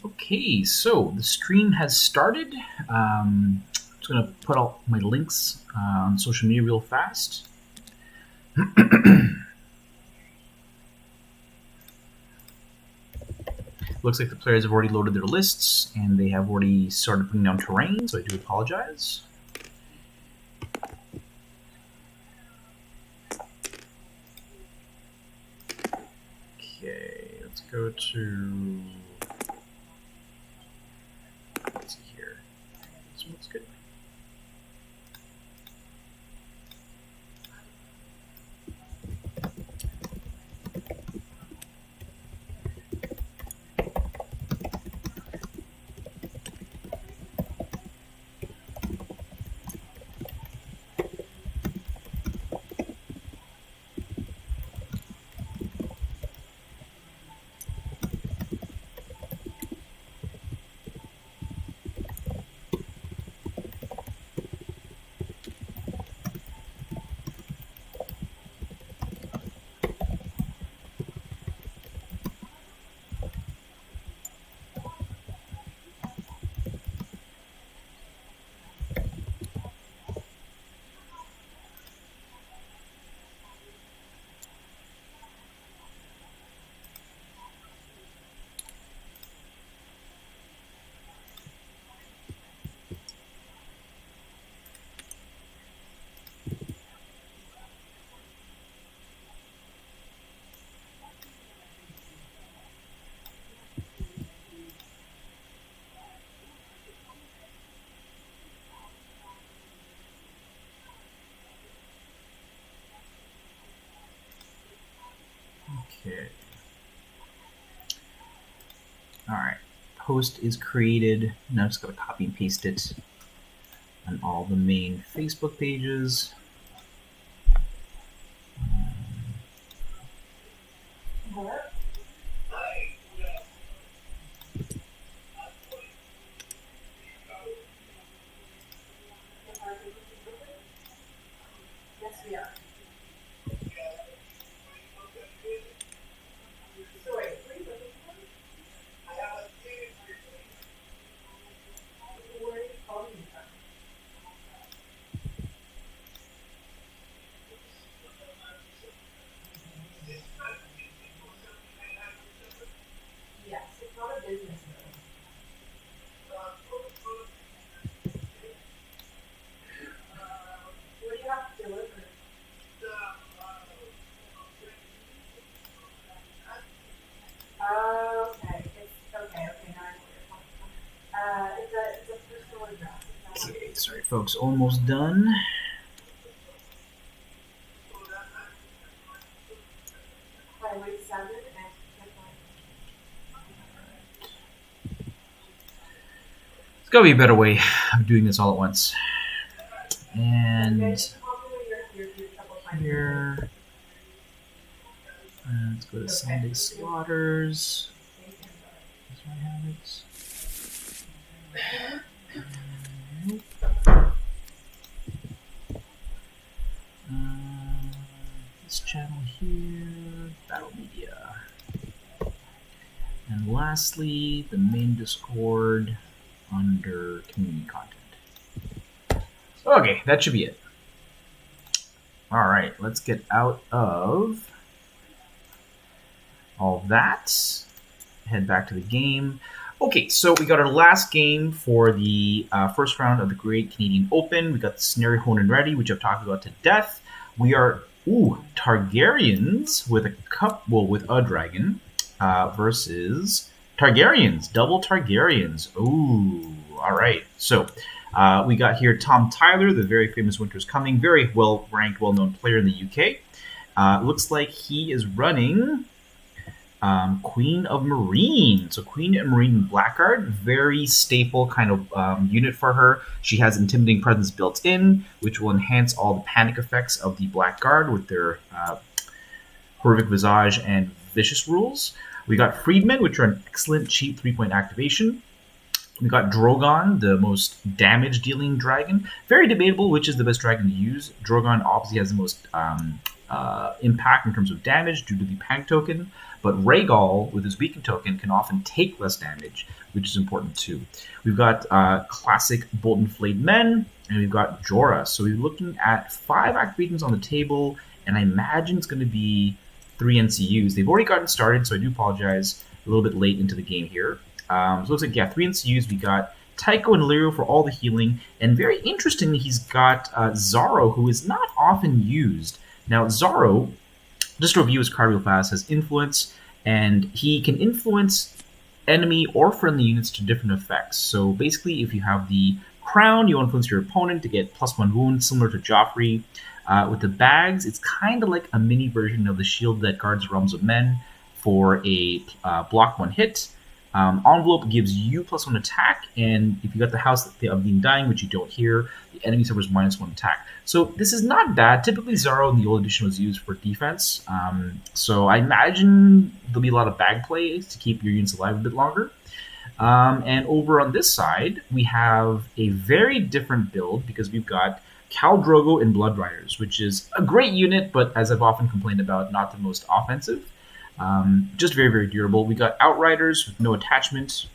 Okay, so the stream has started. I'm just gonna put all my links on social media real fast. Looks like the players have already loaded their lists and they have already started putting down terrain, so I do apologize. Okay, let's go to. Let's see here. This one looks good. Okay. All right. Post is created. Now I'm just going to copy and paste it on all the main Facebook pages. Okay, sorry folks, almost done. There's gotta be a better way of doing this all at once. And here, let's go to Sunday Slaughters. That's where I have it. This channel here, Battle Media. And lastly, the main Discord under community content. Okay, that should be it. All right, let's get out of all that. Head back to the game. Okay, so we got our last game for the first round of the Great Canadian Open. We got the scenario honed and ready, which I've talked about to death. We are Targaryens with a dragon versus Targaryens, double Targaryens. Ooh, all right. So we got here Tom Tyler, the very famous Winter's Coming, very well ranked, well known player in the UK. Looks like he is running Queen of Marine. So Queen of Marine Blackguard, very staple kind of unit for her. She has Intimidating Presence built in, which will enhance all the panic effects of the Blackguard with their Horrific Visage and Vicious rules. We got Freedmen, which are an excellent cheap 3-point activation. We got Drogon, the most damage-dealing dragon. Very debatable which is the best dragon to use. Drogon obviously has the most impact in terms of damage due to the panic token, but Rhaegal, with his weakened token, can often take less damage, which is important too. We've got classic Bolton Flayed Men, and we've got Jorah. So we're looking at 5 activations on the table, and I imagine it's going to be 3 NCUs. They've already gotten started, so I do apologize, a little bit late into the game here. So it looks like, yeah, 3 NCUs. We got Tycho and Lirio for all the healing, and very interestingly, he's got Zaro, who is not often used. Now, Zaro, just to review his card real fast, has Influence, and he can influence enemy or friendly units to different effects. So basically, if you have the Crown, you influence your opponent to get +1 wound, similar to Joffrey. With the bags, it's kind of like a mini version of the shield that guards Realms of Men for a block 1 hit. Envelope gives you +1 attack, and if you got the House of the Undying, which you don't here, the enemy suffers -1 attack. So this is not bad. Typically, Zaro in the old edition was used for defense, so I imagine there'll be a lot of bag plays to keep your units alive a bit longer. And over on this side, we have a very different build because we've got Khal Drogo and Blood Riders, which is a great unit, but as I've often complained about, not the most offensive. Just very, very durable. We got Outriders with no attachment.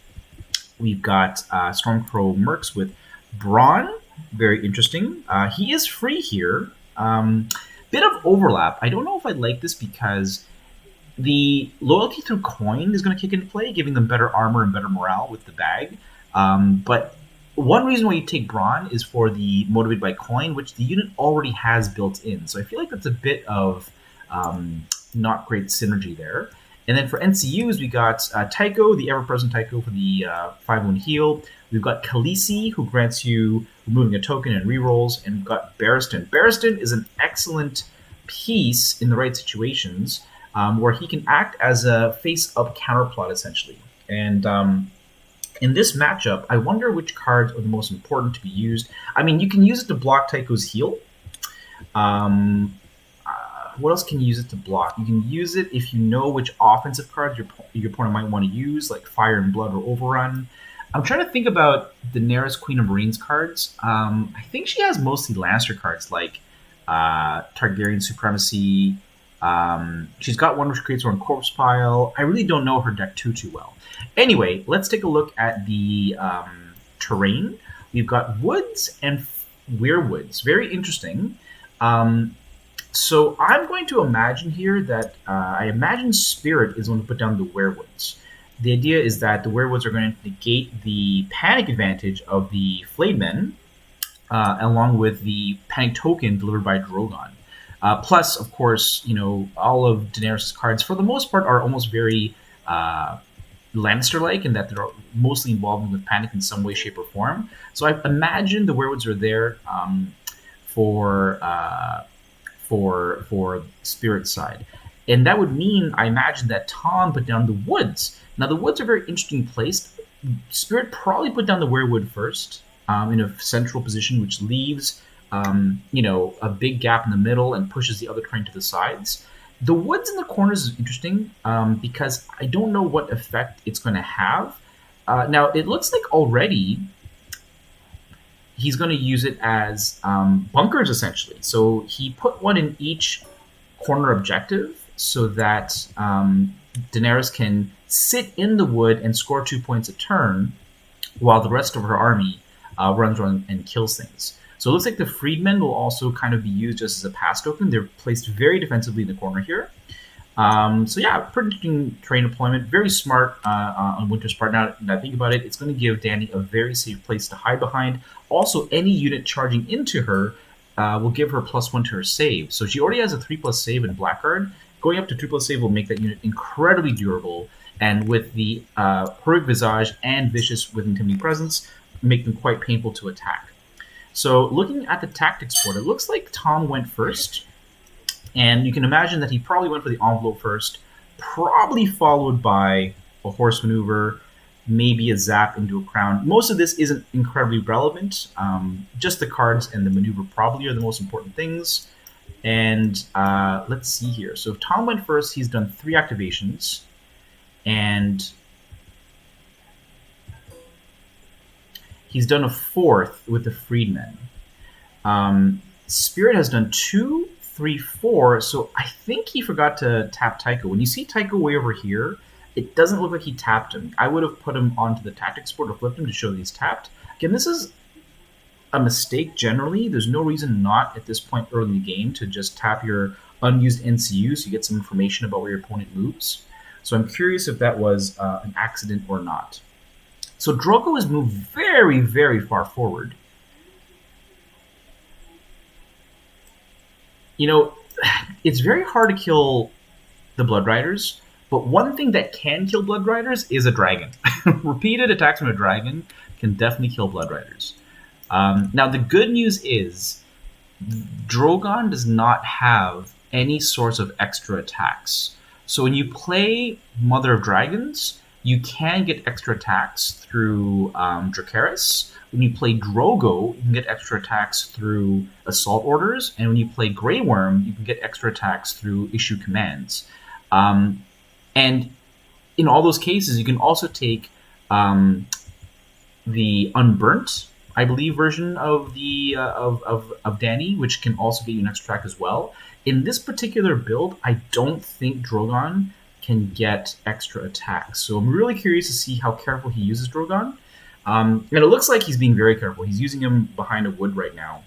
We've got Stormcrow Mercs with Brawn. Very interesting. He is free here. Bit of overlap. I don't know if I like this because the loyalty through coin is going to kick into play, giving them better armor and better morale with the bag. But one reason why you take Brawn is for the motivated by coin, which the unit already has built in. So I feel like that's a bit of not great synergy there. And then for NCUs, we got Tycho, the ever-present Tycho for the 5-1 heal. We've got Khaleesi, who grants you removing a token and rerolls. And we've got Barristan. Barristan is an excellent piece in the right situations where he can act as a face-up counterplot, essentially. And in this matchup, I wonder which cards are the most important to be used. I mean, you can use it to block Tycho's heal. What else can you use it to block? You can use it if you know which offensive cards your opponent might want to use, like Fire and Blood or Overrun. I'm trying to think about Daenerys Queen of Marines cards. I think she has mostly Lannister cards, like Targaryen Supremacy. She's got one which creates her own corpse pile. I really don't know her deck too well. Anyway, let's take a look at the terrain. We've got woods and weirwoods. Very interesting. So I'm going to imagine here that I imagine Spirit is going to put down the weirwoods. The idea is that the weirwoods are going to negate the panic advantage of the Flayed Men, along with the panic token delivered by Drogon. Plus, of course, you know, all of Daenerys' cards, for the most part, are almost very Lannister-like in that they're mostly involved with panic in some way, shape, or form. So I imagine the weirwoods are there for Spirit's side. And that would mean, I imagine, that Tom put down the woods. Now, the woods are very interesting placed. Spirit probably put down the weirwood first in a central position, which leaves a big gap in the middle and pushes the other terrain to the sides. The woods in the corners is interesting because I don't know what effect it's going to have. Now, it looks like already he's going to use it as bunkers, essentially. So he put one in each corner objective so that Daenerys can sit in the wood and score 2 points a turn while the rest of her army runs around and kills things. So it looks like the Freedmen will also kind of be used just as a pass token. They're placed very defensively in the corner here. So yeah, pretty interesting terrain deployment. Very smart on Winter's part. Now that I think about it, it's going to give Dany a very safe place to hide behind. Also, any unit charging into her will give her +1 to her save. So she already has a 3+ save in Blackguard. Going up to 2+ save will make that unit incredibly durable. And with the Heroic Visage and Vicious with Intimidating Presence, make them quite painful to attack. So looking at the tactics board, it looks like Tom went first. And you can imagine that he probably went for the envelope first, probably followed by a horse maneuver, maybe a zap into a crown. Most of this isn't incredibly relevant. Just the cards and the maneuver probably are the most important things. And let's see here. So if Tom went first, he's done 3 activations. And he's done a 4th with the Freedmen. Spirit has done 2, 3/4. So I think he forgot to tap Tycho. When you see Tycho way over here, it doesn't look like he tapped him. I would have put him onto the tactics board or flipped him to show that he's tapped. Again, this is a mistake generally. There's no reason not at this point early in the game to just tap your unused NCU so you get some information about where your opponent moves. So I'm curious if that was an accident or not. So Drogo has moved very, very far forward. You know, it's very hard to kill the Blood Riders, but one thing that can kill Blood Riders is a dragon. Repeated attacks from a dragon can definitely kill Blood Riders. Now, the good news is Drogon does not have any sorts of extra attacks. So when you play Mother of Dragons, you can get extra attacks through Dracarys. When you play Drogo, you can get extra attacks through Assault Orders. And when you play Grey Worm, you can get extra attacks through Issue Commands. And in all those cases, you can also take the Unburnt, I believe, version of the of Dany, which can also get you an extra attack as well. In this particular build, I don't think Drogon can get extra attacks. So I'm really curious to see how careful he uses Drogon. And it looks like he's being very careful. He's using him behind a wood right now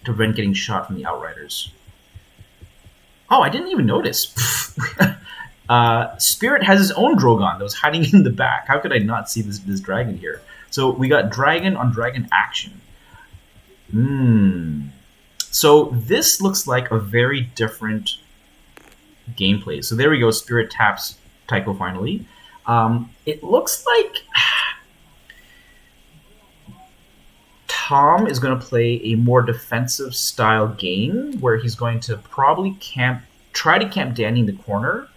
to prevent getting shot from the Outriders. Oh, I didn't even notice. Spirit has his own Drogon that was hiding in the back. How could I not see this dragon here? So we got dragon on dragon action. So this looks like a very different gameplay. So there we go. Spirit taps Tycho finally. It looks like Tom is going to play a more defensive style game where he's going to probably try to camp Dany in the corner.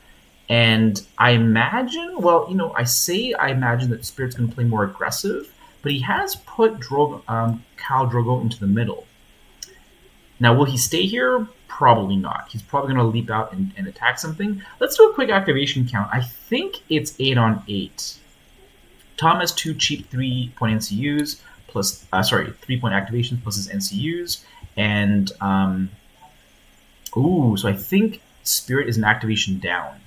And I imagine, well, I imagine that Spirit's going to play more aggressive, but he has put Khal Drogo into the middle. Now, will he stay here? Probably not. He's probably going to leap out and attack something. Let's do a quick activation count. I think it's 8 on 8. Tom has 2 cheap 3-point NCUs plus, 3-point activations plus his NCUs. And, so I think Spirit is an activation down.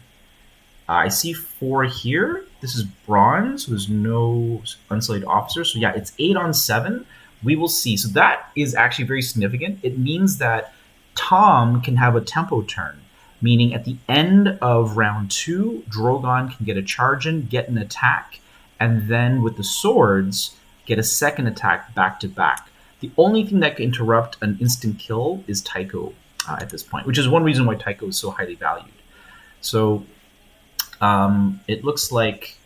I see 4 here. This is bronze, so there's no unsullied officer. So yeah, it's 8 on 7. We will see. So that is actually very significant. It means that Tom can have a tempo turn, meaning at the end of round 2, Drogon can get a charge in, get an attack, and then with the swords, get a second attack back to back. The only thing that can interrupt an instant kill is Tycho at this point, which is one reason why Tycho is so highly valued. So it looks like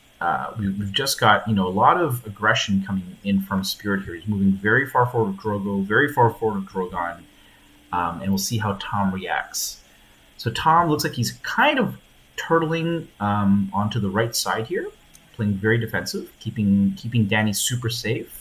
we've just got a lot of aggression coming in from Spirit here. He's moving very far forward with Drogo, very far forward with Drogon, and we'll see how Tom reacts. So Tom looks like he's kind of turtling onto the right side here, playing very defensive, keeping Dany super safe.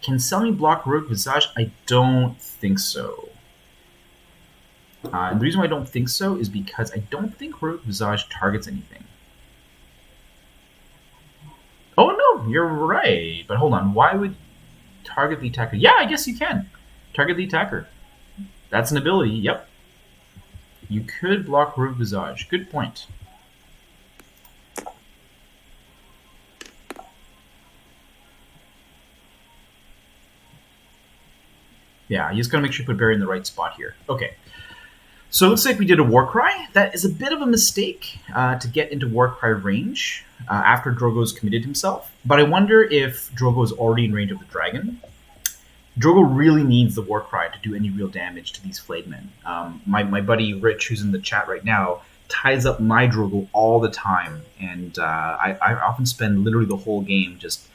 Can Selmy block Rogue Visage? I don't think so. And the reason why I don't think so is because I don't think Rogue Visage targets anything. Oh no, you're right. But hold on, why would target the attacker? Yeah, I guess you can. Target the attacker. That's an ability, yep. You could block Rogue Visage. Good point. Yeah, you just gotta make sure you put Barry in the right spot here. Okay. So it looks like we did a Warcry. That is a bit of a mistake to get into Warcry range after Drogo's committed himself. But I wonder if Drogo is already in range of the dragon. Drogo really needs the Warcry to do any real damage to these flayed men. My buddy Rich, who's in the chat right now, ties up my Drogo all the time. And I often spend literally the whole game just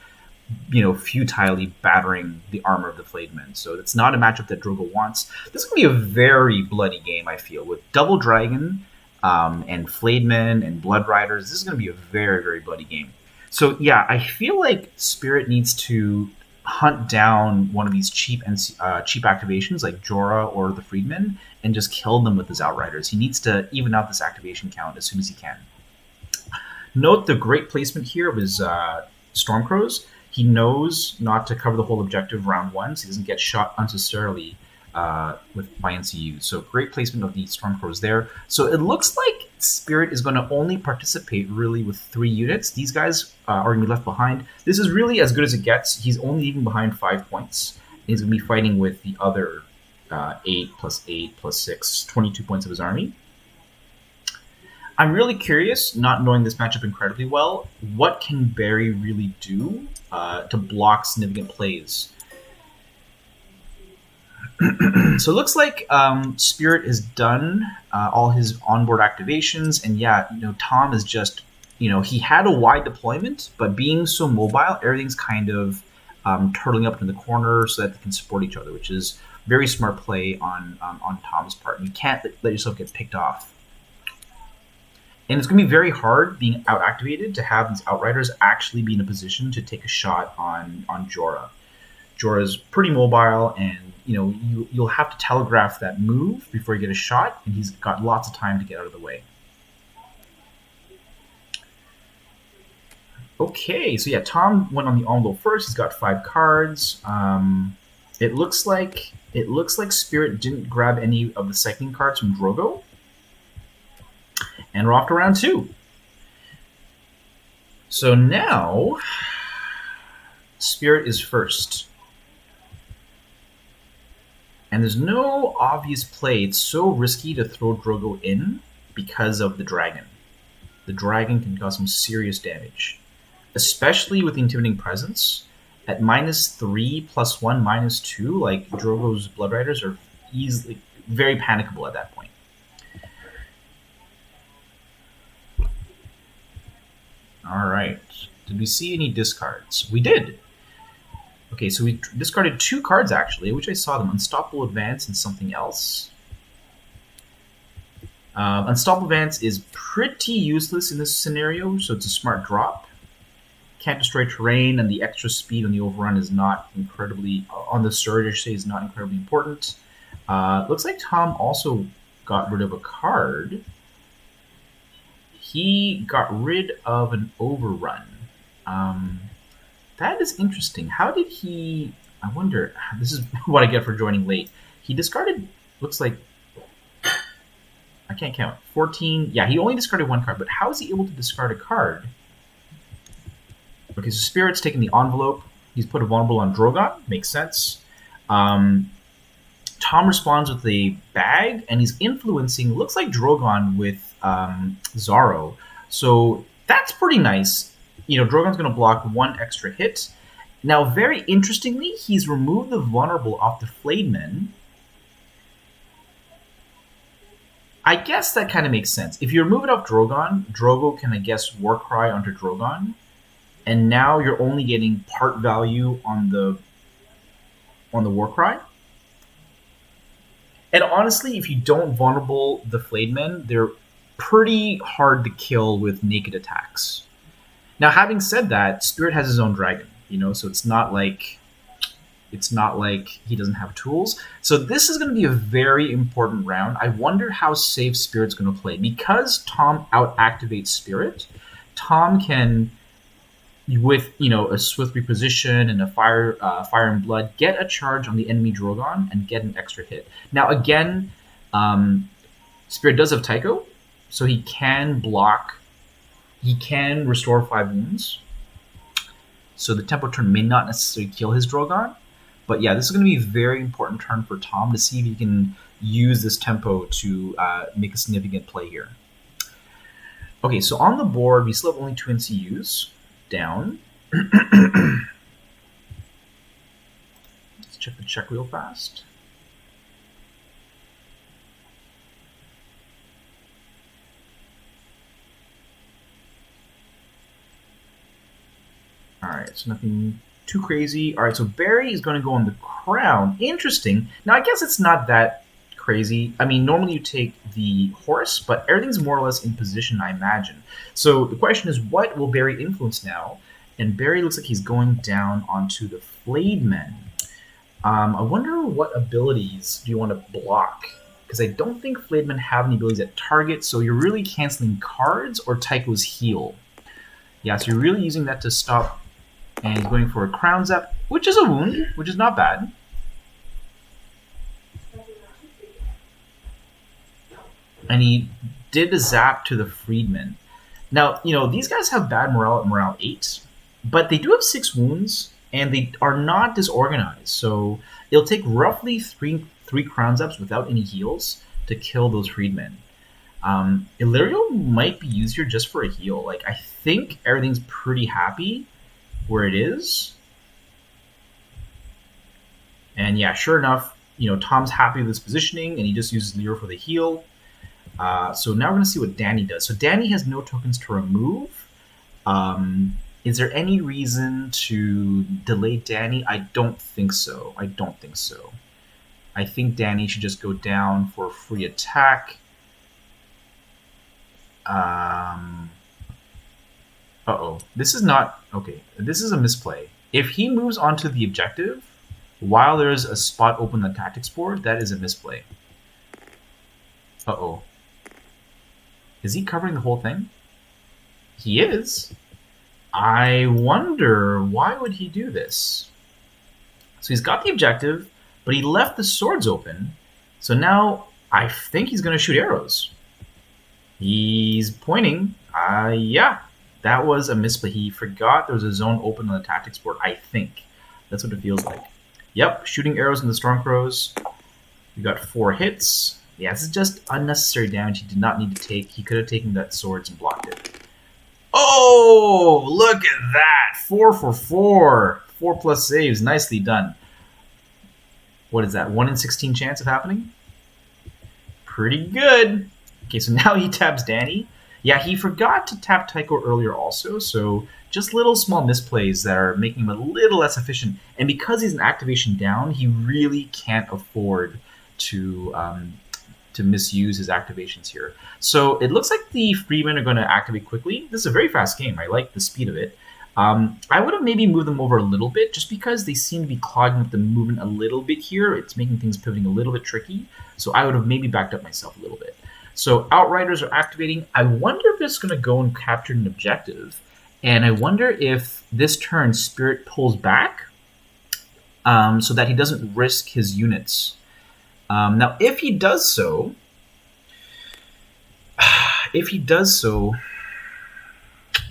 futilely battering the armor of the flayed men. So it's not a matchup that Drogo wants. This is going to be a very bloody game, I feel, with double dragon and flayed men and blood riders. This is going to be a very, very bloody game. So yeah, I feel like Spirit needs to hunt down one of these cheap activations like Jorah or the Freedman and just kill them with his Outriders. He needs to even out this activation count as soon as he can. Note the great placement here of his Stormcrows. He knows not to cover the whole objective round one, so he doesn't get shot unnecessarily by NCU. So great placement of the Stormcrows there. So it looks like Spirit is going to only participate really with 3 units. These guys are going to be left behind. This is really as good as it gets. He's only leaving behind 5 points. He's going to be fighting with the other 8 plus 8 plus 6, 22 points of his army. I'm really curious, not knowing this matchup incredibly well, what can Barry really do to block significant plays? So it looks like Spirit has done all his onboard activations, and yeah, Tom is just, he had a wide deployment, but being so mobile, everything's kind of turtling up in the corner so that they can support each other, which is very smart play on Tom's part. You can't let yourself get picked off. And it's going to be very hard being out-activated to have these Outriders actually be in a position to take a shot on Jorah. Jorah's pretty mobile, and you'll have to telegraph that move before you get a shot, and he's got lots of time to get out of the way. Okay, so yeah, Tom went on the envelope first. He's got 5 cards. It looks like Spirit didn't grab any of the cycling cards from Drogo. And we're off to round 2. So now, Spirit is first. And there's no obvious play. It's so risky to throw Drogo in because of the dragon. The dragon can cause some serious damage, especially with the Intimidating Presence. At -3, +1, -2, like Drogo's Blood Riders are easily very panicable at that point. All right. Did we see any discards? We did. Okay, so we discarded 2 cards, actually, which I saw them. Unstoppable Advance and something else. Unstoppable Advance is pretty useless in this scenario, so it's a smart drop. Can't destroy terrain, and the extra speed on the overrun is not incredibly... on the surge, I should say, is not incredibly important. Looks like Tom also got rid of a card. He got rid of an overrun. That is interesting. How did he... I wonder... This is what I get for joining late. He discarded... Looks like... I can't count. 14... Yeah, he only discarded 1 card, but how is he able to discard a card? Okay, so Spirit's taken the envelope. He's put a vulnerable on Drogon. Makes sense. Tom responds with a bag, and he's influencing... Looks like Drogon with Zaro. So that's pretty nice. Drogon's going to block 1 extra hit. Now, very interestingly, he's removed the vulnerable off the Flademan. I guess that kind of makes sense. If you remove it off Drogon, Drogo can, I guess, Warcry onto Drogon. And now you're only getting part value on the Warcry. And honestly, if you don't vulnerable the Flademen, they're pretty hard to kill with naked attacks. Now, having said that, Spirit has his own dragon, so it's not like he doesn't have tools. So this is going to be a very important round. I wonder how safe Spirit's going to play. Because Tom out-activates Spirit, Tom can, with a swift reposition and a fire and blood, get a charge on the enemy Drogon and get an extra hit. Now, again, Spirit does have Tycho, so he can block. He can restore 5 wounds. So the tempo turn may not necessarily kill his Drogon. But yeah, this is going to be a very important turn for Tom to see if he can use this tempo to make a significant play here. Okay, so on the board, we still have only 2 NCUs down. Let's check the check real fast. All right, so nothing too crazy. All right, so Barry is going to go on the Crown. Interesting. Now, I guess it's not that crazy. I mean, normally you take the horse, but everything's more or less in position, I imagine. So the question is, what will Barry influence now? And Barry looks like he's going down onto the Flayed Men. I wonder what abilities do you want to block? Because I don't think Flayed Men have any abilities at target, so you're really canceling cards or Tycho's heal. Yeah, so you're really using that to stop. And he's going for a Crown Zap, which is a wound, which is not bad. And he did a zap to the Freedman. Now, these guys have bad morale at morale 8, but they do have 6 wounds, and they are not disorganized. So it'll take roughly three Crown Zaps without any heals to kill those Freedmen. Illyrio might be used here just for a heal. Like, I think everything's pretty happy where it is. And yeah, sure enough, Tom's happy with his positioning, and he just uses Illyrio for the heal. So now we're going to see what Danny does. So Danny has no tokens to remove. Is there any reason to delay Danny? I don't think so. I think Danny should just go down for a free attack. Uh-oh. This is not... Okay, this is a misplay. If he moves onto the objective while there's a spot open on the tactics board, that is a misplay. Uh-oh. Is he covering the whole thing? He is. I wonder, why would he do this? So he's got the objective, but he left the swords open. So now I think he's going to shoot arrows. He's pointing. Yeah, that was a misplay. He forgot there was a zone open on the tactics board, I think. That's what it feels like. Yep, shooting arrows in the Stormcrows. We got 4 hits. Yeah, this is just unnecessary damage he did not need to take. He could have taken that swords and blocked it. Oh, look at that. 4 for 4. 4+ saves. Nicely done. What is that? 1 in 16 chance of happening? Pretty good. Okay, so now he taps Danny. Yeah, he forgot to tap Tycho earlier also, so just little small misplays that are making him a little less efficient. And because he's an activation down, he really can't afford to misuse his activations here. So it looks like the Freemen are going to activate quickly. This is a very fast game. I like the speed of it. I would have maybe moved them over a little bit just because they seem to be clogging up the movement a little bit here. It's making things pivoting a little bit tricky. So I would have maybe backed up myself a little bit. So Outriders are activating. I wonder if it's going to go and capture an objective. And I wonder if this turn Spirit pulls back so that he doesn't risk his units. Now, if he does so,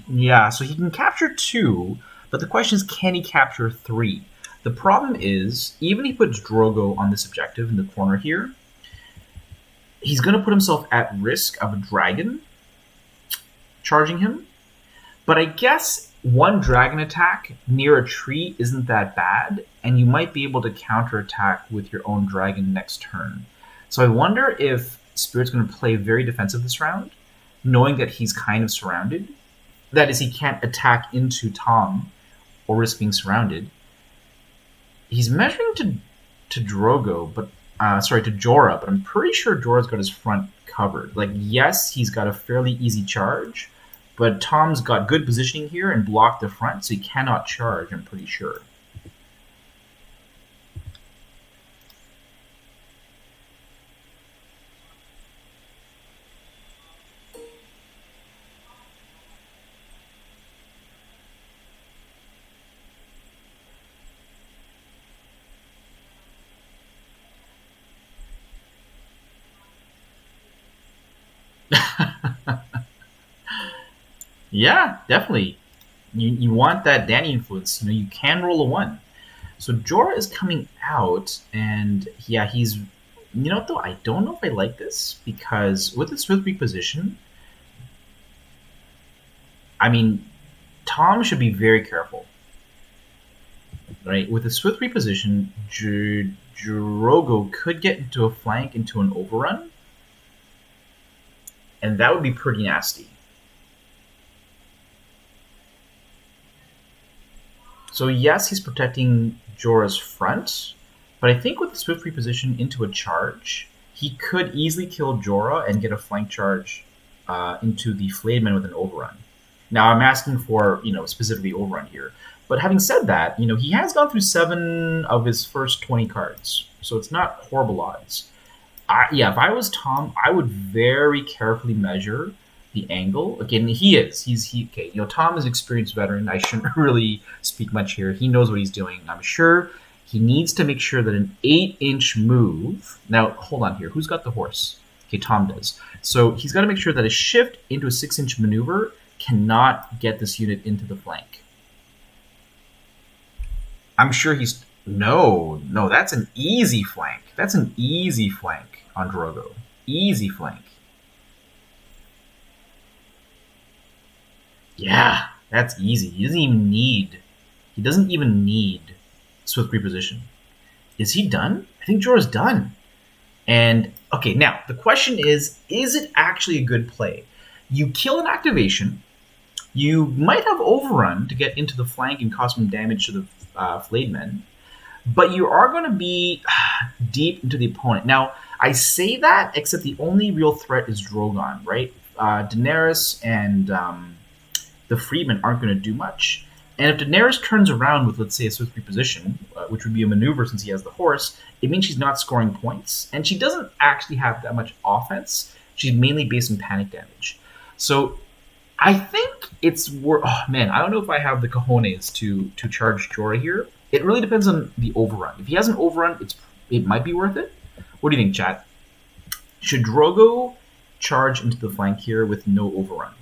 yeah, so he can capture 2, but the question is, can he capture 3? The problem is, even if he puts Drogo on this objective in the corner here, he's going to put himself at risk of a dragon charging him. But I guess one dragon attack near a tree isn't that bad, and you might be able to counterattack with your own dragon next turn. So I wonder if Spirit's going to play very defensive this round, knowing that he's kind of surrounded. That is, he can't attack into Tom or risk being surrounded. He's measuring to Drogo, but to Jorah, but I'm pretty sure Jorah's got his front covered. Like, yes, he's got a fairly easy charge, but Tom's got good positioning here and blocked the front, so he cannot charge, I'm pretty sure. Yeah, definitely. You want that Danny influence. You can roll a 1. So Jorah is coming out, and yeah, he's... You know what, though? I don't know if I like this, because with the Swift reposition, I mean, Tom should be very careful. Right? With the Swift reposition, Drogo could get into a flank, into an overrun, and that would be pretty nasty. So yes, he's protecting Jorah's front, but I think with the Swift reposition into a charge, he could easily kill Jorah and get a flank charge into the Flayed Men with an overrun. Now I'm asking for specifically overrun here. But having said that, he has gone through 7 of his first 20 cards, so it's not horrible odds. Yeah, if I was Tom, I would very carefully measure the angle. Again, okay. Tom is an experienced veteran. I shouldn't really speak much here. He knows what he's doing. I'm sure he needs to make sure that an 8-inch move. Now, hold on here. Who's got the horse? Okay, Tom does. So he's got to make sure that a shift into a 6-inch maneuver cannot get this unit into the flank. I'm sure he's... No, that's an easy flank. That's an easy flank on Drogo. Easy flank. Yeah, that's easy. He doesn't even need swift reposition. Is he done? I think Jorah's done. And, okay, now, the question is it actually a good play? You kill an activation. You might have overrun to get into the flank and cause some damage to the flayed men. But you are going to be deep into the opponent. Now, I say that, except the only real threat is Drogon, right? Daenerys and the Freedmen aren't going to do much. And if Daenerys turns around with, let's say, a swift reposition, which would be a maneuver since he has the horse, it means she's not scoring points. And she doesn't actually have that much offense. She's mainly based on panic damage. So I think it's worth... Oh, man, I don't know if I have the cojones to charge Jorah here. It really depends on the overrun. If he has an overrun, it might be worth it. What do you think, chat? Should Drogo charge into the flank here with no overrun?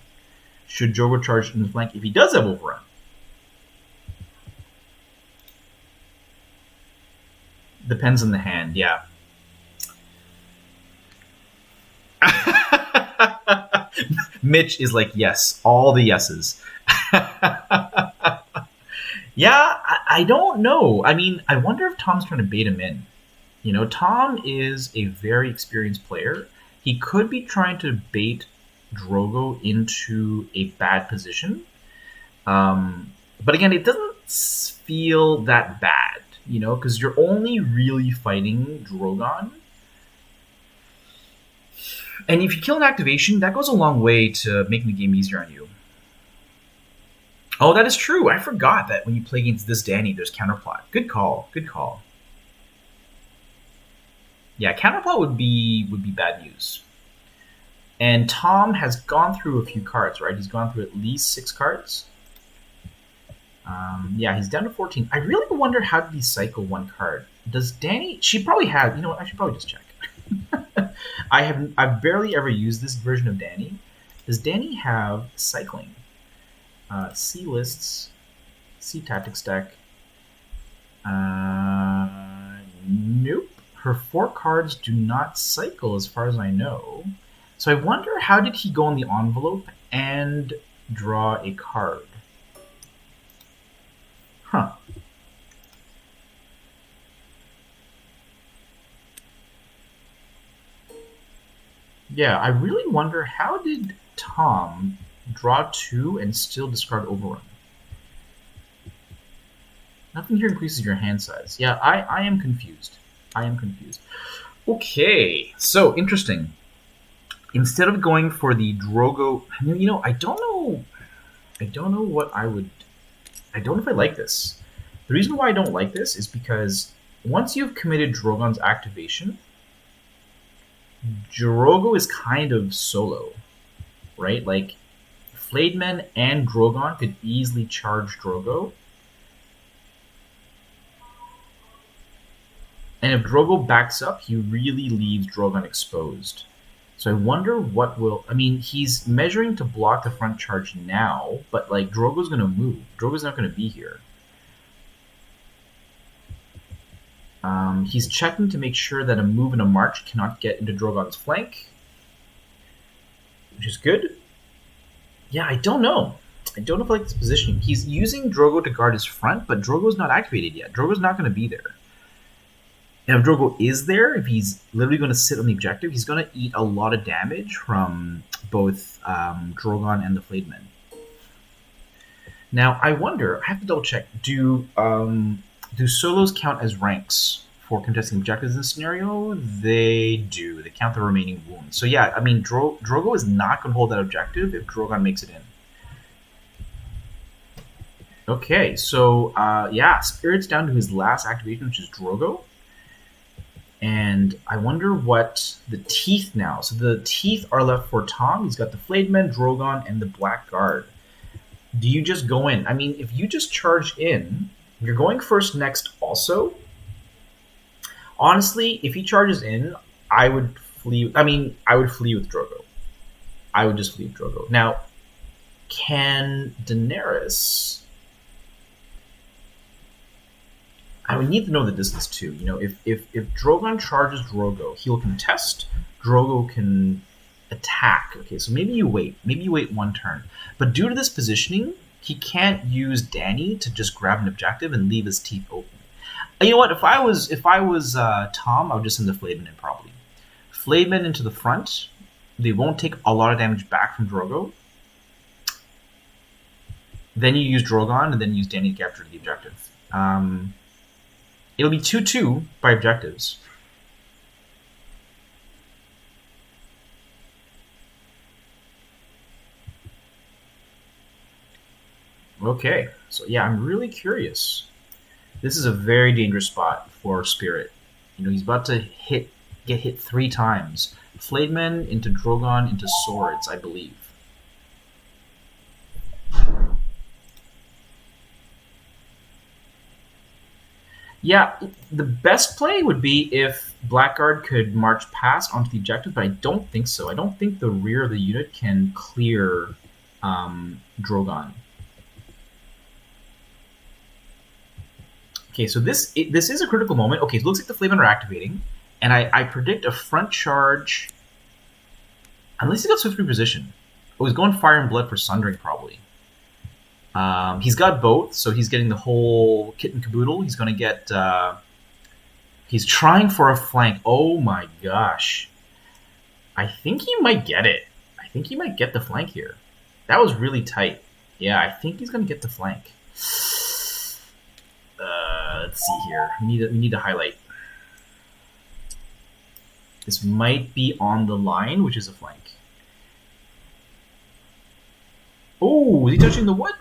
Should Drogo charge into the flank if he does have overrun? Depends on the hand, yeah. Mitch is like, yes, all the yeses. Yeah, I don't know. I mean, I wonder if Tom's trying to bait him in. Tom is a very experienced player. He could be trying to bait Drogo into a bad position. But again, it doesn't feel that bad, because you're only really fighting Drogon. And if you kill an activation, that goes a long way to making the game easier on you. Oh, that is true. I forgot that when you play against this Dany, there's counterplot. Good call. Good call. Yeah, counterplot would be bad news. And Tom has gone through a few cards, right? He's gone through at least 6 cards. Yeah, he's down to 14. I really wonder, how did he cycle 1 card? Does Dany... She probably had... I should probably just check. I've barely ever used this version of Dany. Does Dany have cycling? See lists, see tactics deck. Nope. Her 4 cards do not cycle as far as I know. So I wonder, how did he go on the envelope and draw a card? Huh. Yeah, I really wonder, how did Tom draw 2 and still discard overrun? Nothing here increases your hand size. Yeah, I am confused. Okay, so interesting. Instead of going for the Drogo, I don't know what I would... I don't know if I like this. The reason why I don't like this is because once you've committed Drogon's activation, Drogo is kind of solo, right? Like, Flayed Men and Drogon could easily charge Drogo. And if Drogo backs up, he really leaves Drogon exposed. So I wonder what will... I mean, he's measuring to block the front charge now, but, like, Drogo's going to move. Drogo's not going to be here. He's checking to make sure that a move and a march cannot get into Drogon's flank, which is good. Yeah, I don't know. I don't know if I like this positioning. He's using Drogo to guard his front, but Drogo's not activated yet. Drogo's not going to be there. And if Drogo is there, if he's literally going to sit on the objective, he's going to eat a lot of damage from both Drogon and the Flayed Men. Now, I wonder, I have to double check, do solos count as ranks for contesting objectives in this scenario? They do. They count the remaining wounds. So yeah, I mean, Drogo is not going to hold that objective if Drogon makes it in. Okay, so yeah, Spirit's down to his last activation, which is Drogo. And I wonder what the teeth now. So the teeth are left for Tom. He's got the Flayed Men, Drogon, and the Blackguard. Do you just go in? I mean, if you just charge in, you're going first next also. Honestly, if he charges in, I would flee. I mean, I would flee with Drogo. I would just flee with Drogo. Now, can Daenerys... I would need to know the distance too. You know, if Drogon charges Drogo, he'll contest. Drogo can attack. Okay, so maybe you wait. Maybe you wait one turn. But due to this positioning, he can't use Dany to just grab an objective and leave his teeth open. You know what? If I was Tom, I would just send the Flayed Men in probably. Flayed Men into the front. They won't take a lot of damage back from Drogo. Then you use Drogon, and then use Dany to capture the objective. It'll be 2-2 by objectives. Okay, so yeah, I'm really curious. This is a very dangerous spot for Spirit. You know, he's about to get hit 3 times. Flayed Men into Drogon into Swords, I believe. Yeah, the best play would be if Blackguard could march past onto the objective, but I don't think so. I don't think the rear of the unit can clear Drogon. Okay, so this is a critical moment. Okay, so it looks like the Flayed Men are activating, and I predict a front charge. Unless he got Swift reposition. Oh, he's going Fire and Blood for Sundering, probably. He's got both, so he's getting the whole kit and caboodle. He's going to get... he's trying for a flank. Oh my gosh. I think he might get it. I think he might get the flank here. That was really tight. Yeah, I think he's going to get the flank. Let's see here. We need to highlight. This might be on the line, which is a flank. Oh, is he touching the wood?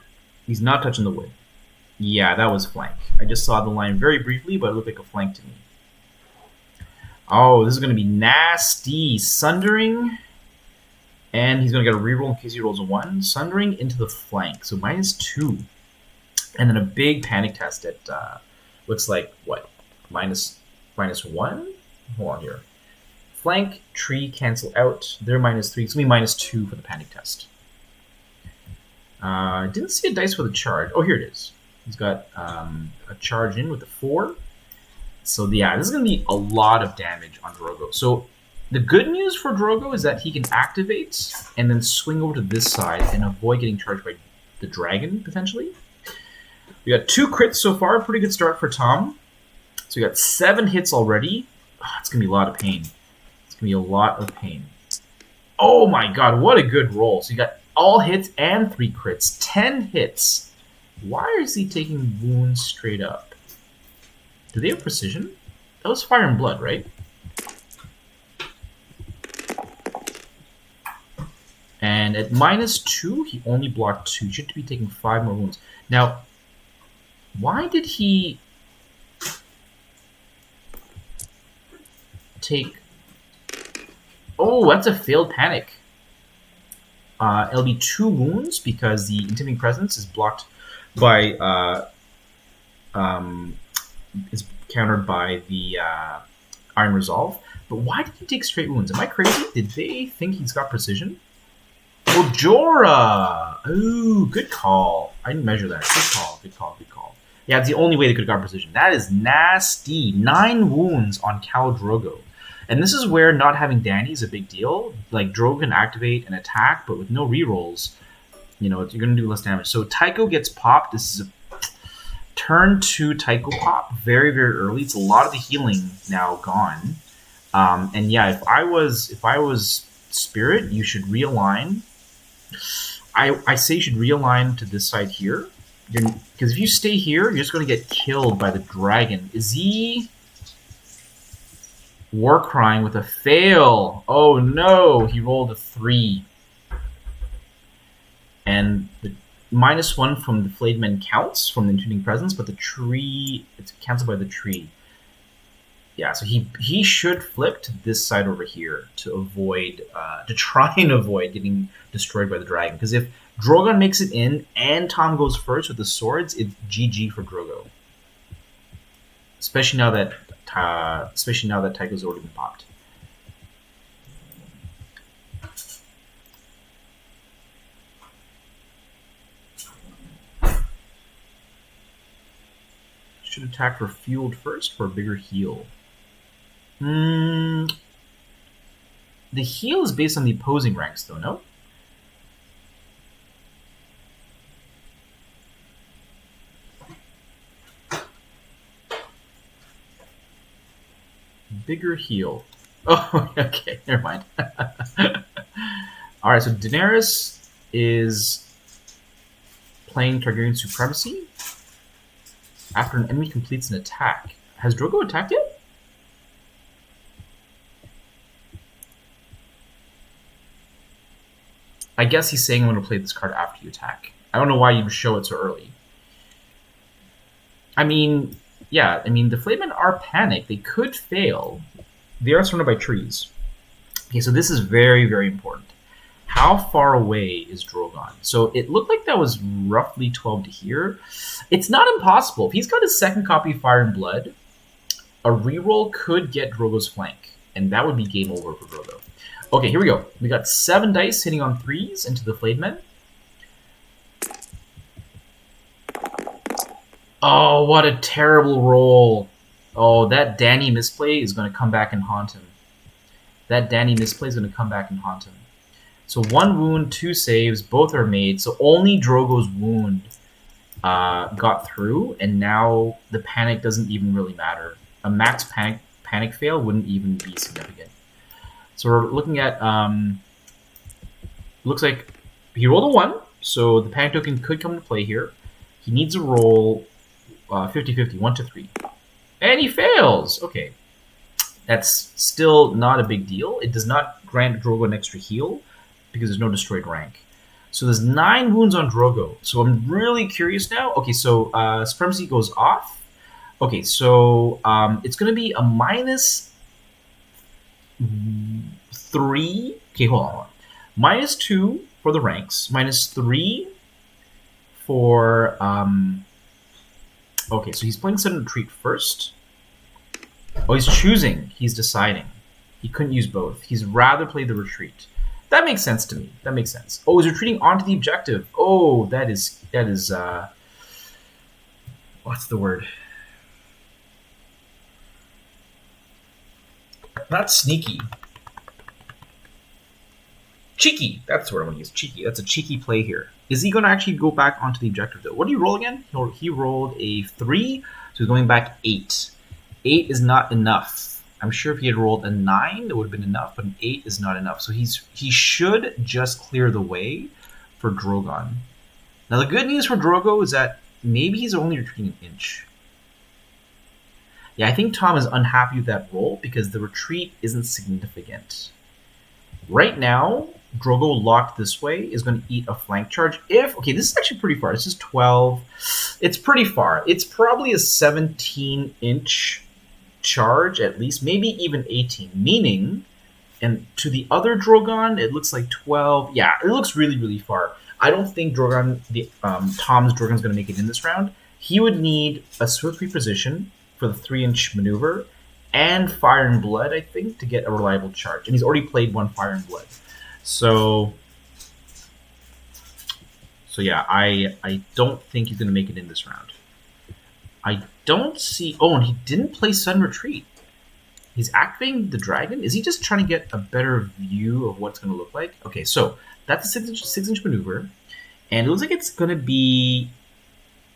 He's not touching the wood. Yeah, that was flank. I just saw the line very briefly, but it looked like a flank to me. Oh, this is going to be nasty. Sundering. And he's going to get a reroll in case he rolls a 1. Sundering into the flank. So -2. And then a big panic test at, looks like, what? Minus 1? Hold on here. Flank, tree, cancel out. They're -3. It's going to be -2 for the panic test. Didn't see a dice for the charge. Oh, here it is. He's got a charge in with a 4. So yeah, this is going to be a lot of damage on Drogo. So the good news for Drogo is that he can activate and then swing over to this side and avoid getting charged by the dragon, potentially. We got 2 crits so far. Pretty good start for Tom. So we got 7 hits already. Oh, it's going to be a lot of pain. It's going to be a lot of pain. Oh my god, what a good roll. So you got all hits and 3 crits. 10 hits. Why is he taking wounds straight up? Do they have precision? That was Fire and Blood, right? And at -2, he only blocked 2. He should be taking 5 more wounds. Now, why did he take... Oh, that's a failed panic. It'll be 2 wounds because the Intimidating Presence is blocked by... is countered by the Iron Resolve. But why did he take straight wounds? Am I crazy? Did they think he's got precision? Oh, Jorah! Ooh, good call. I didn't measure that. Good call, good call, good call. Yeah, it's the only way they could have got precision. That is nasty. 9 wounds on Khal Drogo. And this is where not having Dany is a big deal. Like, Drogo can activate and attack, but with no rerolls, you know, you're going to do less damage. So Tycho gets popped. This is a turn 2 Tycho pop very, very early. It's a lot of the healing now gone. And yeah, if I was Spirit, you should realign. I say you should realign to this side here. Because if you stay here, you're just going to get killed by the dragon. Is he... War Crying with a fail. Oh no, he rolled a 3. And -1 from the flayed men counts from the intruding presence, but the tree, it's cancelled by the tree. Yeah, so he should flip to this side over here to avoid, to try and avoid getting destroyed by the dragon. Because if Drogon makes it in and Tom goes first with the swords, it's GG for Drogo. Especially now that Tycho's already been popped. Should attack refueled first for a bigger heal. The heal is based on the opposing ranks, though, no? Bigger heal. Oh, okay, never mind. Alright, so Daenerys is playing Targaryen Supremacy after an enemy completes an attack. Has Drogo attacked yet? I guess he's saying I'm going to play this card after you attack. I don't know why you show it so early. I mean, yeah, the Flaymen are panicked. They could fail. They are surrounded by trees. Okay, so this is very, very important. How far away is Drogon? So it looked like that was roughly 12 to here. It's not impossible. If he's got his second copy of Fire and Blood, a reroll could get Drogo's flank, and that would be game over for Drogo. Okay, here we go. We got 7 dice hitting on 3s into the Flayed Men. Oh, what a terrible roll. Oh, that Dany misplay is going to come back and haunt him. So 1 wound, 2 saves, both are made. So only Drogo's wound got through, and now the panic doesn't even really matter. A max panic fail wouldn't even be significant. So we're looking at, looks like he rolled a 1, so the panic token could come into play here. He needs a roll 50-50, 1 to 3. And he fails! Okay. That's still not a big deal. It does not grant Drogo an extra heal because there's no destroyed rank. So there's 9 wounds on Drogo. So I'm really curious now. Okay, so Supremacy goes off. Okay, so it's going to be a -3. Okay, hold on. -2 for the ranks. -3 for... okay, so he's playing Sudden Retreat first. Oh, he's choosing. He's deciding. He couldn't use both. He's rather play the retreat. That makes sense to me. That makes sense. Oh, he's retreating onto the objective. Oh, that is what's the word? Not sneaky. Cheeky. That's the word I want to use. Cheeky. That's a cheeky play here. Is he going to actually go back onto the objective, though? What did he roll again? He rolled a 3, so he's going back 8. 8 is not enough. I'm sure if he had rolled a 9, it would have been enough, but an 8 is not enough. So he should just clear the way for Drogon. Now, the good news for Drogo is that maybe he's only retreating an inch. Yeah, I think Tom is unhappy with that roll because the retreat isn't significant. Right now, Drogo locked this way is going to eat a flank charge. Okay, this is actually pretty far. This is 12. It's pretty far. It's probably a 17-inch charge at least, maybe even 18. Meaning, and to the other Drogon, it looks like 12. Yeah, it looks really, really far. I don't think Tom's Drogon's going to make it in this round. He would need a swift reposition for the 3-inch maneuver and Fire and Blood, I think, to get a reliable charge. And he's already played 1 Fire and Blood. So yeah, I don't think he's going to make it in this round. I don't see... Oh, and he didn't play Sudden Retreat. He's activating the dragon? Is he just trying to get a better view of what's going to look like? Okay, so that's a 6-inch maneuver. And it looks like it's going to be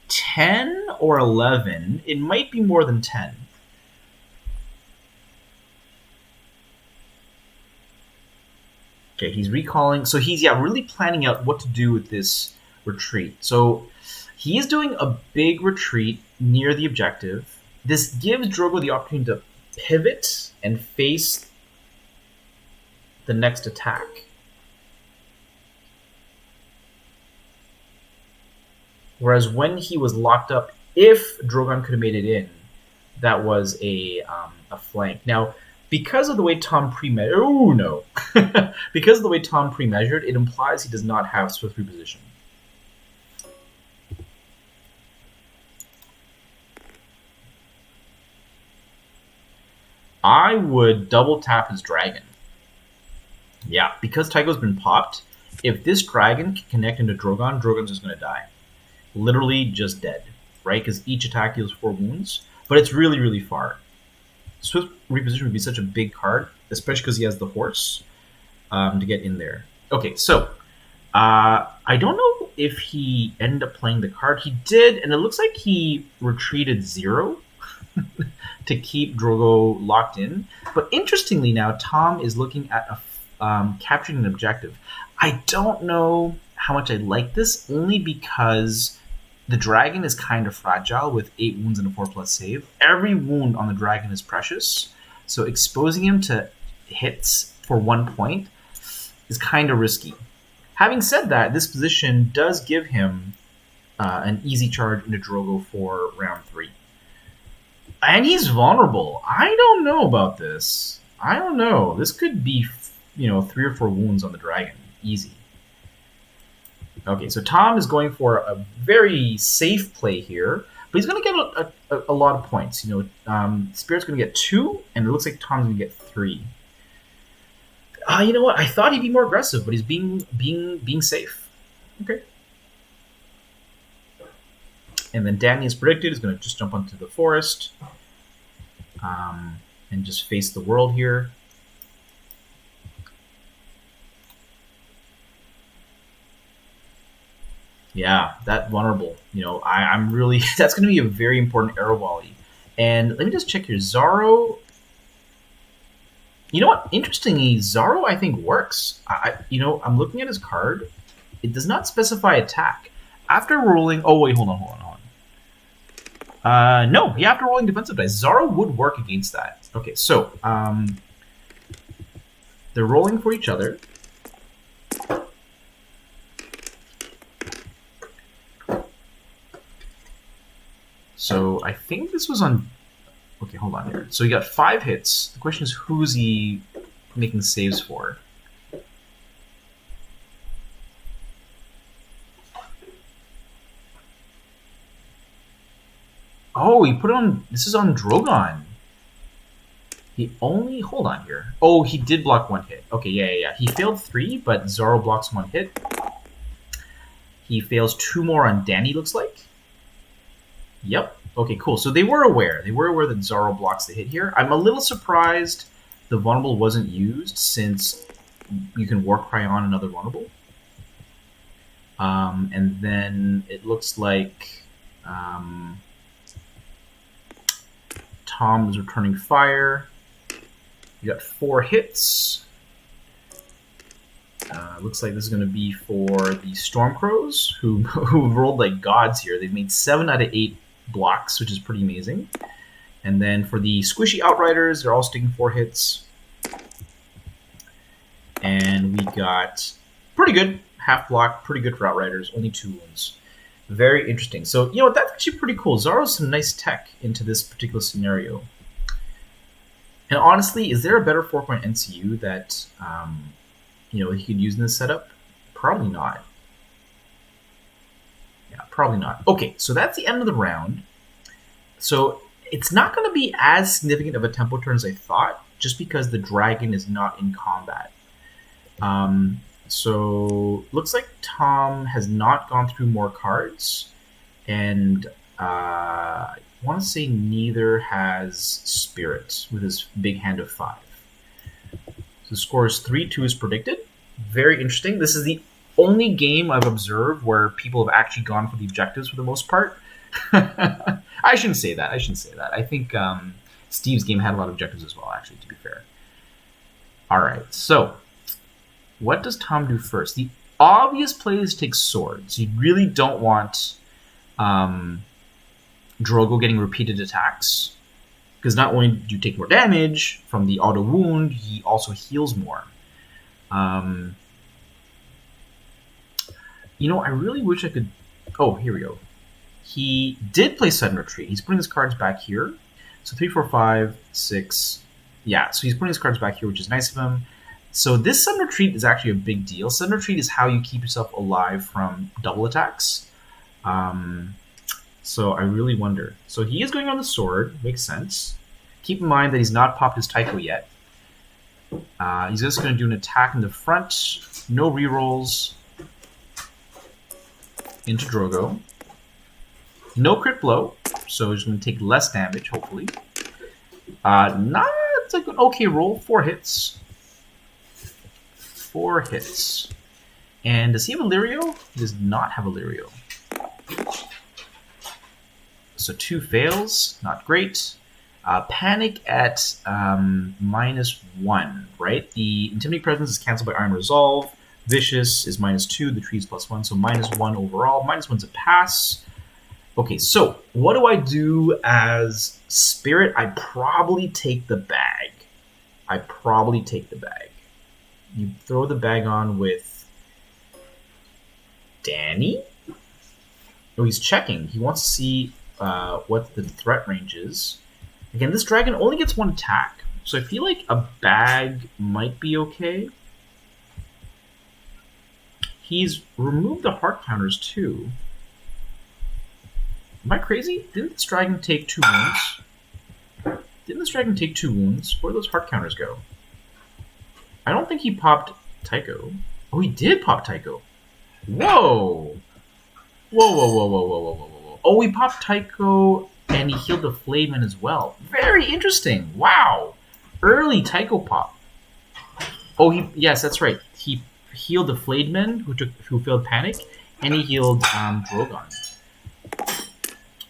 10 or 11. It might be more than 10. Okay, he's recalling. So he's, really planning out what to do with this retreat. So he is doing a big retreat near the objective. This gives Drogo the opportunity to pivot and face the next attack. Whereas when he was locked up, if Drogon could have made it in, that was a flank. Now, because of the way Tom pre-measured, oh no, because of the way Tom pre-measured, it implies he does not have swift reposition. I would double tap his dragon. Yeah, because Tycho's been popped, if this dragon can connect into Drogon, Drogon's just going to die. Literally just dead, right? Because each attack deals 4 wounds, but it's really, really far. Swift reposition would be such a big card, especially because he has the horse to get in there. Okay, so I don't know if he ended up playing the card. He did, and it looks like he retreated 0 to keep Drogo locked in. But interestingly now, Tom is looking at capturing an objective. I don't know how much I like this, only because the dragon is kind of fragile with 8 wounds and a 4+ save. Every wound on the dragon is precious, so exposing him to hits for 1 point is kind of risky. Having said that, this position does give him an easy charge into Drogo for round 3. And he's vulnerable. I don't know about this. I don't know. This could be, 3 or 4 wounds on the dragon. Easy. Okay, so Tom is going for a very safe play here, but he's going to get a lot of points. Spirit's going to get 2, and it looks like Tom's going to get 3. You know what? I thought he'd be more aggressive, but he's being safe. Okay. And then Danny, as predicted, is going to just jump onto the forest and just face the world here. Yeah, that vulnerable. I'm really... That's going to be a very important arrow volley. And let me just check here. Zaro... You know what? Interestingly, Zaro, I think, works. I'm looking at his card. It does not specify attack. After rolling... Oh, wait, hold on. No, after rolling defensive dice. Zaro would work against that. Okay, so they're rolling for each other. So I think this was on... Okay, hold on here. So he got 5 hits. The question is, who's he making saves for? Oh, he put it on... This is on Drogon. He only... Hold on here. Oh, he did block 1 hit. Okay, yeah. He failed 3, but Zaro blocks 1 hit. He fails 2 more on Danny, looks like. Yep. Okay, cool. So they were aware. They were aware that Zaro blocks the hit here. I'm a little surprised the vulnerable wasn't used, since you can War Cry on another vulnerable. And then it looks like Tom is returning fire. You got 4 hits. Looks like this is going to be for the Stormcrows, who rolled like gods here. They've made 7 out of 8 blocks, which is pretty amazing. And then for the Squishy Outriders, they're all sticking 4 hits. And we got pretty good half block, pretty good for Outriders, only 2 wounds. Very interesting. So, that's actually pretty cool. Zaro's some nice tech into this particular scenario. And honestly, is there a better 4-point NCU that he could use in this setup? Probably not. Yeah, probably not. Okay, so that's the end of the round. So it's not going to be as significant of a tempo turn as I thought, just because the dragon is not in combat. So looks like Tom has not gone through more cards, and I want to say neither has Spirit with his big hand of 5. So score is 3-2 is predicted. Very interesting. This is the only game I've observed where people have actually gone for the objectives for the most part. I shouldn't say that. I think Steve's game had a lot of objectives as well, actually, to be fair. All right, so what does Tom do first? The obvious play is to take swords. You really don't want Drogo getting repeated attacks, because not only do you take more damage from the auto wound, he also heals more. I really wish I could... Oh, here we go. he did play sudden retreat. He's putting his cards back here. So 3, 4, 5, 6. Yeah, so he's putting his cards back here, which is nice of him. So this sudden retreat is actually a big deal. Sudden retreat is how you keep yourself alive from double attacks. So I really wonder. So he is going on the sword. Makes sense. Keep in mind that he's not popped his Tycho yet. He's just going to do an attack in the front. No rerolls. Into Drogo. No crit blow. So he's going to take less damage, hopefully. It's like an okay roll. 4 hits. 4 hits. And does he have a Lirio? He does not have a Lirio. So 2 fails. Not great. Panic at -1, right? The Intimidating Presence is cancelled by Iron Resolve. Vicious is -2. The tree is +1. So -1 overall. -1's a pass. Okay, so what do I do as Spirit? I probably take the bag. You throw the bag on with Danny? Oh, he's checking. He wants to see what the threat range is. Again, this dragon only gets 1 attack, so I feel like a bag might be okay. He's removed the heart counters too. Am I crazy? Didn't this dragon take 2 wounds? Where do those heart counters go? I don't think he popped Tycho. Oh, he did pop Tycho. Whoa! Whoa. Oh, he popped Tycho and he healed the Flademan as well. Very interesting. Wow. Early Tycho pop. Oh, yes, that's right. He healed the Flademan who failed Panic, and he healed Drogon.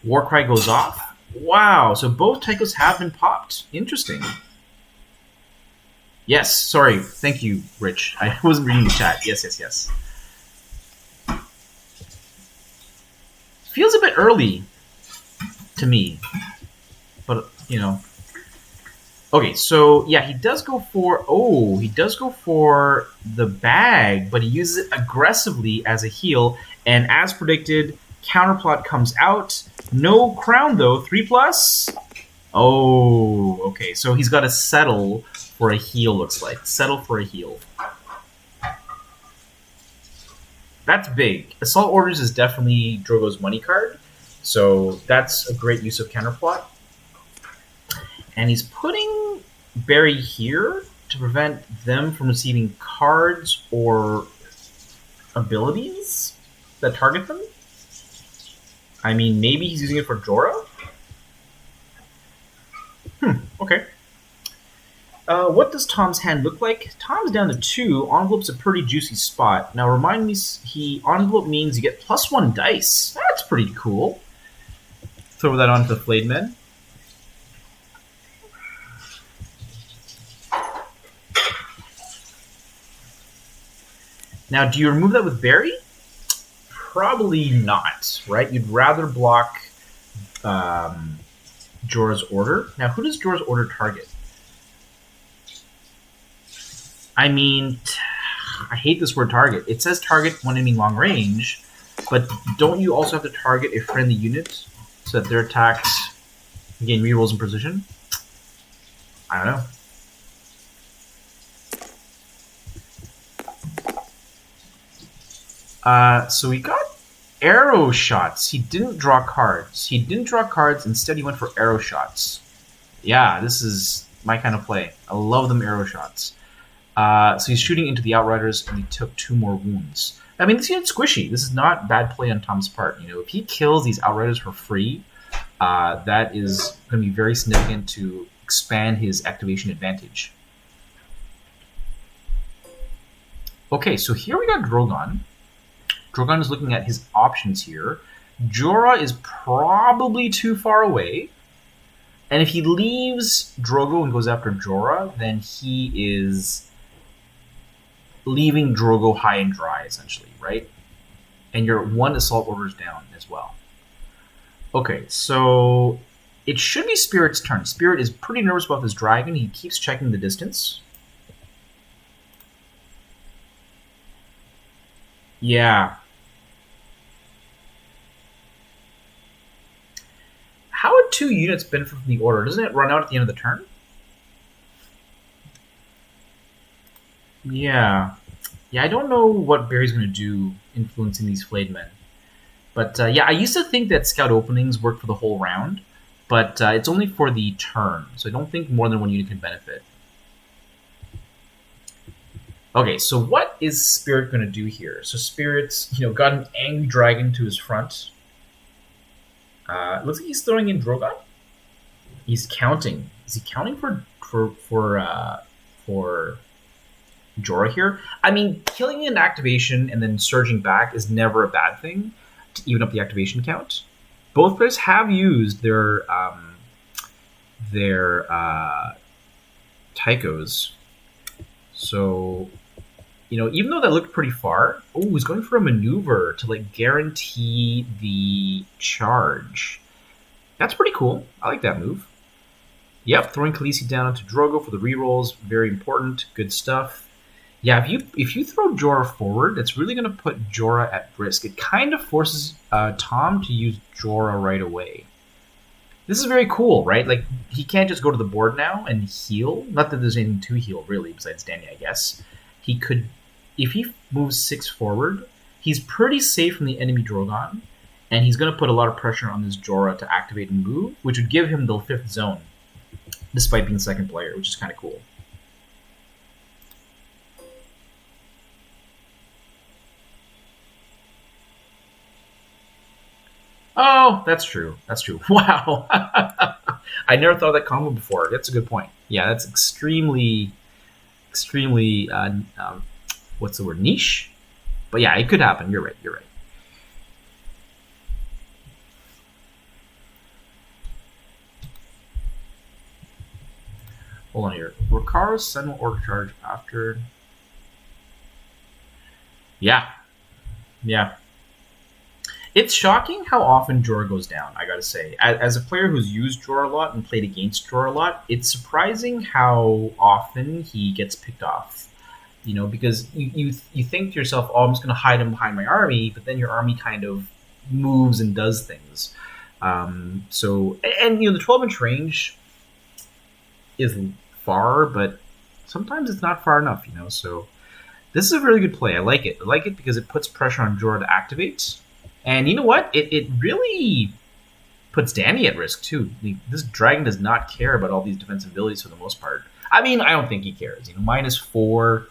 Warcry goes off. Wow, so both Tychos have been popped. Interesting. Yes, sorry. Thank you, Rich. I wasn't reading the chat. Yes. Feels a bit early to me, but Okay, so yeah, he does go for the bag, but he uses it aggressively as a heal, and as predicted, counterplot comes out. No crown though, 3+. Oh, okay, so he's got to settle for a heal. Looks like settle for a heal. That's big. Assault Orders is definitely Drogo's money card, so that's a great use of counterplot. And he's putting Barry here to prevent them from receiving cards or abilities that target them. I mean, maybe he's using it for Jorah? Okay. What does Tom's hand look like? Tom's down to 2. Envelope's a pretty juicy spot. Now, remind me, envelope means you get +1 dice. That's pretty cool. Throw that onto the Flademen. Now, do you remove that with Barry? Probably not, right? You'd rather block Jorah's Order. Now, who does Jorah's Order target? I mean, I hate this word target. It says target one enemy long range, but don't you also have to target a friendly unit so that their attacks gain rerolls and precision? I don't know. So we got arrow shots. He didn't draw cards. Instead, he went for arrow shots. Yeah, this is my kind of play. I love them arrow shots. So he's shooting into the Outriders, and he took 2 more wounds. I mean, this unit's squishy. This is not bad play on Tom's part. If he kills these Outriders for free, that is going to be very significant to expand his activation advantage. Okay, so here we got Drogon. Drogon is looking at his options here. Jorah is probably too far away. And if he leaves Drogo and goes after Jorah, then he is leaving Drogo high and dry, essentially, right? And you're 1 assault orders down as well. Okay, so it should be Spirit's turn. Spirit is pretty nervous about this dragon. He keeps checking the distance. Yeah. would 2 units benefit from the order? Doesn't it run out at the end of the turn? Yeah. Yeah, I don't know what Barry's going to do influencing these flayed men. But yeah, I used to think that scout openings work for the whole round, but it's only for the turn, so I don't think more than 1 unit can benefit. Okay, so what is Spirit going to do here? So Spirit's, got an angry dragon to his front. Looks like he's throwing in Drogon. He's counting. Is he counting for Jorah here? I mean, killing an activation and then surging back is never a bad thing to even up the activation count. Both players have used their Tychos. So, even though that looked pretty far, he's going for a maneuver to guarantee the charge. That's pretty cool. I like that move. Yep, throwing Khaleesi down onto Drogo for the rerolls, very important. Good stuff. Yeah, if you throw Jorah forward, it's really going to put Jorah at risk. It kind of forces Tom to use Jorah right away. This is very cool, right? He can't just go to the board now and heal. Not that there's anything to heal, really, besides Dany, I guess. He could, if he moves 6 forward, he's pretty safe from the enemy Drogon, and he's going to put a lot of pressure on this Jorah to activate and move, which would give him the 5th zone, despite being second player, which is kind of cool. Oh, that's true. That's true. Wow. I never thought of that combo before. That's a good point. Yeah, that's extremely, what's the word? Niche? But yeah, it could happen. You're right. Hold on here. Rakaro's Sentinel Order Charge after... Yeah. It's shocking how often Jorah goes down, I gotta say. As a player who's used Jorah a lot and played against Jorah a lot, it's surprising how often he gets picked off. Because you think to yourself, I'm just gonna hide him behind my army, but then your army kind of moves and does things. The 12-inch range is far, but sometimes it's not far enough, so this is a really good play. I like it. I like it because it puts pressure on Jorah to activate. And you know what? It really puts Dany at risk, too. This dragon does not care about all these defensive abilities for the most part. I mean, I don't think he cares. -4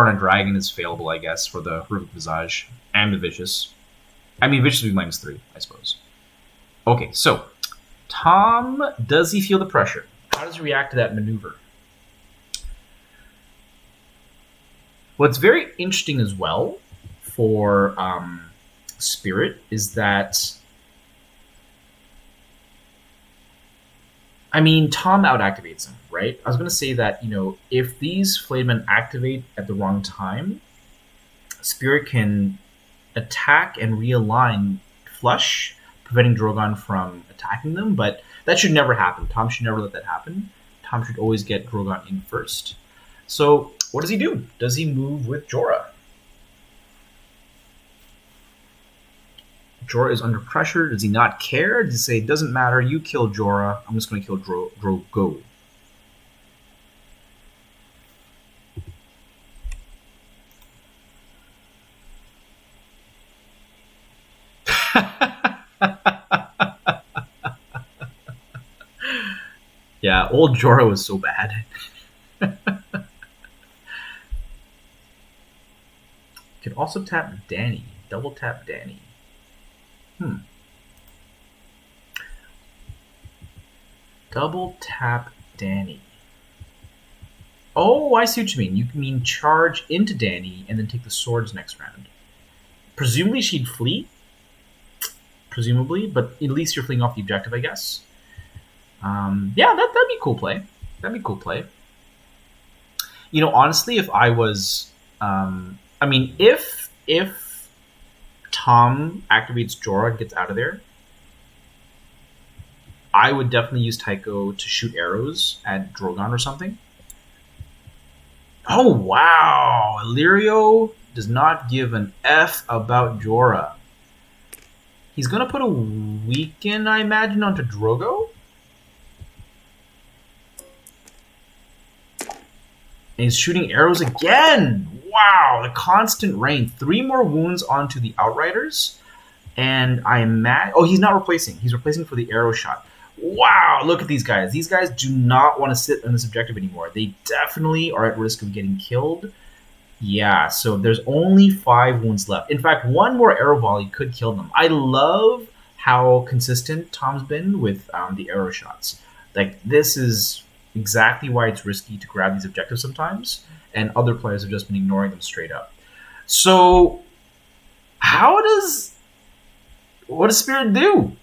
on a dragon is failable, I guess, for the Horrific Visage and the Vicious. I mean, Vicious would be -3, I suppose. Okay, so Tom, does he feel the pressure? How does he react to that maneuver? What's very interesting as well for Spirit is that, I mean, Tom out-activates him, right? I was going to say that, if these Flaymen activate at the wrong time, Spirit can attack and realign flush, preventing Drogon from attacking them, but that should never happen. Tom should never let that happen. Tom should always get Drogon in first. So, what does he do? Does he move with Jorah? Jorah is under pressure. Does he not care? Does he say, it doesn't matter, you kill Jorah, I'm just going to kill Drogo? Yeah, old Jorah was so bad. Could also tap Dany. Double tap Dany. Double tap Dany. Oh, I see what you mean. You mean charge into Dany and then take the swords next round. Presumably she'd flee. Presumably, but at least you're fleeing off the objective, I guess. Yeah, that'd be a cool play. That'd be a cool play. Honestly, if I was... if Tom activates Jorah and gets out of there, I would definitely use Tycho to shoot arrows at Drogon or something. Oh, wow! Illyrio does not give an F about Jorah. He's going to put a weaken, I imagine, onto Drogo. And he's shooting arrows again. Wow, the constant rain. 3 more wounds onto the Outriders. And I imagine... Oh, he's not replacing. He's replacing for the arrow shot. Wow, look at these guys. These guys do not want to sit on this objective anymore. They definitely are at risk of getting killed. Yeah, so there's only 5 wounds left. In fact, 1 more arrow volley could kill them. I love how consistent Tom's been with the arrow shots. Like, this is exactly why it's risky to grab these objectives sometimes, and other players have just been ignoring them straight up. So, what does Spirit do?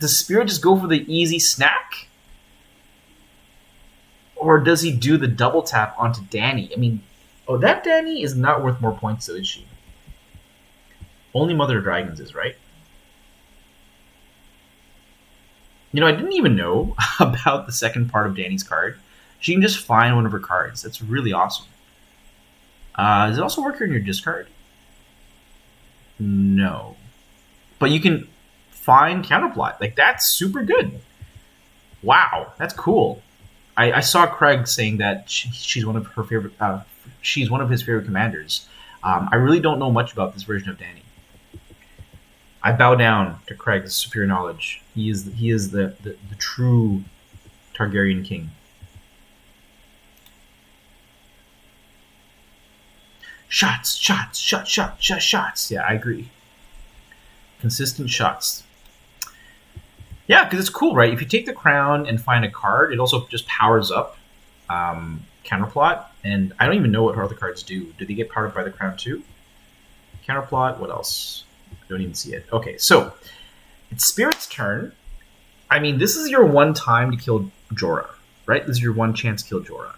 Does Spirit just go for the easy snack? Or does he do the double tap onto Dany? I mean, oh, that Dany is not worth more points, though, is she? Only Mother of Dragons is, right? You know, I didn't even know about the second part of Dany's card. She can just find one of her cards. That's really awesome. Does it also work here in your discard? No. But you can find counterplot. Like, that's super good. Wow, that's cool. I saw Craig saying that she's one of her favorite. She's one of his favorite commanders. I really don't know much about this version of Dany. I bow down to Craig's superior knowledge. He is the true Targaryen king. Shots. Yeah, I agree. Consistent shots. Yeah, because it's cool, right? If you take the crown and find a card, it also just powers up counterplot. And I don't even know what her other cards do. Do they get powered up by the crown too? Counterplot, what else? I don't even see it. Okay, so it's Spirit's turn. I mean, this is your one time to kill Jorah, right? This is your one chance to kill Jorah.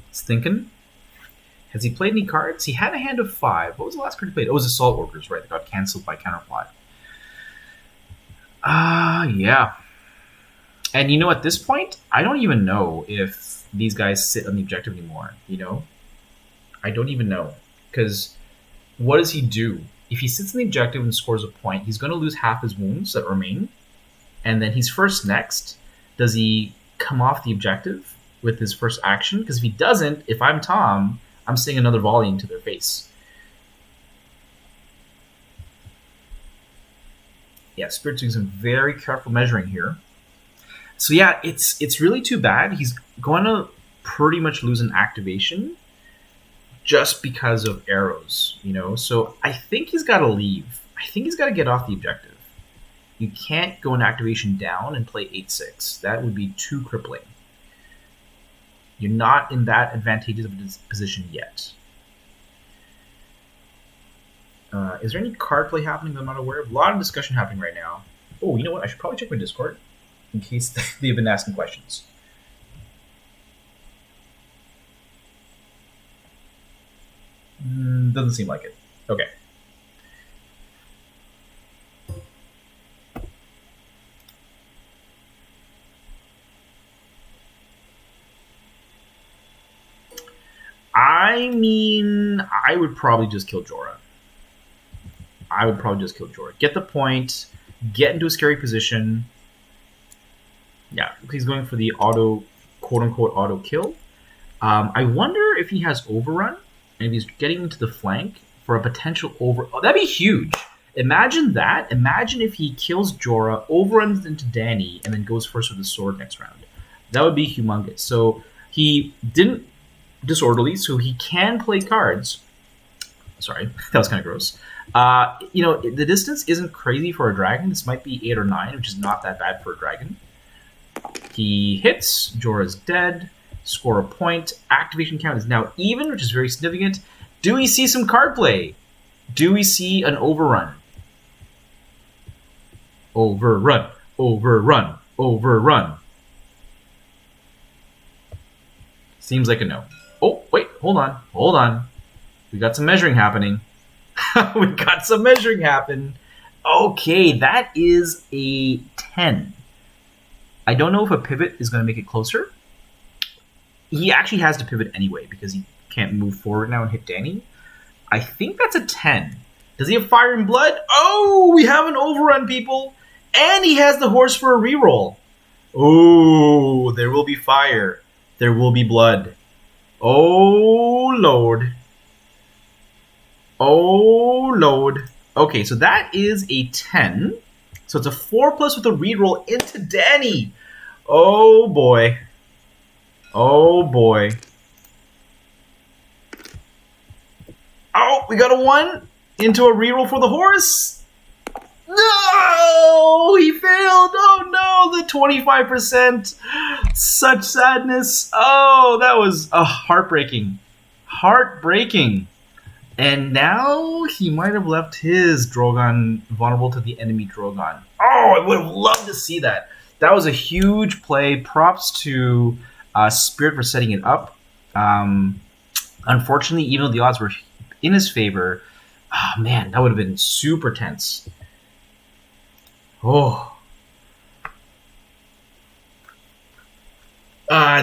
It's thinking. Has he played any cards? He had a hand of 5. What was the last card he played? Oh, it was Assault Orgers, right? That got cancelled by counterplot. Yeah. And you know, at this point, I don't even know if these guys sit on the objective anymore, you know? I don't even know. Because what does he do? If he sits on the objective and scores a point, he's going to lose half his wounds that remain. And then he's first next. Does he come off the objective with his first action? Because if he doesn't, if I'm Tom, I'm seeing another volley into their face. Yeah, Spirit's doing some very careful measuring here. So yeah, it's really too bad. He's going to pretty much lose an activation just because of arrows, you know? So I think he's got to leave. I think he's got to get off the objective. You can't go an activation down and play 8-6. That would be too crippling. You're not in that advantageous of a position yet. Is there any card play happening that I'm not aware of? A lot of discussion happening right now. Oh, you know what? I should probably check my Discord in case they've been asking questions. Doesn't seem like it. Okay. I mean, I would probably just kill Jorah. Get the point, get into a scary position. Yeah, he's going for the auto, quote-unquote, auto kill. I wonder if he has overrun, and if he's getting into the flank for a potential over... Oh, that'd be huge. Imagine that. Imagine if he kills Jorah, overruns into Dany, and then goes first with the sword next round. That would be humongous. So he didn't disorderly, so he can play cards. Sorry, that was kind of gross. You know, the distance isn't crazy for a dragon. This might be 8 or 9, which is not that bad for a dragon. He hits. Jorah's dead. Score a point. Activation count is now even, which is very significant. Do we see some card play? Do we see an overrun? Overrun. Overrun. Overrun. Seems like a no. Oh, wait. Hold on. Hold on. We got some measuring happening. We got some measuring happen. Okay, that is a 10. I don't know if a pivot is going to make it closer. He actually has to pivot anyway because can't move forward now and hit Danny. I think that's a 10. Does he have Fire and Blood? Oh, we have an overrun, people. And he has the horse for a reroll. Oh, there will be fire. There will be blood. Oh, Lord. Oh, Lord. Okay, so that is a 10. So it's a 4+ with a reroll into Danny. Oh, boy. Oh, boy. Oh, we got a 1 into a reroll for the horse. No, he failed. Oh, no, the 25%. Such sadness. Oh, that was heartbreaking. Heartbreaking. And now he might have left his Drogon vulnerable to the enemy Drogon. Oh, I would have loved to see that. That was a huge play. Props to Spirit for setting it up. Unfortunately, even though the odds were in his favor, oh man, that would have been super tense. Oh.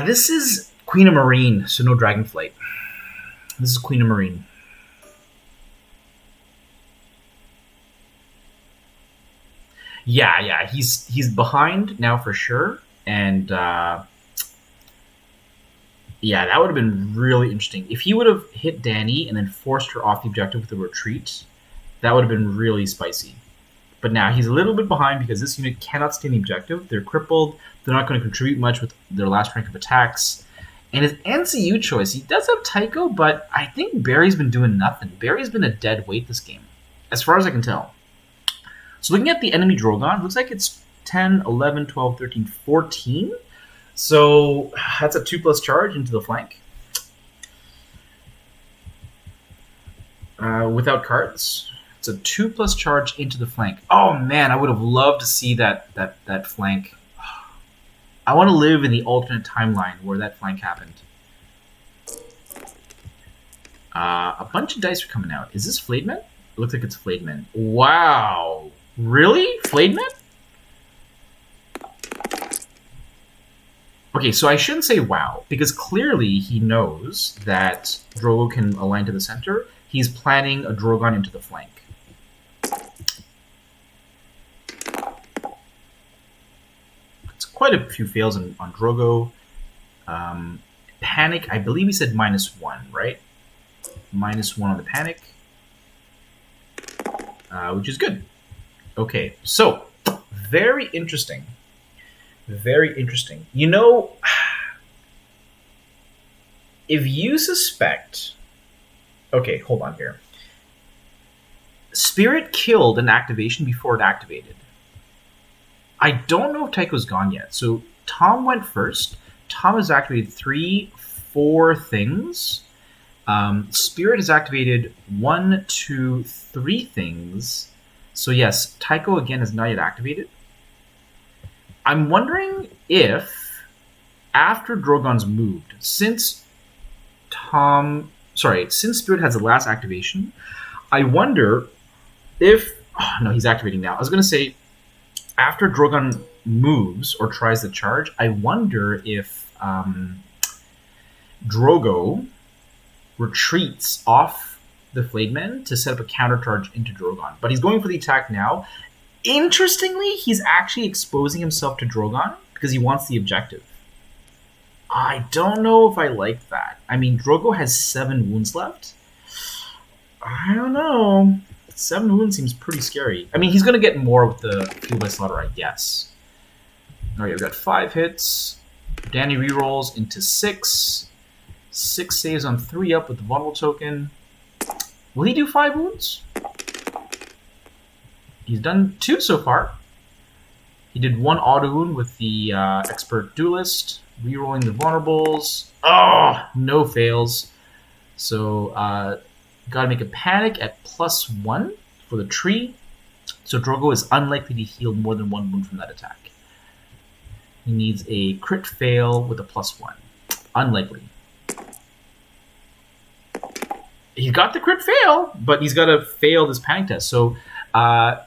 This is Queen of Marine, so no Dragonflight. This is Queen of Marine. Yeah, he's behind now for sure, and yeah, that would have been really interesting. If he would have hit Danny and then forced her off the objective with a retreat, that would have been really spicy. But now he's a little bit behind because this unit cannot stay in the objective. They're crippled. They're not going to contribute much with their last rank of attacks. And his NCU choice, he does have Tycho, but I think Barry's been doing nothing. Barry's been a dead weight this game, as far as I can tell. So looking at the enemy Drogon, looks like it's 10, 11, 12, 13, 14. So that's a 2+ charge into the flank. Without cards. It's a 2+ charge into the flank. Oh man, I would have loved to see that flank. I want to live in the alternate timeline where that flank happened. A bunch of dice are coming out. Is this Flademan? It looks like it's Flademan. Wow. Really? Flademan? Okay, so I shouldn't say wow, because clearly he knows that Drogo can align to the center. He's planning a Drogon into the flank. It's quite a few fails on Drogo. Panic, I believe he said -1, right? -1 on the panic, which is good. Okay, so very interesting. Very interesting. You know, if you suspect... Okay, hold on here. Spirit killed an activation before it activated. I don't know if Tycho's gone yet. So Tom went first. Tom has activated 3, 4 things. Spirit has activated 1, 2, 3 things. So yes, Tycho again is not yet activated. I'm wondering if after Drogon's moved, since Spirit has the last activation, I wonder if... Oh, no, he's activating now. I was going to say, after Drogon moves or tries to charge, I wonder if Drogo retreats off the Flademan to set up a counter charge into Drogon. But he's going for the attack now. Interestingly, he's actually exposing himself to Drogon because he wants the objective. I don't know if I like that. I mean, Drogo has 7 wounds left. I don't know. 7 wounds seems pretty scary. I mean, he's going to get more with the Fuel by Slaughter, I guess. Alright, we've got 5 hits. Danny rerolls into 6. 6 saves on 3 up with the vulnerable token. Will he do 5 wounds? He's done 2 so far. He did 1 auto wound with the Expert Duelist, rerolling the vulnerables. Oh, no fails. So, gotta make a panic at +1 for the tree. So Drogo is unlikely to heal more than 1 wound from that attack. He needs a crit fail with a +1. Unlikely. He got the crit fail, but he's got to fail this panic test. So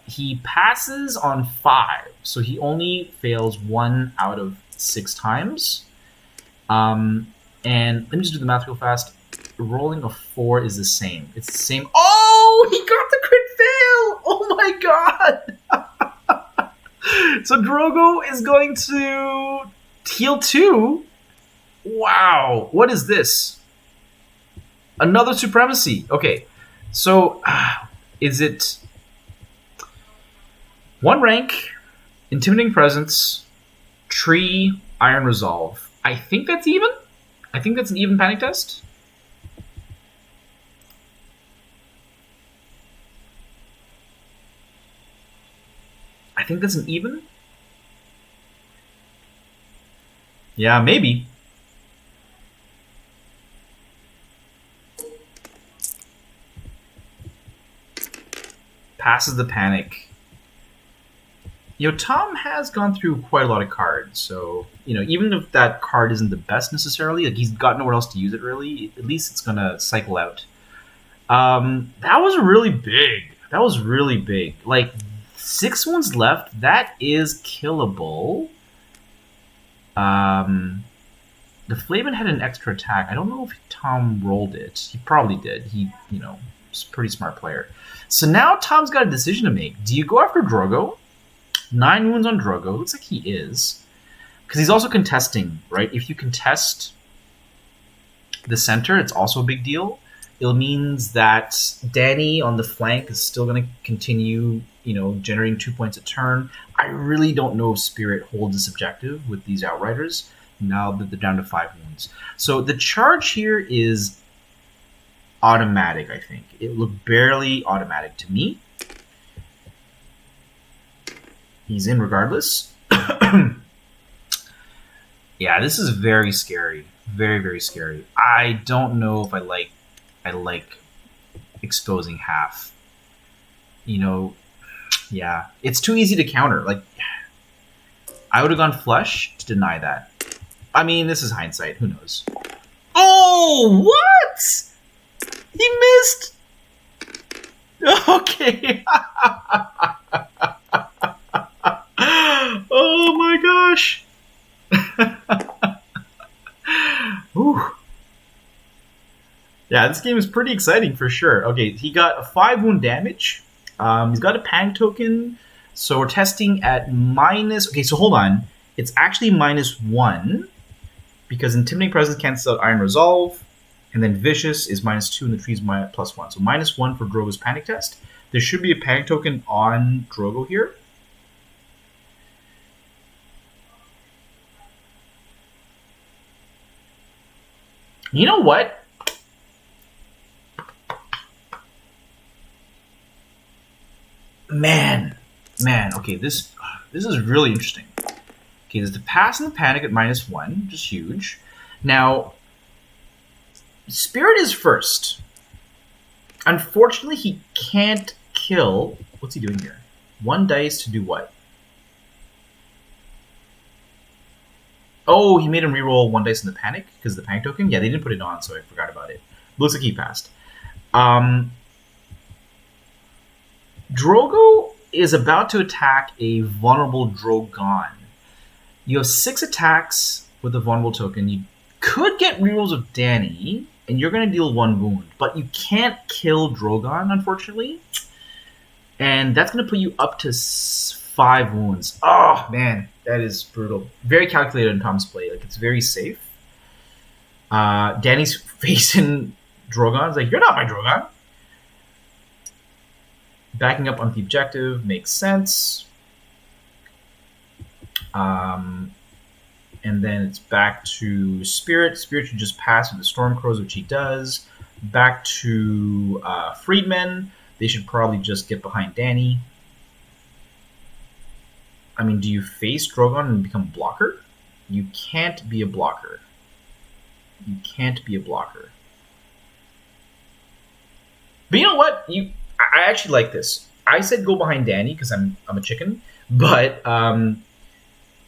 he passes on 5. So he only fails 1 out of 6 times. And let me just do the math real fast. rolling a 4 is the same. It's the same. Oh, he got the crit fail! Oh my god! So Drogo is going to heal 2. Wow, what is this? Another supremacy. Okay, so is it 1 rank, intimidating presence, tree, iron resolve? I think that's even. I think that's an even panic test. I think that's an even. Yeah, maybe. Passes the panic. Tom has gone through quite a lot of cards, so even if that card isn't the best necessarily, like he's got nowhere else to use it really. At least it's gonna cycle out. That was really big. That was really big. Like 6 wounds left. That is killable. The Flamen had an extra attack. I don't know if Tom rolled it. He probably did. He, is a pretty smart player. So now Tom's got a decision to make. Do you go after Drogo? 9 wounds on Drogo. Looks like he is. Because he's also contesting, right? If you contest the center, it's also a big deal. It means that Dany on the flank is still going to continue, generating 2 points a turn. I really don't know if Spirit holds this objective with these Outriders now that they're down to 5 wounds. So the charge here is automatic, I think. It looked barely automatic to me. He's in regardless. Yeah, this is very scary. Very, very scary. I don't know if I like exposing half. Yeah. It's too easy to counter. Like, I would have gone flush to deny that. I mean, this is hindsight. Who knows? Oh, what? He missed. Okay. Oh my gosh. Ooh. Yeah, this game is pretty exciting for sure. Okay, he got a 5 wound damage. He's got a panic token. So we're testing at minus... Okay, so hold on. It's actually -1 because Intimidating Presence cancels out Iron Resolve. And then Vicious is -2 and the tree's +1. So -1 for Drogo's panic test. There should be a panic token on Drogo here. You know what? Man. Okay, this is really interesting. Okay, there's the pass and the panic at -1, which is huge. Now, Spirit is first. Unfortunately, he can't kill. What's he doing here? 1 dice to do what? Oh, he made him reroll 1 dice in the panic because of the panic token. Yeah, they didn't put it on, so I forgot about it. Looks like he passed. Drogo is about to attack a vulnerable Drogon. You have 6 attacks with the vulnerable token. You could get rerolls of Dany, and you're going to deal 1 wound, but you can't kill Drogon, unfortunately. And that's going to put you up to 5 wounds. Oh, man, that is brutal. Very calculated in Tom's play. Like, it's very safe. Dany's facing Drogon. It's like, you're not my Drogon. Backing up on the objective makes sense. And then it's back to Spirit. Spirit should just pass with the Stormcrows, which he does. Back to Freedmen. They should probably just get behind Dany. I mean, do you face Drogon and become a blocker? You can't be a blocker. You can't be a blocker. But you know what? I actually like this. I said go behind Dany because I'm a chicken. But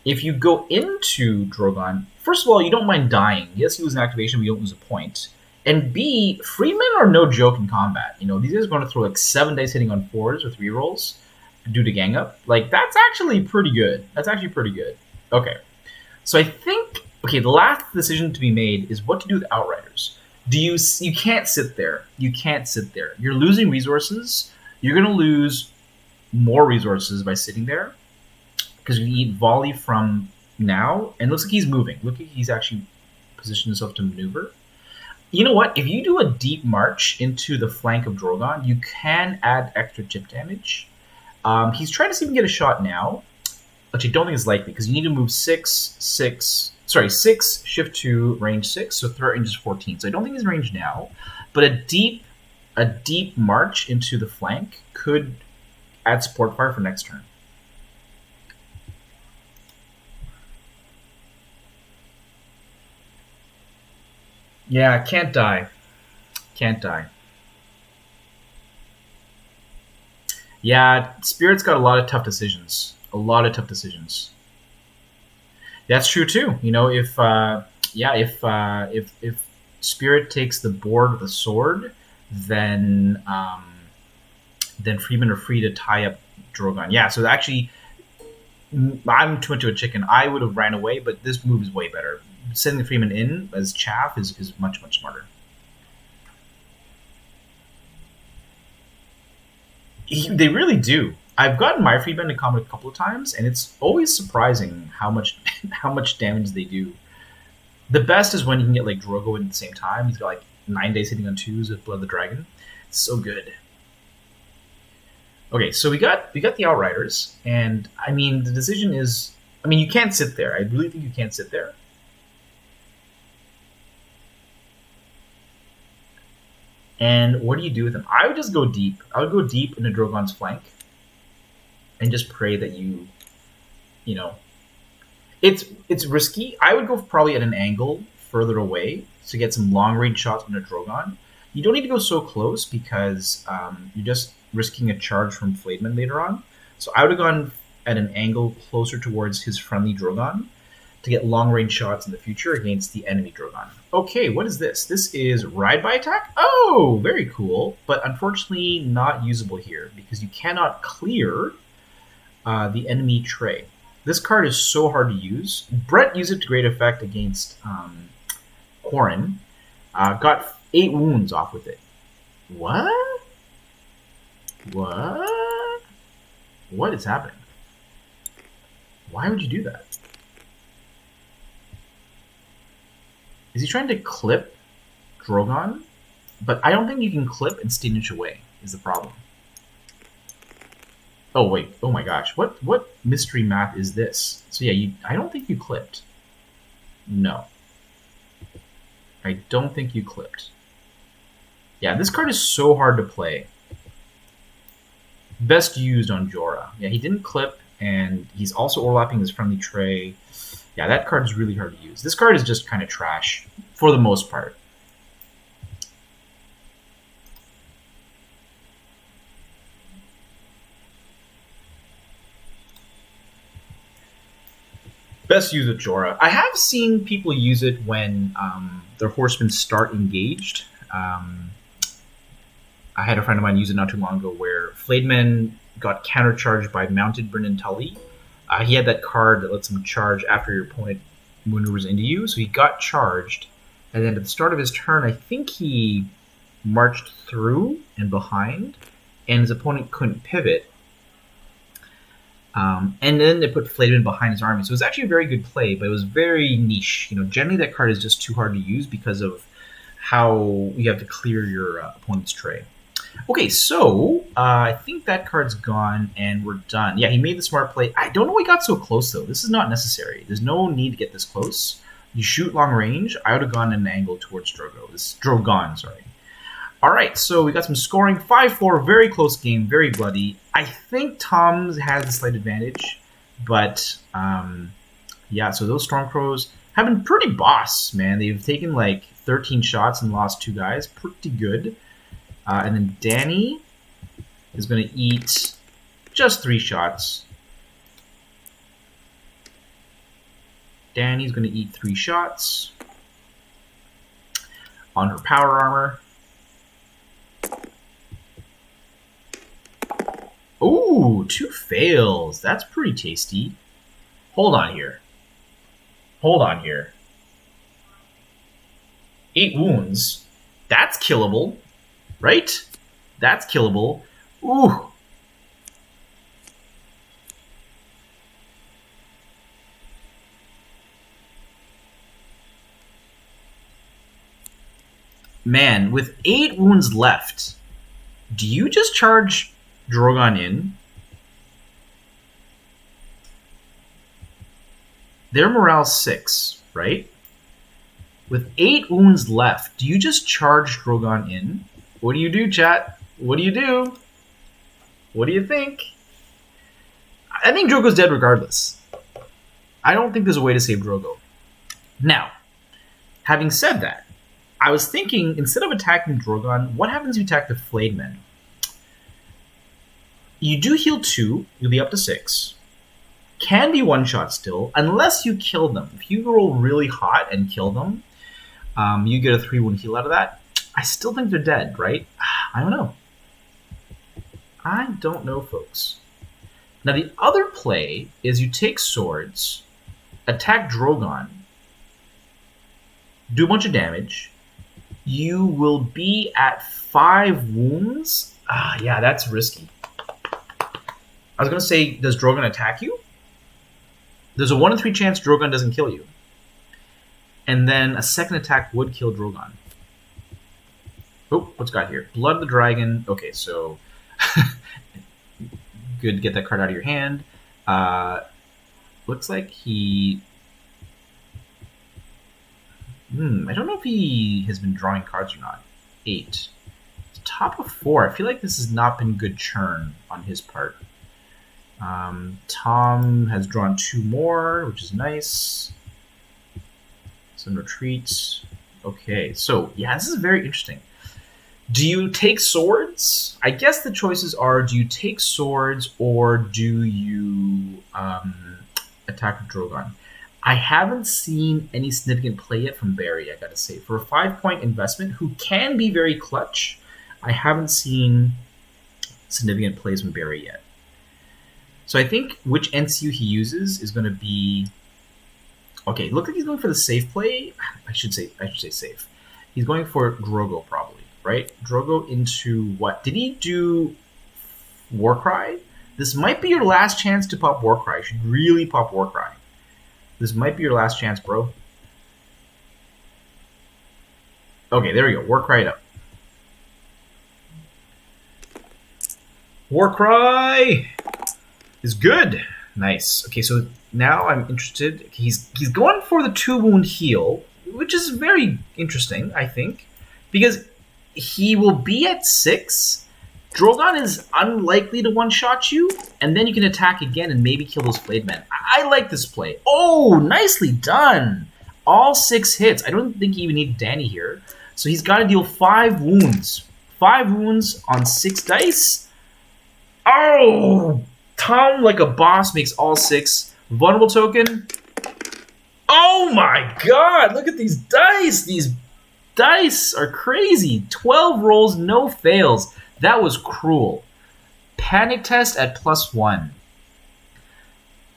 if you go into Drogon, first of all, you don't mind dying. Yes, you lose an activation, but you don't lose a point. And B, Freemen are no joke in combat. These guys are going to throw like 7 dice hitting on 4s with rerolls due to gang up. Like, that's actually pretty good. That's actually pretty good. Okay. So I think, the last decision to be made is what to do with Outriders. You can't sit there. You can't sit there. You're losing resources. You're going to lose more resources by sitting there because you need volley from now, and it looks like he's moving. Look like he's actually positioned himself to maneuver. You know what? If you do a deep march into the flank of Drogon, you can add extra chip damage. He's trying to see if he can get a shot now, which I don't think is likely because you need to move 6, shift 2, range 6, so threat range is 14. So I don't think he's in range now, but a deep march into the flank could add support fire for next turn. Yeah, can't die. Can't die. Yeah, Spirit's got a lot of tough decisions. A lot of tough decisions. That's true too. You know, if Spirit takes the board with a sword, then Freeman are free to tie up Drogon. Yeah, so actually, I'm too much of a chicken. I would have ran away, but this move is way better. Sending Freeman in as chaff is much, much smarter. They really do. I've gotten my Freeman to combat a couple of times, and it's always surprising how much how much damage they do. The best is when you can get like Drogo in at the same time. He's got like 9 days hitting on 2s with Blood of the Dragon. It's so good. Okay, so we got the Outriders, and I mean the decision is, I mean you can't sit there. I really think you can't sit there. And what do you do with them? I would just go deep. I would go deep into Drogon's flank, and just pray that you know, it's risky. I would go probably at an angle further away to get some long range shots on a Drogon. You don't need to go so close because you're just risking a charge from Flademan later on. So I would have gone at an angle closer towards his friendly Drogon to get long range shots in the future against the enemy Drogon. Okay, what is this? This is Ride by Attack? Oh, very cool, but unfortunately not usable here because you cannot clear the enemy tray. This card is so hard to use. Brett used it to great effect against Quarren. Got 8 wounds off with it. What? What? What is happening? Why would you do that? Is he trying to clip Drogon? But I don't think you can clip and stay an inch away, is the problem. Oh, wait. Oh my gosh. What mystery math is this? So yeah, I don't think you clipped. No. I don't think you clipped. Yeah, this card is so hard to play. Best used on Jorah. Yeah, he didn't clip, and he's also overlapping his friendly tray. Yeah, that card is really hard to use. This card is just kind of trash, for the most part. Best use of Jorah. I have seen people use it when their horsemen start engaged. I had a friend of mine use it not too long ago where Flademan got countercharged by mounted Brynden Tully. He had that card that lets him charge after your opponent maneuvers into you, so he got charged, and then at the start of his turn, I think he marched through and behind, and his opponent couldn't pivot. And then they put Flademan behind his army, so it was actually a very good play, but it was very niche. You know, generally that card is just too hard to use because of how you have to clear your opponent's tray. Okay, so I think that card's gone, and we're done. Yeah, he made the smart play. I don't know why he got so close, though. This is not necessary. There's no need to get this close. You shoot long range. I would have gone at an angle towards Drogon, sorry. All right, so we got some scoring. 5-4, very close game, very bloody. I think Tom has a slight advantage, but yeah, so those Stormcrows have been pretty boss, man. They've taken like 13 shots and lost 2 guys. Pretty good. And then Danny is going to eat just 3 shots. Danny's going to eat 3 shots on her power armor. Ooh, 2 fails. That's pretty tasty. Hold on here. Hold on here. 8 wounds. That's killable, right? That's killable. Ooh. Man, with 8 wounds left, do you just charge Drogon in? Their morale's 6, right? With 8 wounds left, do you just charge Drogon in? What do you do, chat? What do you do? What do you think? I think Drogo's dead regardless. I don't think there's a way to save Drogo. Now, having said that, I was thinking, instead of attacking Drogon, what happens if you attack the Flayed Men? You do heal 2, you'll be up to 6. Can be one-shot still, unless you kill them. If you roll really hot and kill them, you get a 3-wound heal out of that. I still think they're dead, right? I don't know. I don't know, folks. Now, the other play is you take swords, attack Drogon, do a bunch of damage. You will be at 5 wounds. Yeah, that's risky. I was going to say, does Drogon attack you? There's a 1 in 3 chance Drogon doesn't kill you. And then a second attack would kill Drogon. Oh, what's got here? Blood of the Dragon. Okay, so good to get that card out of your hand. Looks like he... I don't know if he has been drawing cards or not. 8. Top of 4. I feel like this has not been good churn on his part. Tom has drawn 2 more, which is nice. Some retreats. Okay, so yeah, this is very interesting. Do you take swords? I guess the choices are, do you take swords or do you attack Drogon? I haven't seen any significant play yet from Barry, I gotta say. For a 5-point investment, who can be very clutch, I haven't seen significant plays from Barry yet. So I think which NCU he uses is going to be... Okay, look like he's going for the safe play. I should say safe. He's going for Drogo, probably, right? Drogo into what? Did he do Warcry? This might be your last chance to pop Warcry. You should really pop Warcry. This might be your last chance, bro. Okay, there we go. Warcry it up. Warcry is good. Nice. Okay, so now I'm interested. He's going for the 2-wound heal, which is very interesting, I think, because he will be at 6. Drogon is unlikely to one-shot you, and then you can attack again and maybe kill those Flayed Men. I like this play. Oh, nicely done. All 6 hits. I don't think he even needed Danny here. So he's got to deal 5 wounds. 5 wounds on 6 dice. Oh! Tom, like a boss, makes all 6. Vulnerable token. Oh my god! Look at these dice! These dice are crazy. 12 rolls, no fails. That was cruel. Panic test at +1.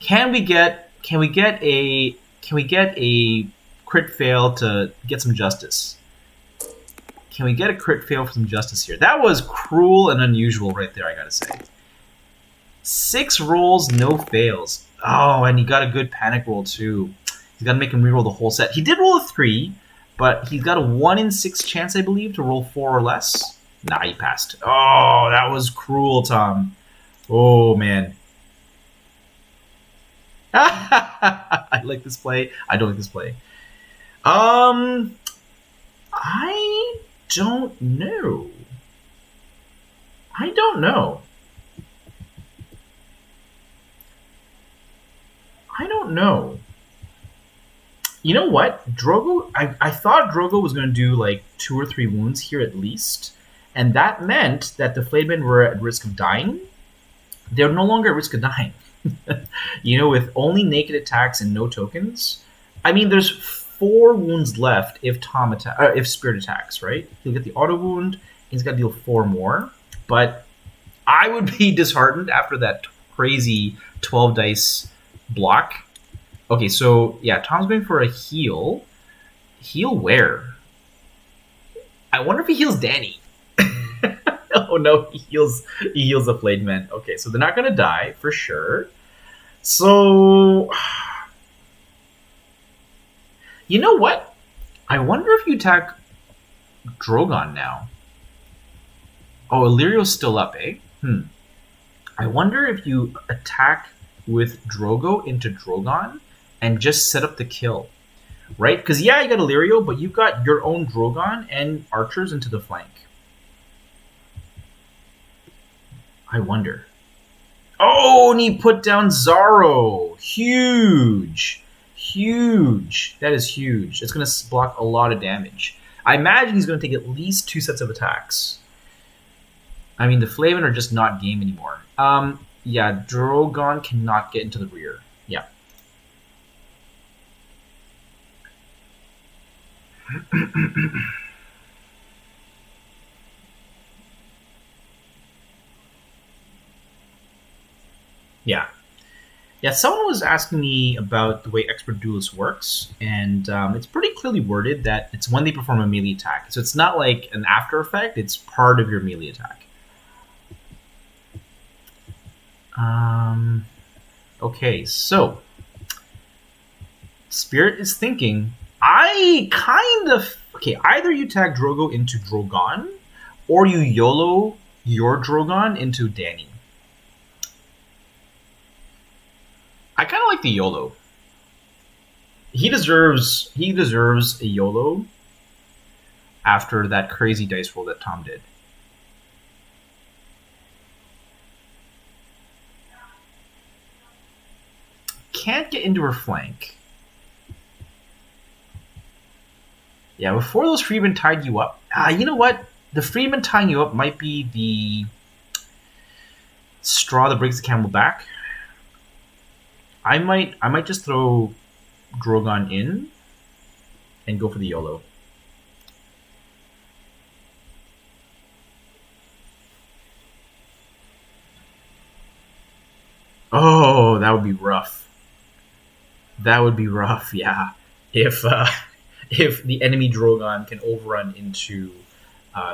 Can we get a crit fail to get some justice? Can we get a crit fail for some justice here? That was cruel and unusual right there, I gotta say. 6 rolls, no fails. Oh, and he got a good panic roll too. He's got to make him reroll the whole set. He did roll a 3, but he's got a 1 in 6 chance, I believe, to roll 4 or less. Nah, he passed. Oh, that was cruel, Tom. Oh, man. I like this play. I don't like this play. I don't know. I don't know. You know what? Drogo, I thought Drogo was going to do like 2 or 3 wounds here at least. And that meant that the Flayed Men were at risk of dying. They're no longer at risk of dying. You know, with only naked attacks and no tokens. I mean, there's 4 wounds left if if Spirit attacks, right? He'll get the auto wound. He's got to deal 4 more. But I would be disheartened after that crazy 12 dice block. Okay, so yeah, Tom's going for a heal. Heal where? I wonder if he heals Danny. Oh no, he heals the Flayed Man. Okay, so they're not gonna die for sure. So you know what? I wonder if you attack Drogon now. Oh, Illyrio's still up, eh? I wonder if you attack with Drogo into Drogon and just set up the kill. Right? Because yeah, you got Illyrio, but you've got your own Drogon and archers into the flank. I wonder. Oh, and he put down Zaro. Huge. Huge. That is huge. It's going to block a lot of damage. I imagine he's going to take at least 2 sets of attacks. I mean, the Flamen are just not game anymore. Yeah, Drogon cannot get into the rear. Yeah. Yeah. Yeah, someone was asking me about the way Expert Duelist works, and it's pretty clearly worded that it's when they perform a melee attack. So it's not like an after effect, it's part of your melee attack. Okay, so Spirit is thinking, I kind of... Okay, either you tag Drogo into Drogon, or you YOLO your Drogon into Danny. I kind of like the YOLO. He deserves a YOLO after that crazy dice roll that Tom did. Can't get into her flank. Yeah, before those Freemen tied you up. You know what? The Freemen tying you up might be the straw that breaks the camel back. I might just throw Drogon in and go for the YOLO. Oh, that would be rough. That would be rough, yeah. If the enemy Drogon can overrun into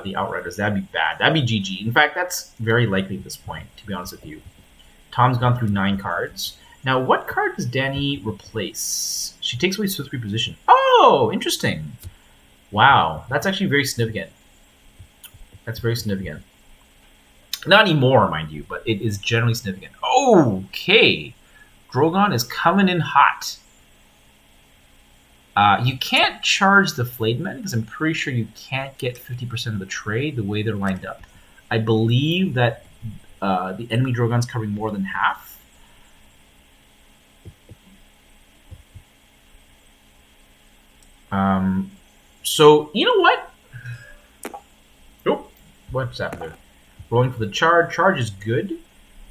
the Outriders, that'd be bad. That'd be GG. In fact, that's very likely at this point, to be honest with you. Tom's gone through 9 cards. Now, what card does Danny replace? She takes away Swift reposition. Oh, interesting. Wow, that's actually very significant. That's very significant. Not anymore, mind you, but it is generally significant. Okay. Drogon is coming in hot. You can't charge the Flayed Men because I'm pretty sure you can't get 50% of the trade the way they're lined up. I believe that the enemy Drogon's covering more than half. So, you know what? Nope. What's happened there? Rolling for the charge. Charge is good.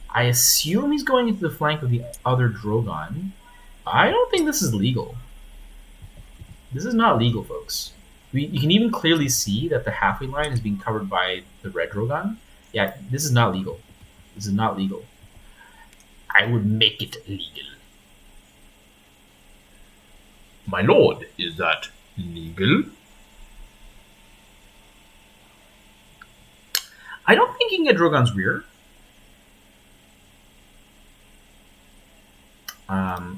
I assume he's going into the flank of the other Drogon. I don't think this is legal. This is not legal, folks. You can even clearly see that the halfway line is being covered by the red Drogon. Yeah, this is not legal. This is not legal. I would make it legal. My lord, is that legal? I don't think you can get Drogon's rear.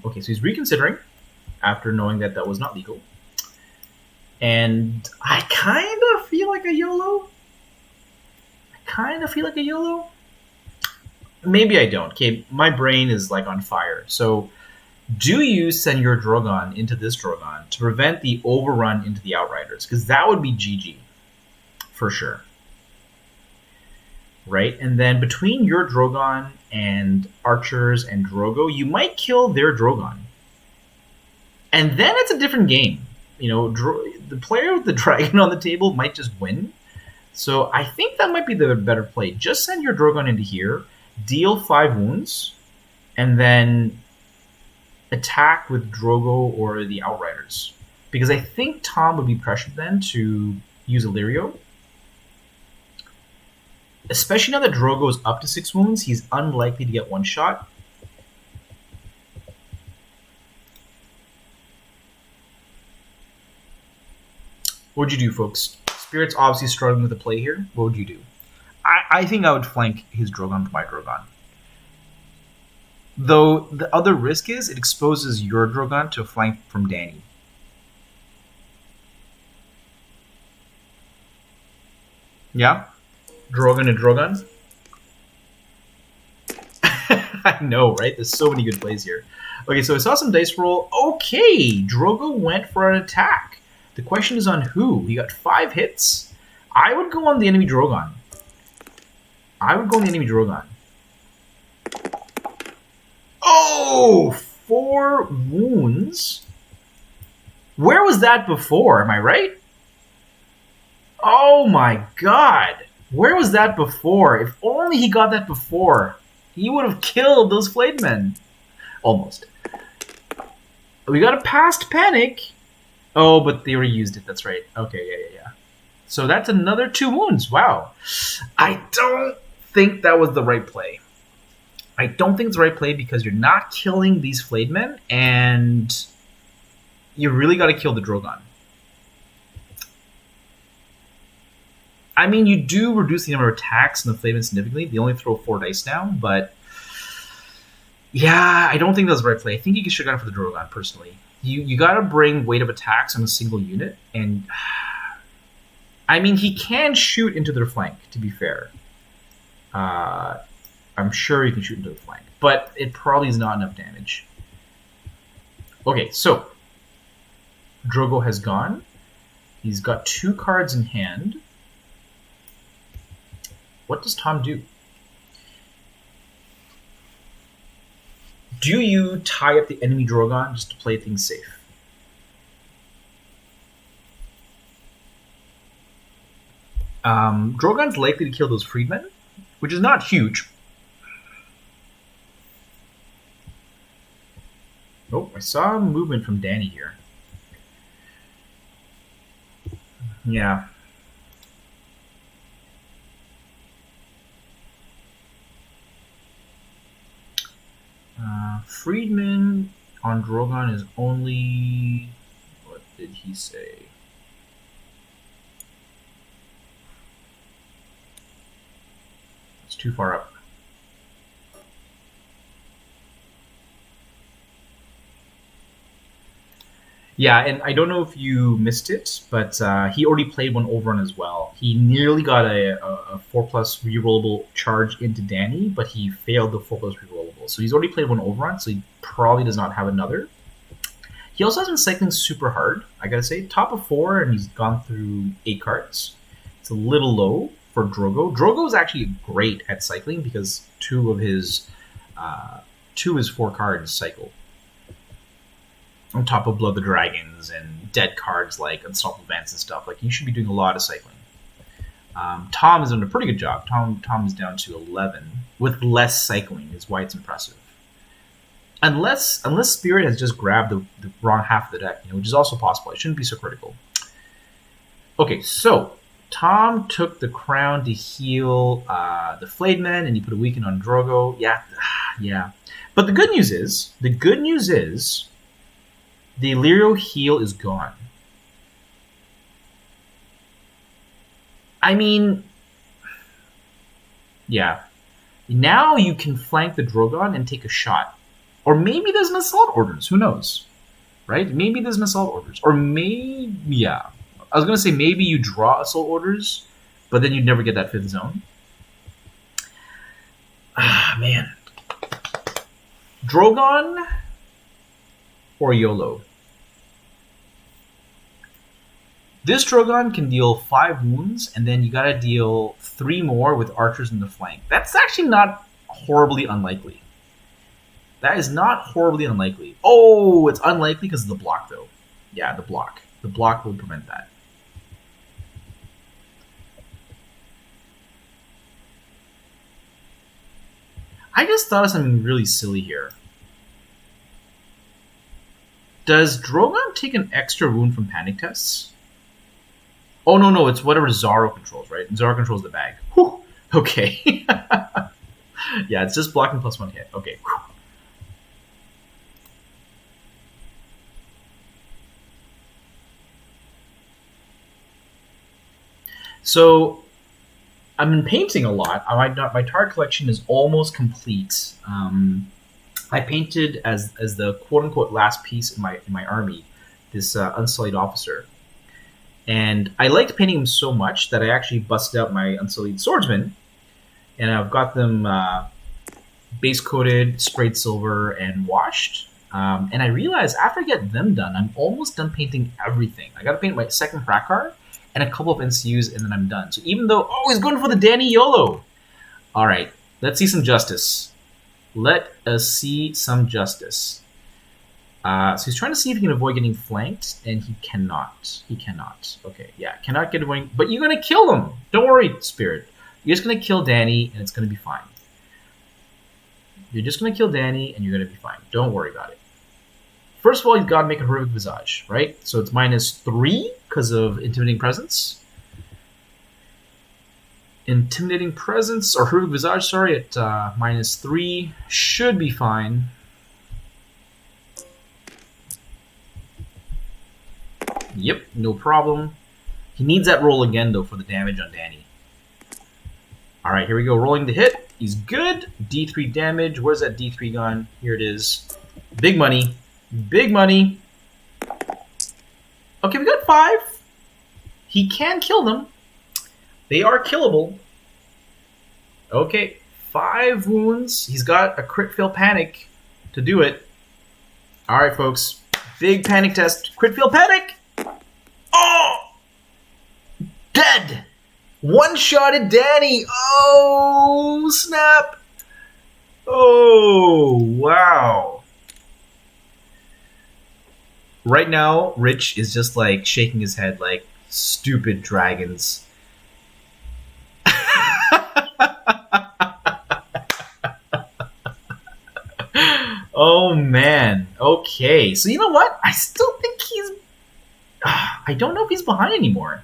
Okay, so he's reconsidering after knowing that that was not legal. And I kind of feel like a YOLO. Maybe I don't. Okay, my brain is like on fire. So do you send your Drogon into this Drogon to prevent the overrun into the Outriders? Because that would be GG. For sure. Right? And then between your Drogon and archers and Drogo, you might kill their Drogon. And then it's a different game. You know, the player with the dragon on the table might just win. So I think that might be the better play. Just send your Drogon into here, deal 5 wounds, and then attack with Drogo or the Outriders. Because I think Tom would be pressured then to use Illyrio. Especially now that Drogo is up to 6 wounds, he's unlikely to get one shot. What'd you do, folks? Spirit's obviously struggling with the play here. What would you do? I think I would flank his Drogon to my Drogon. Though the other risk is it exposes your Drogon to a flank from Danny. Yeah? Drogon and Drogon? I know, right? There's so many good plays here. Okay, so I saw some dice roll. Okay, Drogo went for an attack. The question is on who? He got 5 hits. I would go on the enemy Drogon. Oh, 4 wounds. Where was that before? Am I right? Oh my god. Where was that before? If only he got that before. He would have killed those flayed men. Almost. We got a past panic. Oh, but they already used it. That's right. Okay, yeah. So that's another 2 wounds. Wow. I don't think that was the right play. I don't think it's the right play because you're not killing these flayed men, and you really got to kill the Drogon. I mean, you do reduce the number of attacks in the flayed men significantly. They only throw 4 dice now, but yeah, I don't think that was the right play. I think you should have gone for the Drogon, personally. You got to bring weight of attacks on a single unit, and I mean, he can shoot into their flank, to be fair. I'm sure he can shoot into the flank, but it probably is not enough damage. Okay, so Drogo has gone. He's got 2 cards in hand. What does Tom do? Do you tie up the enemy Drogon just to play things safe? Drogon's likely to kill those freedmen, which is not huge. Oh, I saw movement from Danny here. Yeah. Friedman on Drogon is only... What did he say? It's too far up. Yeah, and I don't know if you missed it, but he already played one Overrun as well. He nearly got a 4+ rerollable charge into Danny, but he failed the 4+ rerollable. So he's already played one Overrun, so he probably does not have another. He also has been cycling super hard, I gotta say. Top of 4, and he's gone through 8 cards. It's a little low for Drogo. Drogo is actually great at cycling because 2 of his 4 cards cycle. On top of Blood the Dragons and dead cards like Unstoppable Vance and stuff. Like, you should be doing a lot of cycling. Tom is doing a pretty good job. Tom is down to 11 with less cycling is why it's impressive. Unless Spirit has just grabbed the wrong half of the deck, which is also possible. It shouldn't be so critical. Okay, so Tom took the crown to heal the flayed men, and he put a weaken on Drogo. Yeah. But the good news is the Illyrio heal is gone. I mean, yeah. Now you can flank the Drogon and take a shot. Or maybe there's an assault orders. Who knows? Right? Maybe there's an assault orders. Or maybe, yeah. I was going to say maybe you draw assault orders, but then you'd never get that 5th zone. Ah, man. Drogon or YOLO? This Drogon can deal 5 wounds, and then you gotta deal 3 more with archers in the flank. That's actually not horribly unlikely. That is not horribly unlikely. Oh, it's unlikely because of the block, though. Yeah, the block. The block will prevent that. I just thought of something really silly here. Does Drogon take an extra wound from panic tests? Oh, no, it's whatever Zaro controls, right? Zaro controls the bag. Whew. Okay. Yeah, it's just blocking +1 hit. Okay. Whew. So I've been painting a lot. My Tard collection is almost complete. I painted as the quote unquote last piece in my army this Unsullied officer, and I liked painting him so much that I actually busted out my Unsullied swordsman, and I've got them base coated, sprayed silver, and washed. And I realized after I get them done, I'm almost done painting everything. I got to paint my second Prakar and a couple of NCUs, and then I'm done. So even though, he's going for the Danny YOLO. All right, let's see some justice. Let us see some justice. So he's trying to see if he can avoid getting flanked, and he cannot. He cannot. Okay, yeah, cannot get avoiding. But you're going to kill him. Don't worry, Spirit. You're just going to kill Danny, and it's going to be fine. You're just going to kill Danny, and you're going to be fine. Don't worry about it. First of all, he's got to make a Horrific Visage, right? So it's -3 because of Intimidating Presence. Intimidating Presence, or Horrific Visage, sorry, at -3 should be fine. Yep, no problem. He needs that roll again, though, for the damage on Danny. All right, here we go. Rolling the hit. He's good. D3 damage. Where's that D3 gone? Here it is. Big money. Big money. Okay, we got 5. He can kill them. They are killable. Okay, 5 wounds. He's got a crit fail panic to do it. All right, folks. Big panic test. Crit fail panic. Oh! Dead! One-shotted Danny! Oh, snap! Oh, wow. Right now, Rich is just like shaking his head like, stupid dragons. Oh, man. Okay, so you know what? I still think he's... I don't know if he's behind anymore.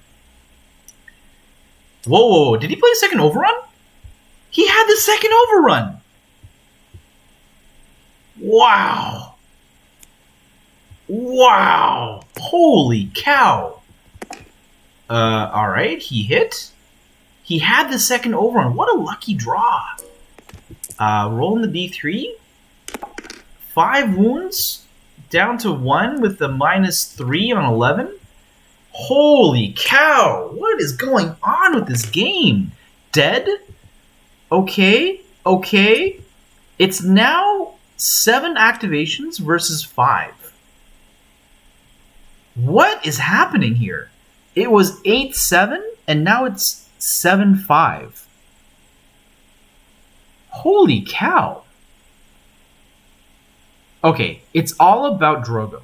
Whoa, did he play the second overrun? He had the second overrun! Wow! Wow! Holy cow! Alright, he hit. He had the second overrun. What a lucky draw! Rolling the D3. 5 wounds, down to 1 with the -3 on 11. Holy cow! What is going on with this game? Dead? Okay, okay. It's now 7 activations versus 5. What is happening here? It was 8-7, and now it's 7-5. Holy cow. Okay, it's all about Drogo.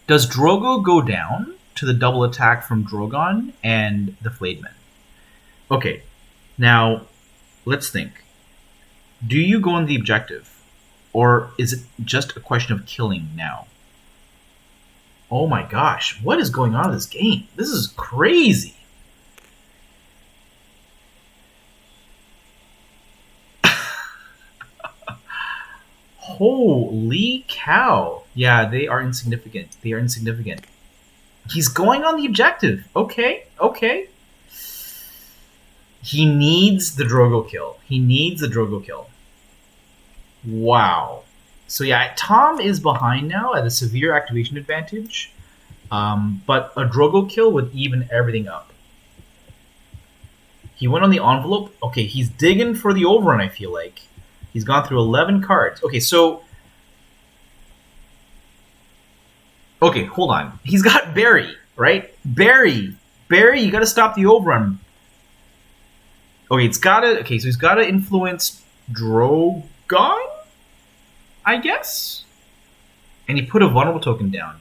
Does Drogo go down to the double attack from Drogon and the Flayedmen? Okay, now let's think. Do you go on the objective? Or is it just a question of killing now? Oh my gosh, what is going on in this game? This is crazy. Holy cow. Yeah, they are insignificant. They are insignificant. He's going on the objective. Okay, okay. He needs the Drogo kill. He needs the Drogo kill. Wow. So yeah, Tom is behind now at a severe activation advantage. But a Drogo kill would even everything up. He went on the envelope. Okay, he's digging for the overrun, I feel like. He's gone through 11 cards. Okay, so... Okay, hold on. He's got Barry, right? Barry, you gotta stop the overrun. Okay, so he's gotta influence Drogon, I guess? And he put a vulnerable token down.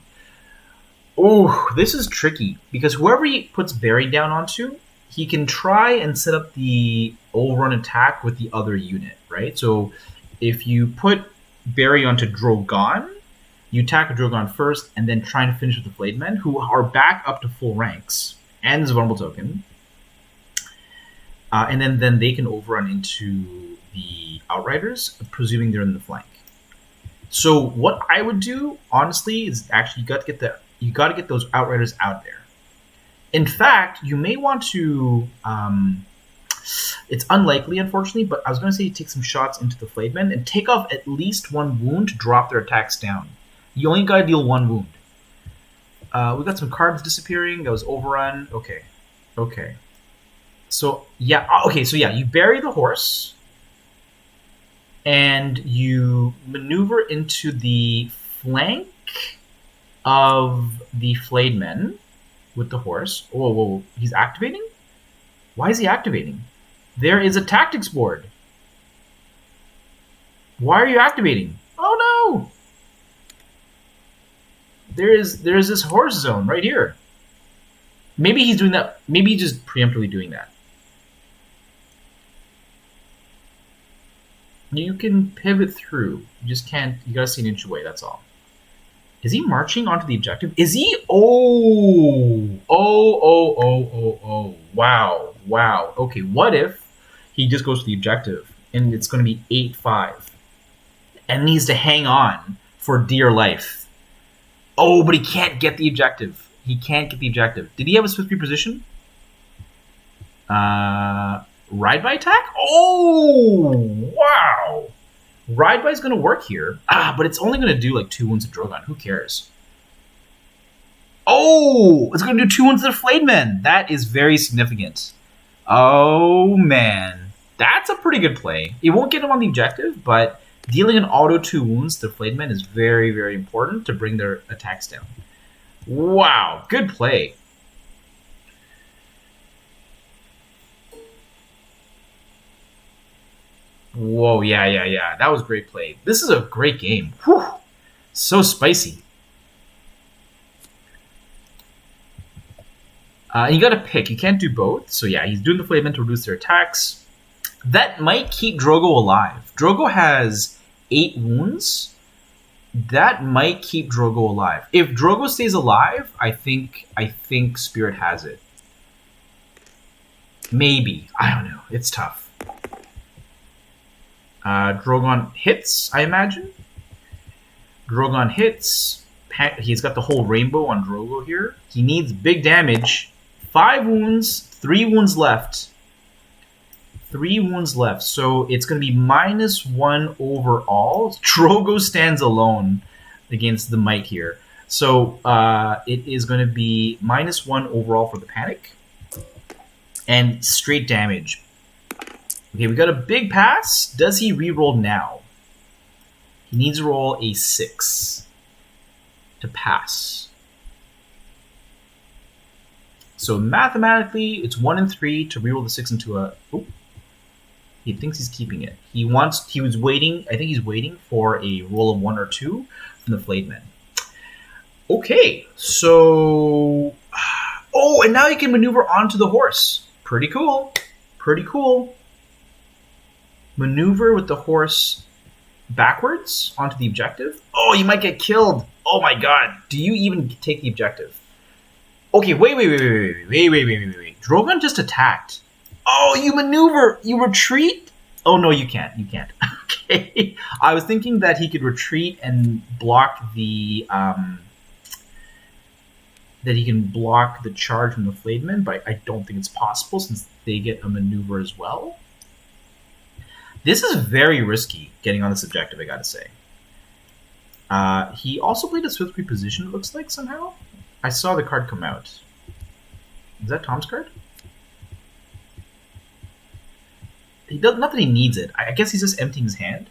Oh, this is tricky. Because whoever he puts Barry down onto, he can try and set up the overrun attack with the other unit, right? So if you put Barry onto Drogon, you attack a Drogon first, and then try to finish with the Flayedmen, who are back up to full ranks, and there's a vulnerable token. And then they can overrun into the Outriders, presuming they're in the flank. So what I would do, honestly, is actually you got to get those Outriders out there. In fact, you may want to. It's unlikely, unfortunately, but I was going to say take some shots into the Flayedmen and take off at least one wound to drop their attacks down. You only got to deal one wound. We got some cards disappearing. That was overrun. Okay. Okay. So, yeah. Okay, so yeah, you bury the horse and you maneuver into the flank of the flayed men with the horse. Whoa, whoa, he's activating? Why is he activating? There is a tactics board. Why are you activating? Oh no! There's this horse zone right here. Maybe he's doing that. Maybe he's just preemptively doing that. You can pivot through. You just can't. You gotta see an inch away. That's all. Is he marching onto the objective? Is he? Oh! Wow. Wow. Okay, what if he just goes to the objective and it's going to be 8-5 and needs to hang on for dear life? Oh, but he can't get the objective. He can't get the objective. Did he have a swift reposition? Ride by attack? Oh! Wow! Ride by is going to work here. But it's only going to do like 2 wounds to Drogon. Who cares? Oh! It's going to do 2 wounds to the Flayed Men. That is very significant. Oh, man. That's a pretty good play. It won't get him on the objective, but dealing an auto 2 wounds to Flayed Men is very, very important to bring their attacks down. Wow. Good play. Whoa, yeah. That was great play. This is a great game. Whew. So spicy. You got to pick. You can't do both. So yeah, he's doing the Flaymen to reduce their attacks. That might keep Drogo alive. Drogo has 8 wounds. That might keep Drogo alive. If Drogo stays alive, I think Spirit has it. Maybe. I don't know. It's tough. Drogon hits, I imagine. Drogon hits. He's got the whole rainbow on Drogo here. He needs big damage. 5 wounds, 3 wounds left. 3 wounds left. So it's going to be -1 overall. Drogo stands alone against the might here. So it is going to be -1 overall for the panic. And straight damage. Okay, we got a big pass. Does he reroll now? He needs to roll a 6 to pass. So mathematically, it's 1 and 3 to reroll the 6 into a. Oh, he thinks he's keeping it. He was waiting. I think he's waiting for a roll of 1 or 2 from the Flayed Men. Okay, so. Oh, and now you can maneuver onto the horse. Pretty cool. Pretty cool. Maneuver with the horse backwards onto the objective. Oh, you might get killed. Oh my god. Do you even take the objective? Okay, wait. Drogon just attacked. Oh, you maneuver. You retreat? Oh, no, you can't. You can't. Okay. I was thinking that he could retreat and block the... that he can block the charge from the Flayed Men, but I don't think it's possible since they get a maneuver as well. This is very risky, getting on this objective, I gotta say. He also played a swift reposition, it looks like, somehow. I saw the card come out. Is that Tom's card? He does, not that he needs it. I guess he's just emptying his hand.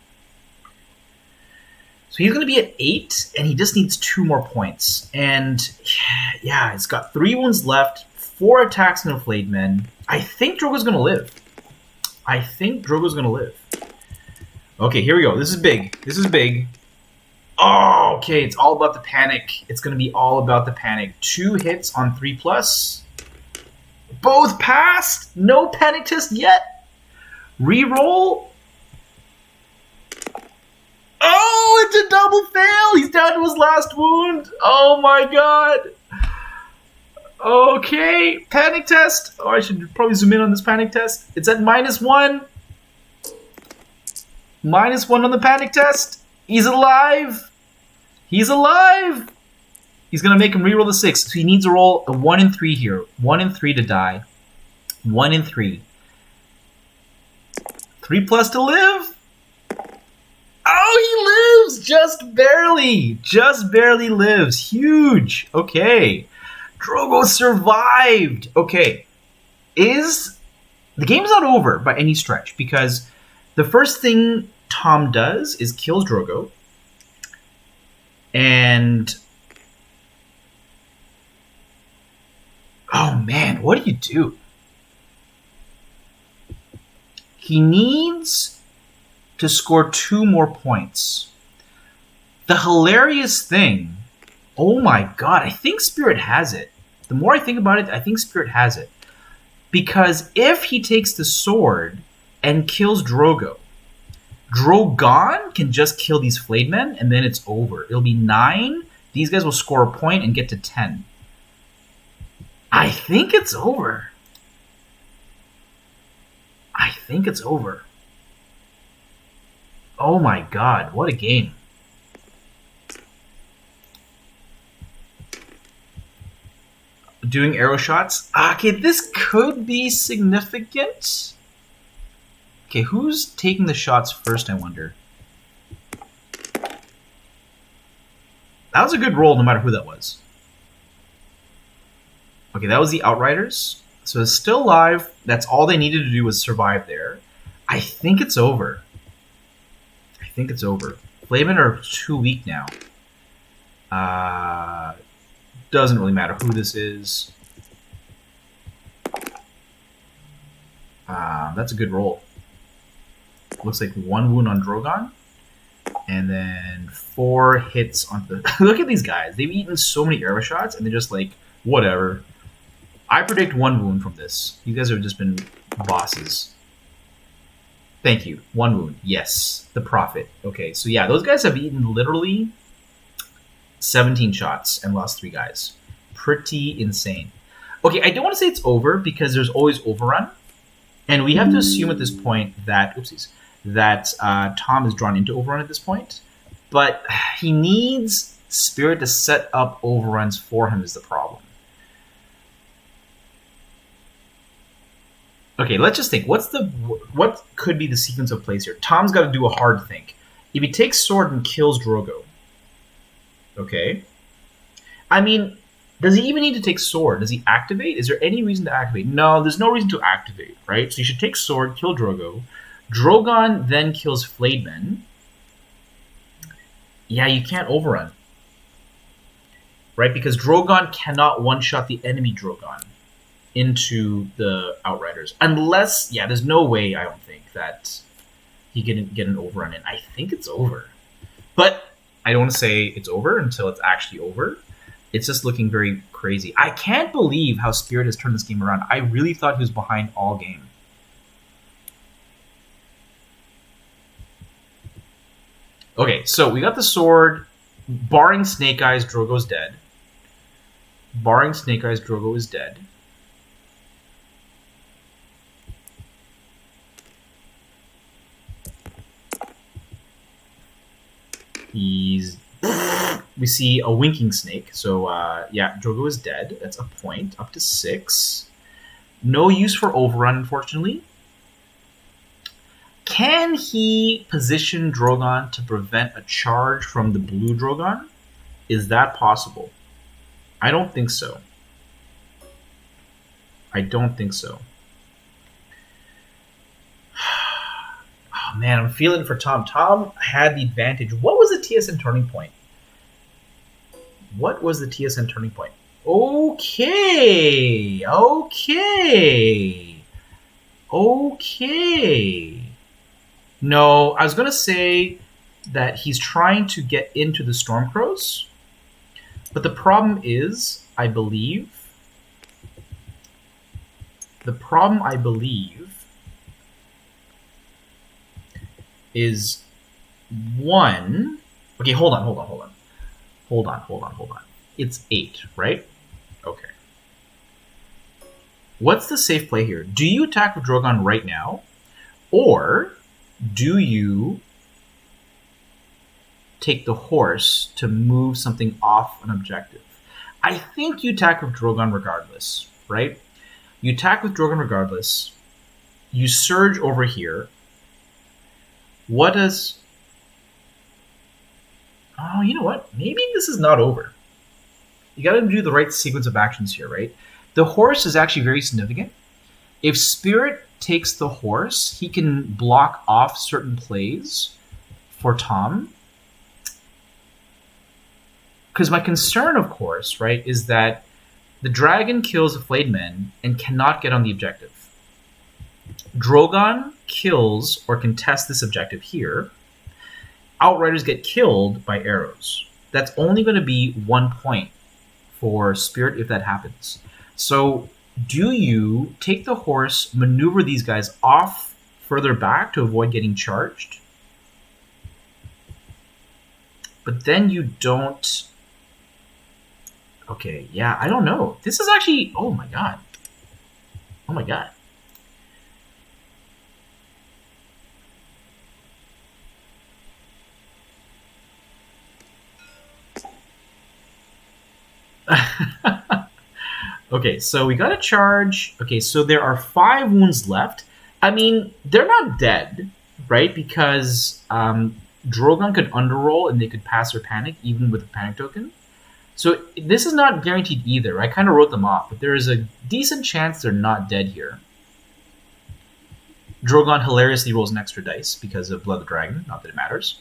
So he's going to be at 8, and he just needs 2 more points. And, yeah, he's got 3 wounds left, 4 attacks in the Flayed Men. I think Drogo's going to live. Okay, here we go. This is big. Oh, okay, it's all about the panic. It's going to be all about the panic. 2 hits on 3+. Both passed. No panic test yet. Reroll. Oh, it's a double fail. He's down to his last wound. Oh my god. Okay, panic test. Oh, I should probably zoom in on this panic test. It's at -1. -1 on the panic test. He's alive. He's going to make him reroll the 6. So he needs to roll a 1 and 3 here. 1 and 3 to die. 1 and 3. 3 plus to live. Oh, he lives! Just barely. Just barely lives. Huge. Okay. Drogo survived. Okay. The game's not over by any stretch, because the first thing Tom does is kills Drogo. And oh man, what do you do? He needs to score 2 more points. The hilarious thing, oh my god, I think Spirit has it. The more I think about it, I think Spirit has it. Because if he takes the sword and kills Drogo, Drogon can just kill these flayed men, and then it's over. It'll be 9. These guys will score a point and get to 10. I think it's over. I think it's over. Oh my god, what a game. Doing arrow shots. Okay, this could be significant. Okay, who's taking the shots first, I wonder? That was a good roll, no matter who that was. Okay, that was the Outriders. So it's still alive. That's all they needed to do was survive there. I think it's over. I think it's over. Flamen are too weak now. Doesn't really matter who this is. That's a good roll. Looks like 1 wound on Drogon. And then 4 hits on the... Look at these guys. They've eaten so many arrow shots, and they're just like, whatever. I predict 1 wound from this. You guys have just been bosses. Thank you. 1 wound. Yes. The Prophet. Okay, so yeah, those guys have eaten literally 17 shots and lost 3 guys. Pretty insane. Okay, I don't want to say it's over, because there's always overrun. And we have to assume at this point that... Oopsies. That Tom is drawn into overrun at this point. But he needs Spirit to set up overruns for him is the problem. Okay, let's just think. What could be the sequence of plays here? Tom's got to do a hard think. If he takes sword and kills Drogo, okay. I mean, does he even need to take sword? Does he activate? Is there any reason to activate? No, there's no reason to activate, right? So you should take sword, kill Drogo. Drogon then kills flayed men. Yeah, you can't overrun, right? Because Drogon cannot one-shot the enemy Drogon into the Outriders. Unless, yeah, there's no way, I don't think, that he can get an overrun in. I think it's over. But I don't want to say it's over until it's actually over. It's just looking very crazy. I can't believe how Spirit has turned this game around. I really thought he was behind all game. Okay, so we got the sword. Barring Snake Eyes, Drogo's dead. Barring Snake Eyes, Drogo is dead. We see a winking snake. So, yeah, Drogo is dead. That's a point. Up to 6. No use for overrun, unfortunately. Can he position Drogon to prevent a charge from the blue Drogon? Is that possible? I don't think so. I don't think so. Oh, man, I'm feeling for Tom. Tom had the advantage. What was the TSN turning point? What was the TSN turning point? Okay. Okay. Okay. No, I was going to say that he's trying to get into the Stormcrows. But the problem is, I believe... is 1... Okay, hold on. It's 8, right? Okay. What's the safe play here? Do you attack with Drogon right now? Or do you take the horse to move something off an objective? I think you attack with Drogon regardless, right? You attack with Drogon regardless. You surge over here. What does... Oh, you know what? Maybe this is not over. You got to do the right sequence of actions here, right? The horse is actually very significant. If Spirit takes the horse, he can block off certain plays for Tom. Because my concern, of course, right, is that the dragon kills the flayed men and cannot get on the objective. Drogon kills or contests this objective here. Outriders get killed by arrows. That's only going to be 1 point for Spirit if that happens. So do you take the horse, maneuver these guys off further back to avoid getting charged? But then you don't... Okay, yeah, I don't know. This is actually... Oh my god. Oh my god. Okay, so we got a charge. Okay, so there are 5 wounds left. I mean, they're not dead, right? Because Drogon could underroll and they could pass or panic, even with a panic token. So this is not guaranteed either. I kind of wrote them off, but there is a decent chance they're not dead here. Drogon hilariously rolls an extra dice because of Blood of the Dragon. Not that it matters.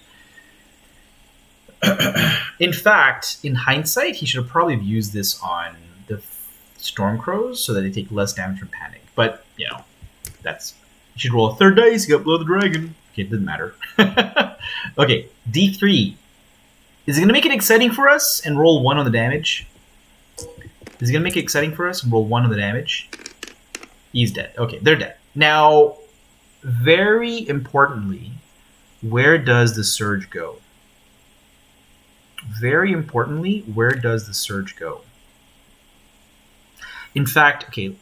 In fact, in hindsight, he should have probably used this on the Stormcrows so that they take less damage from panic. But, you know, that's... You should roll a 3rd dice, you got Blood of the Dragon. Okay, it doesn't matter. Okay, D3. Is it going to make it exciting for us and roll 1 on the damage? Is it going to make it exciting for us and roll 1 on the damage? He's dead. Okay, they're dead. Now, very importantly, where does the surge go? Very importantly, where does the surge go? In fact, okay,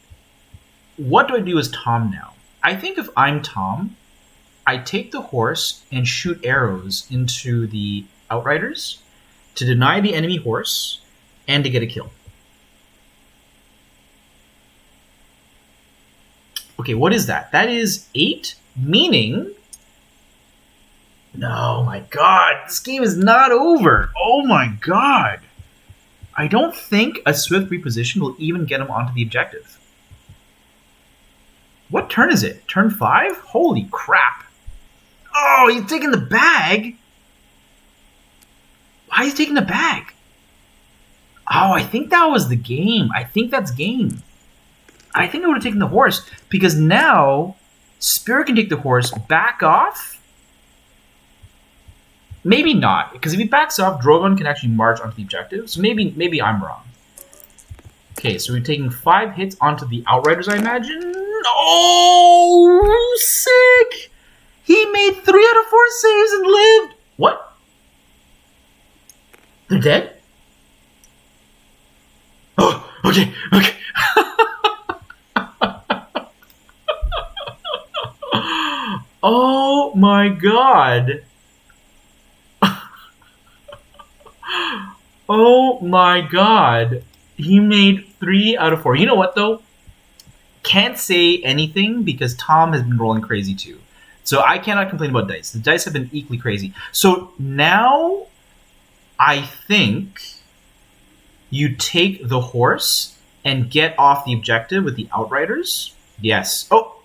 what do I do as Tom now? I think if I'm Tom, I take the horse and shoot arrows into the Outriders to deny the enemy horse and to get a kill. Okay, what is that? That is 8, meaning... No, my god, this game is not over. Oh my god. I don't think a swift reposition will even get him onto the objective. What turn is it? Turn 5? Holy crap. Oh, he's taking the bag? Why is he taking the bag? Oh, I think that was the game. I think that's game. I think I would have taken the horse because now Spirit can take the horse, back off. Maybe not, because if he backs off, Drogon can actually march onto the objective. So maybe I'm wrong. Okay, so we're taking 5 hits onto the Outriders, I imagine. Oh, sick! He made 3 out of 4 saves and lived. What? They're dead? Oh, okay, okay. Oh my god. Oh my god. He made 3 out of 4. You know what, though? Can't say anything because Tom has been rolling crazy, too. So I cannot complain about dice. The dice have been equally crazy. So now I think you take the horse and get off the objective with the Outriders. Yes. Oh,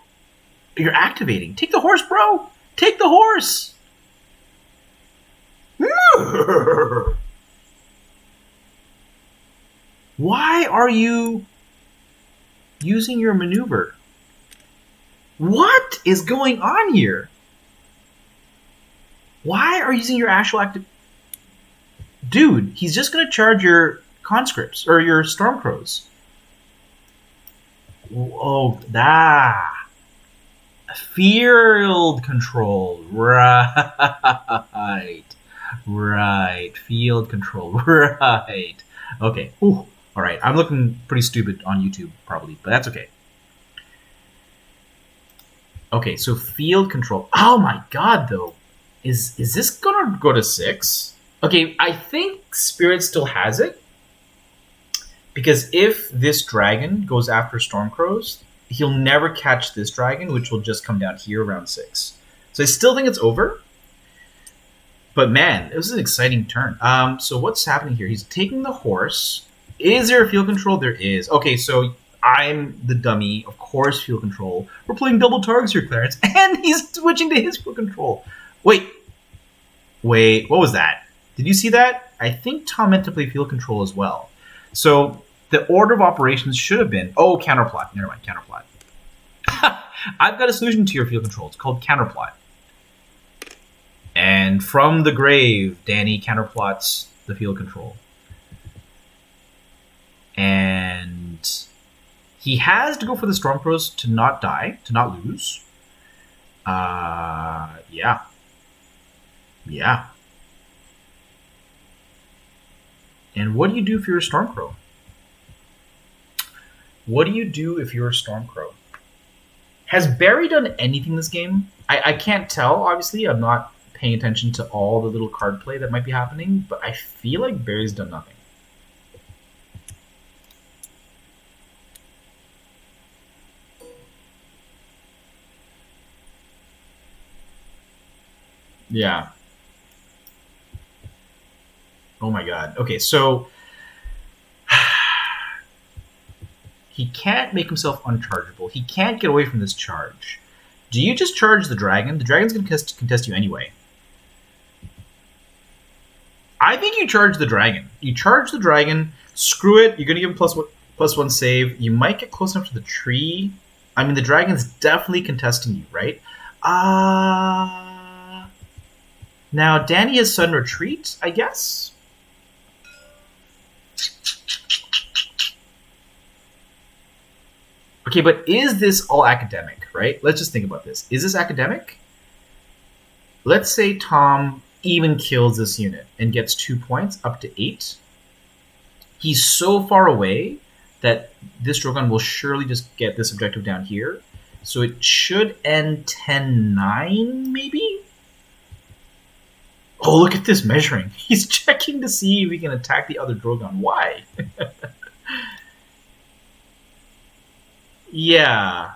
you're activating. Take the horse, bro. Take the horse. Why are you using your maneuver? What is going on here? Why are you using your actual active... Dude, he's just going to charge your conscripts, or your Stormcrows. Oh, field control. Right. Right. Field control. Right. Okay. Ooh. All right. I'm looking pretty stupid on YouTube, probably, but that's okay. Okay, so field control. Oh my god, though. Is this gonna go to 6? Okay, I think Spirit still has it. Because if this dragon goes after Stormcrows, he'll never catch this dragon, which will just come down here around 6. So I still think it's over. But man, it was an exciting turn. So what's happening here? He's taking the horse. Is there a field control? There is. Okay, so I'm the dummy. Of course, field control. We're playing double targets here, Clarence. And he's switching to his field control. Wait, what was that? Did you see that? I think Tom meant to play field control as well. So the order of operations should have been... Oh, counterplot. Never mind, counterplot. I've got a solution to your field control. It's called counterplot. And from the grave, Danny counterplots the field control. And he has to go for the Stormcrows to not die, to not lose. Yeah. And what do you do if you're a Stormcrow? What do you do if you're a Stormcrow? Has Barry done anything this game? I can't tell, obviously. I'm not paying attention to all the little card play that might be happening, but I feel like Barry's done nothing. Yeah. Oh my god. Okay, so he can't make himself unchargeable. He can't get away from this charge. Do you just charge the dragon? The dragon's going to contest you anyway. I think you charge the dragon. You charge the dragon, screw it, you're going to give him +1 save. You might get close enough to the tree. I mean, the dragon's definitely contesting you, right? Now, Danny has sudden retreat, I guess? Okay, but is this all academic, right? Let's just think about this. Is this academic? Let's say Tom even kills this unit and gets 2 points up to 8. He's so far away that this Drogon will surely just get this objective down here. So it should end 10-9, maybe? Oh, look at this measuring. He's checking to see if he can attack the other Drogon. Why? Yeah.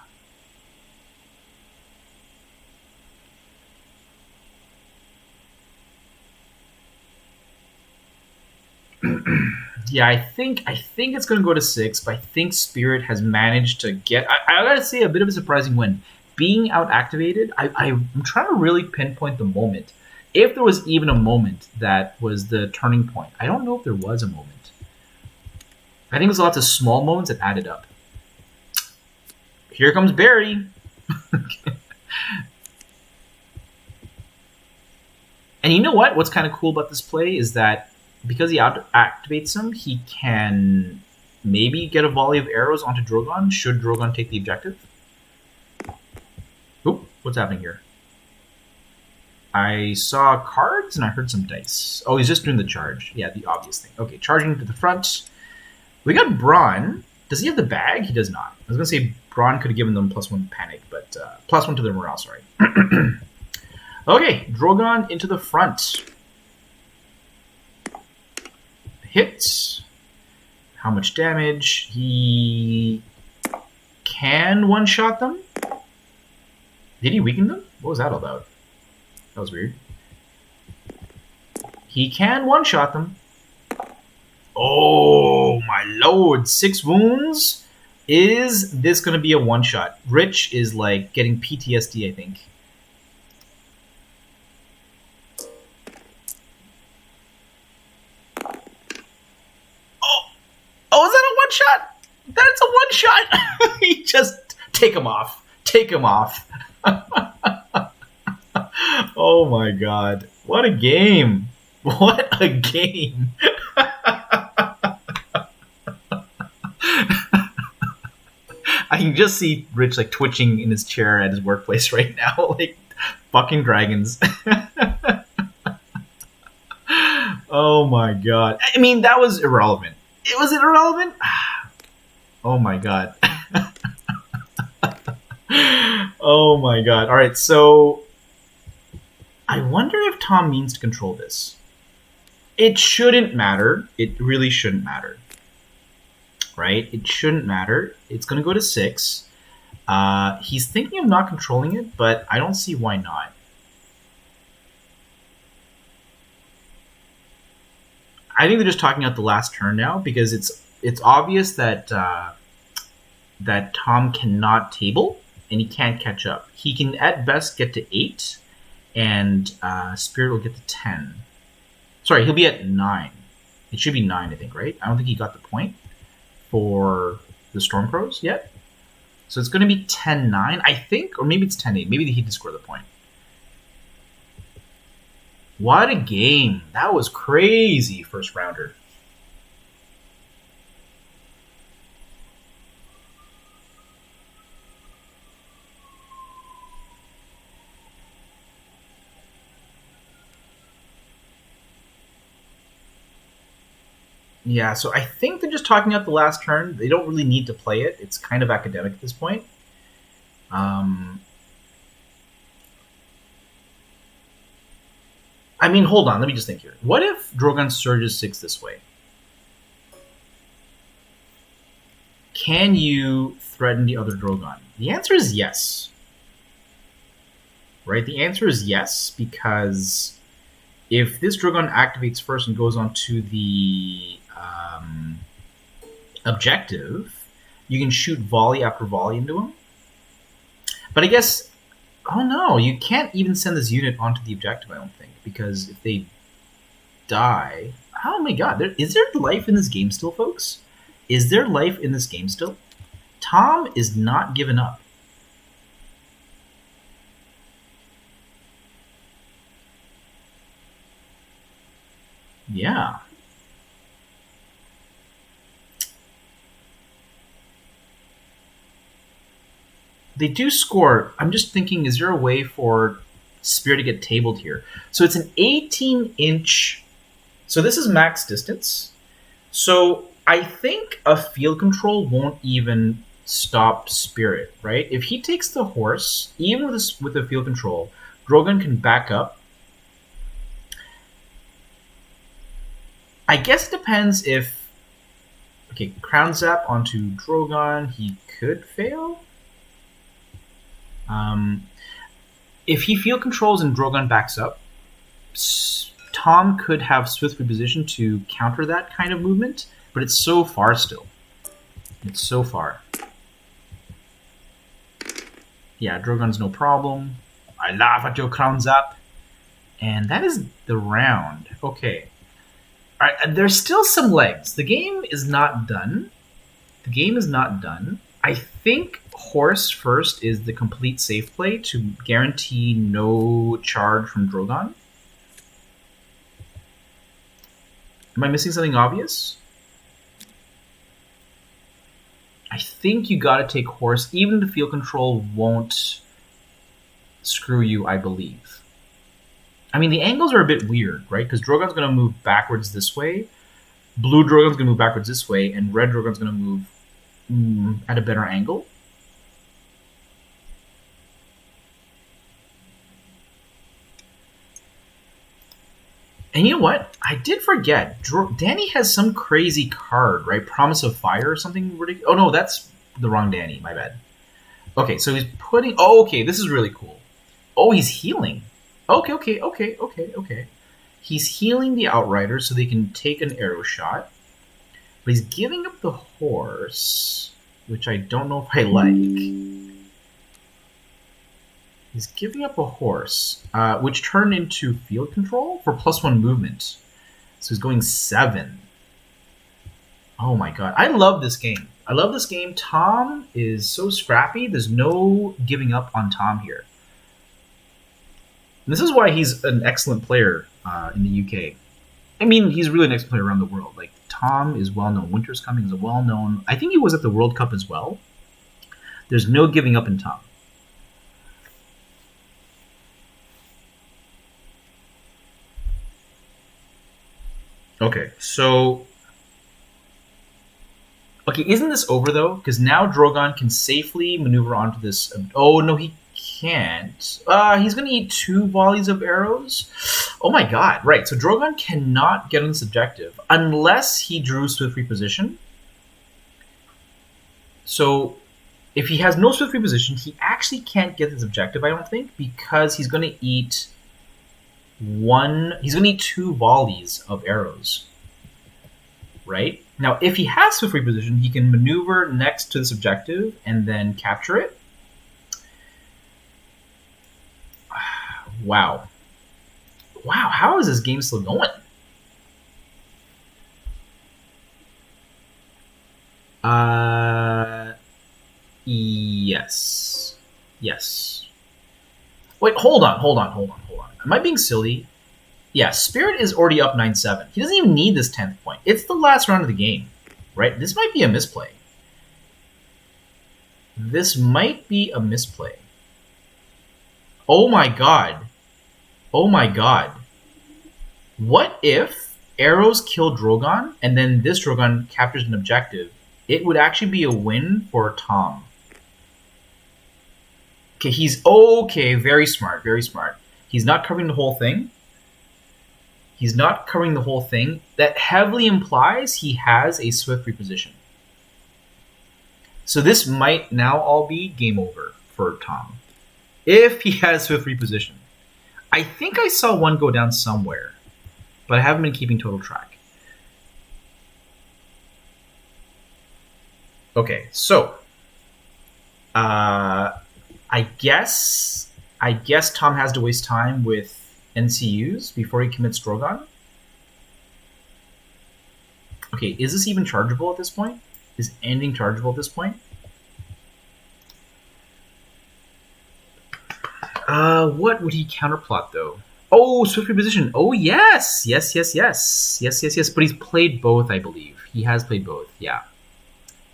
Yeah, I think it's going to go to 6, but I think Spirit has managed to get... I gotta say, a bit of a surprising win. Being out-activated, I'm trying to really pinpoint the moment. If there was even a moment that was the turning point. I don't know if there was a moment. I think there's lots of small moments that added up. Here comes Barry. And you know what? What's kind of cool about this play is that because he activates him, he can maybe get a volley of arrows onto Drogon, should Drogon take the objective. Oop, what's happening here? I saw cards and I heard some dice. Oh, he's just doing the charge. Yeah, the obvious thing. Okay, charging to the front. We got Bronn. Does he have the bag? He does not. I was going to say Bronn could have given them +1 panic, but +1 to their morale, sorry. Okay, Drogon into the front. Hits. How much damage? He can one-shot them? Did he weaken them? What was that all about? That was weird. He can one-shot them. Oh, my lord. 6 wounds? Is this going to be a one-shot? Rich is like getting PTSD, I think. Oh, is that a one-shot? That's a one-shot. He just take him off. Take him off. Oh my god. What a game. What a game. I can just see Rich like twitching in his chair at his workplace right now, like fucking dragons. Oh my god. I mean, that was irrelevant. Was it irrelevant? Oh my god. Oh my god. Alright, so I wonder if Tom means to control this. It shouldn't matter. It really shouldn't matter. right? It shouldn't matter. It's going to go to 6. He's thinking of not controlling it, but I don't see why not. I think they're just talking out the last turn now because it's obvious that that Tom cannot table and he can't catch up. He can at best get to 8, and Spirit will get to 10. Sorry, he'll be at 9. It should be 9, I think, right? I don't think he got the point for the Stormcrows yet. So it's going to be 10-9, I think, or maybe it's 10-8. Maybe he did score the point. What a game. That was crazy, first rounder. Yeah, so I think they're just talking out the last turn. They don't really need to play it. It's kind of academic at this point. I mean, hold on. Let me just think here. What if Drogon surges 6 this way? Can you threaten the other Drogon? The answer is yes. Right? The answer is yes, because if this Drogon activates first and goes on to the objective, you can shoot volley after volley into him. But I guess, oh no, you can't even send this unit onto the objective, I don't think, because if they die, oh my god, is there life in this game still, folks? Is there life in this game still? Tom is not giving up. Yeah. They do score. I'm just thinking, is there a way for Spear to get tabled here? So it's an 18-inch. So this is max distance. So I think a field control won't even stop Spirit, right? If he takes the horse, even with the field control, Drogon can back up. I guess it depends if... Okay, Crown Zap onto Drogon. He could fail. If he field controls and Drogon backs up, Tom could have swift reposition to counter that kind of movement, but it's so far still. It's so far. Yeah, Drogon's no problem. I laugh at your Crown Zap. And that is the round. Okay. All right, there's still some legs. The game is not done. The game is not done. I think horse first is the complete safe play to guarantee no charge from Drogon. Am I missing something obvious? I think you gotta take horse. Even the field control won't screw you, I believe. I mean, the angles are a bit weird, right? Because Drogon's gonna move backwards this way, blue Drogon's gonna move backwards this way, and red Drogon's gonna move at a better angle. And you know what? I did forget. Danny has some crazy card, right? Promise of Fire or something ridiculous. Oh no, that's the wrong Danny. My bad. Okay, so he's putting... Oh, okay, this is really cool. Oh, he's healing. Okay. He's healing the Outriders so they can take an arrow shot. But he's giving up the horse, which I don't know if I like. He's giving up a horse, which turned into field control for +1 movement. So he's going 7. Oh my god. I love this game. I love this game. Tom is so scrappy. There's no giving up on Tom here. And this is why he's an excellent player in the UK. I mean, he's really an excellent player around the world. Like, Tom is well known. Winter's Coming is a well known. I think he was at the World Cup as well. There's no giving up in Tom. Okay, so... Okay, isn't this over, though? Because now Drogon can safely maneuver onto this... Oh, no, he can't. He's going to eat 2 volleys of arrows? Oh my god, right. So Drogon cannot get on this objective unless he drew swift reposition. So if he has no swift reposition, he actually can't get this objective, I don't think, because he's going to eat two volleys of arrows, right? Now, if he has swift reposition, he can maneuver next to this objective and then capture it. Wow. Wow, how is this game still going? Yes. Yes. Wait, hold on. Am I being silly? Yeah, Spirit is already up 9-7. He doesn't even need this 10th point. It's the last round of the game, right? This might be a misplay. Oh my god. What if arrows kill Drogon and then this Drogon captures an objective? It would actually be a win for Tom. Okay, he's okay. Very smart. He's not covering the whole thing. That heavily implies he has a swift reposition. So this might now all be game over for Tom. If he has swift reposition. I think I saw one go down somewhere, but I haven't been keeping total track. Okay, so I guess Tom has to waste time with NCUs before he commits Drogon. Okay, is this even chargeable at this point? Is ending chargeable at this point? What would he counterplot though? Oh, swift reposition. Oh yes. But he's played both, I believe. He has played both. Yeah.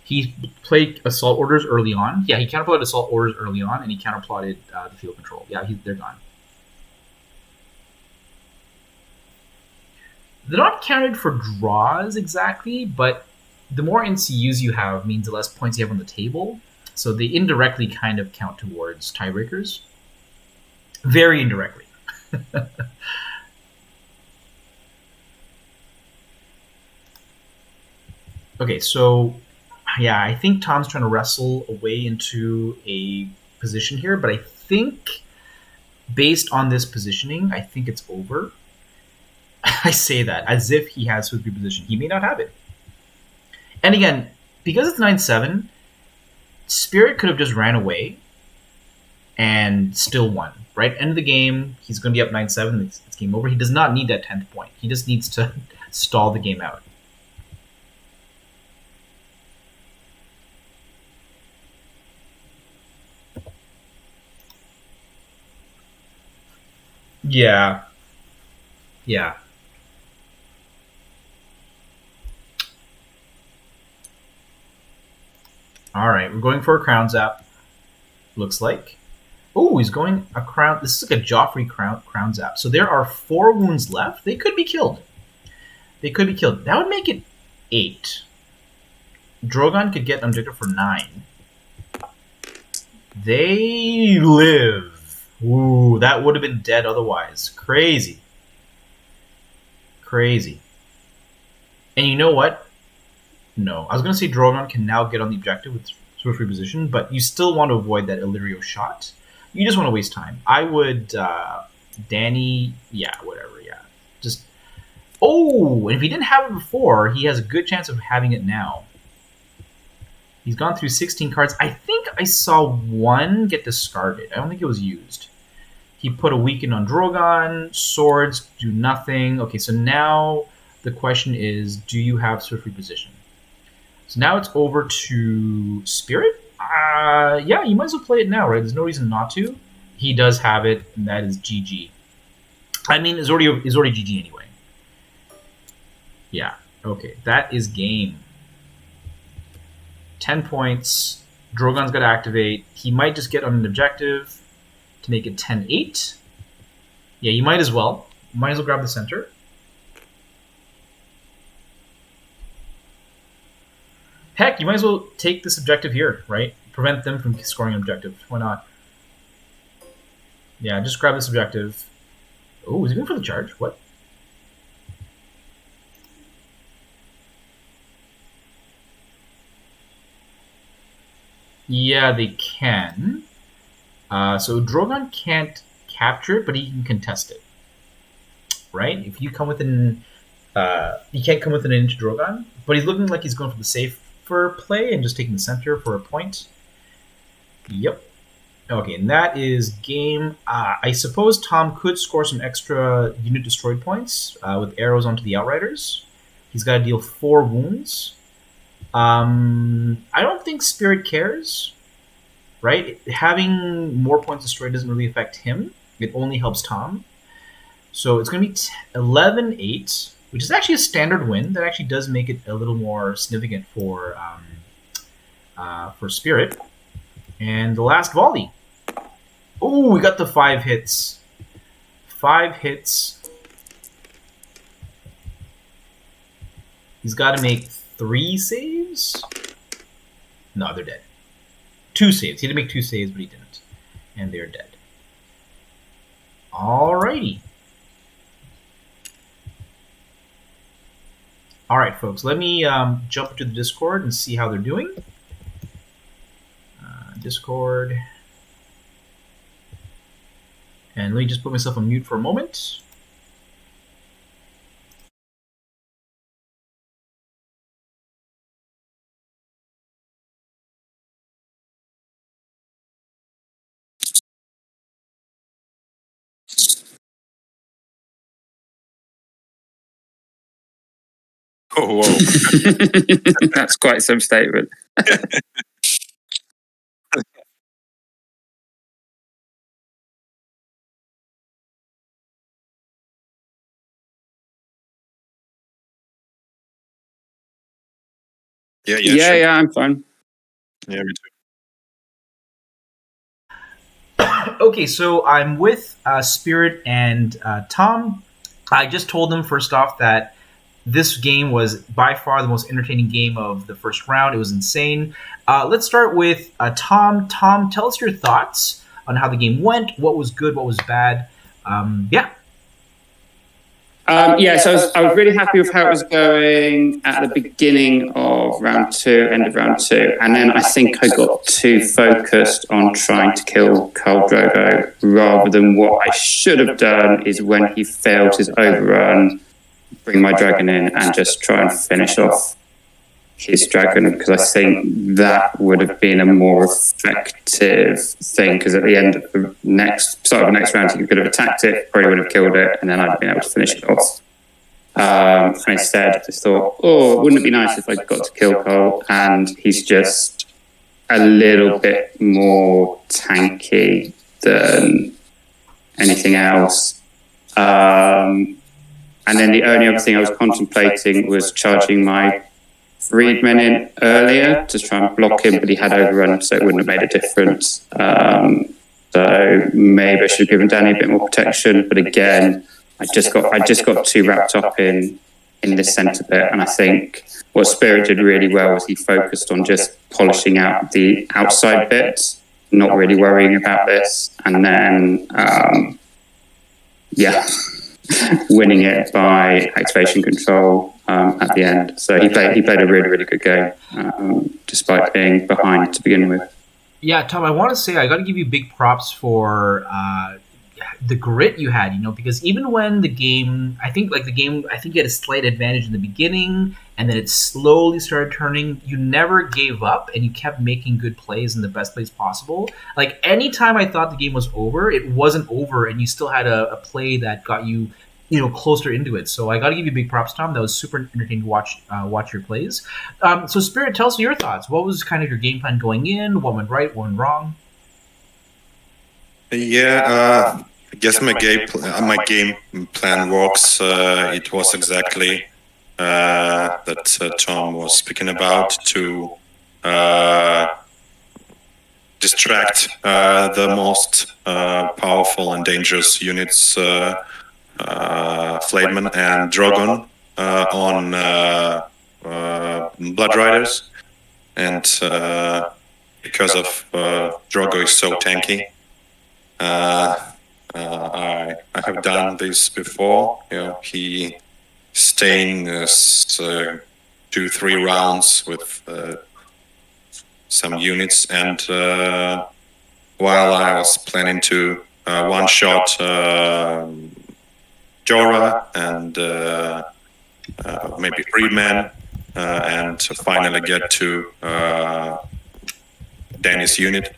He played assault orders early on. Yeah, he counterplotted assault orders early on, and he counterplotted the field control. Yeah, they're gone. They're not counted for draws exactly, but the more NCUs you have means the less points you have on the table. So they indirectly kind of count towards tiebreakers. Very indirectly. Okay, so yeah, I think Tom's trying to wrestle a way into a position here, but I think based on this positioning, I think it's over. I say that as if he has swift reposition. He may not have it. And again, because it's 9-7, Spirit could have just ran away and still won, right? End of the game, he's going to be up 9-7. It's game over. He does not need that 10th point. He just needs to stall the game out. Yeah. All right, we're going for a crown zap. Looks like. Oh, he's going a crown. This is like a Joffrey crown zap. So there are 4 wounds left. They could be killed. That would make it 8. Drogon could get an objective for 9. They live. Ooh, that would have been dead otherwise. Crazy. And you know what? No. I was going to say Drogon can now get on the objective with swift reposition, but you still want to avoid that Illyrio shot. You just want to waste time. I would, Dany, yeah, whatever, yeah. Just, oh, and if he didn't have it before, he has a good chance of having it now. He's gone through 16 cards. I think I saw one get discarded. I don't think it was used. He put a weaken on Drogon. Swords do nothing. Okay, so now the question is, do you have swift reposition? So now it's over to Spirit. Yeah, you might as well play it now, right? There's no reason not to. He does have it, and that is GG. I mean, it's already GG anyway. Yeah. Okay, that is game. 10 points. Drogon's got to activate. He might just get on an objective to make it 10-8. Yeah, you might as well. Might as well grab the center. Heck, you might as well take this objective here, right? Prevent them from scoring an objective. Why not? Yeah, just grab this objective. Oh, is he going for the charge? What? Yeah, they can. So Drogon can't capture it, but he can contest it. Right? If you come within, he can't come within an inch of Drogon, but he's looking like he's going for the safer play and just taking the center for a point. Yep. Okay, and that is game. I suppose Tom could score some extra unit destroyed points with arrows onto the Outriders. He's got to deal 4 wounds. I don't think Spirit cares, right? Having more points destroyed doesn't really affect him. It only helps Tom. So it's going to be 11-8, which is actually a standard win. That actually does make it a little more significant for Spirit. And the last volley. Oh, we got the 5 hits. 5 hits. He's got to make 3 saves? No, they're dead. 2 saves. He had to make 2 saves, but he didn't. And they're dead. Alrighty. Alright, folks. Let me jump into the Discord and see how they're doing. Discord. And let me just put myself on mute for a moment. Oh, whoa. That's quite some statement. Yeah, I'm fine. Yeah, me too. Okay, so I'm with Spirit and Tom. I just told them first off that this game was by far the most entertaining game of the first round. It was insane. Let's start with Tom. Tom, tell us your thoughts on how the game went. What was good? What was bad? Yeah. So I was really happy with how it was going at the beginning of round 2, end of round 2. And then I think I got too focused on trying to kill Khal Drogo rather than what I should have done is when he failed his overrun, bring my dragon in and just try and finish off his dragon, because I think that would have been a more effective thing, because at the end of the start of the next round he could have attacked it, probably would have killed it, and then I'd have been able to finish it off. And instead I just thought, wouldn't it be nice if I got to kill Khal, and he's just a little bit more tanky than anything else. And then the only other thing I was contemplating was charging my Freedman in earlier to try and block him, but he had overrun, so it wouldn't have made a difference. So maybe I should have given Danny a bit more protection, but again, I just got too wrapped up in this centre bit, and I think what Spirit did really well was he focused on just polishing out the outside bits, not really worrying about this, and then winning it by activation control at the end. So he played a really, really good game, despite being behind to begin with. Yeah, Tom, I want to say I got to give you big props for the grit you had, because even when the game, I think you had a slight advantage in the beginning, and then it slowly started turning. You never gave up, and you kept making good plays in the best plays possible. Like, anytime I thought the game was over, it wasn't over, and you still had a play that got you, closer into it. So I got to give you big props, Tom. That was super entertaining to watch your plays. So Spirit, tell us your thoughts. What was kind of your game plan going in? What went right? What went wrong? Yeah, I guess my game plan works. It was exactly that Tom was speaking about, to distract the most powerful and dangerous units, Flademan and Drogon, on Blood Riders, and because of Drogo is so tanky. I have done this before. He staying 2-3 rounds with some units, and while I was planning to one-shot Jorah and maybe Freedman, and finally get to Danny's unit.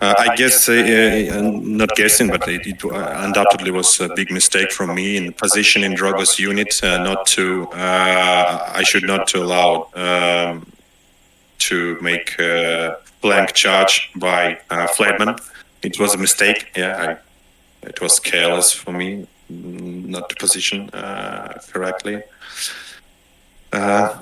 I guess, not guessing, but it undoubtedly was a big mistake from me in positioning Drogo's unit. I should not to allow to make a flank charge by Flademan. It was a mistake. It was careless for me not to position correctly. I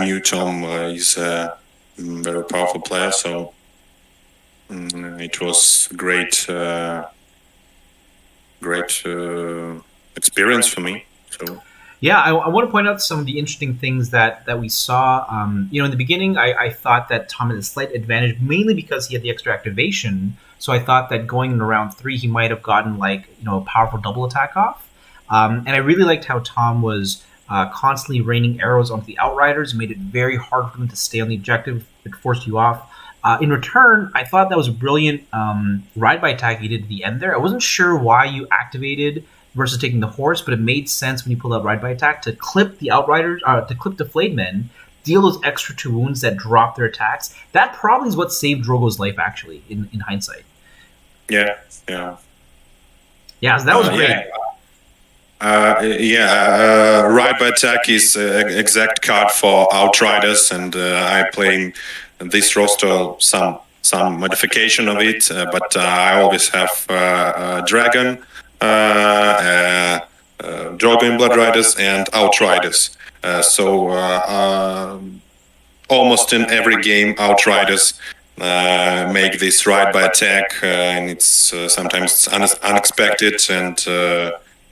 knew Tom is a very powerful player, so it was great experience for me. So. Yeah, I want to point out some of the interesting things that we saw. In the beginning, I thought that Tom had a slight advantage, mainly because he had the extra activation. So I thought that going in round 3, he might have gotten a powerful double attack off. And I really liked how Tom was constantly raining arrows onto the Outriders. It made it very hard for them to stay on the objective. It forced you off. In return, I thought that was a brilliant ride-by attack you did at the end there. I wasn't sure why you activated versus taking the horse, but it made sense when you pulled out ride-by attack to clip the Outriders, to clip the Flayed Men, deal those extra 2 wounds that drop their attacks. That probably is what saved Drogo's life, actually, in hindsight. Yeah, so that was great. Ride by attack is exact card for Outriders, and I playing this roster some modification of it, but I always have Dragon, Drogo in Blood Riders, and Outriders. So almost in every game, Outriders make this ride by attack, and it's sometimes unexpected, and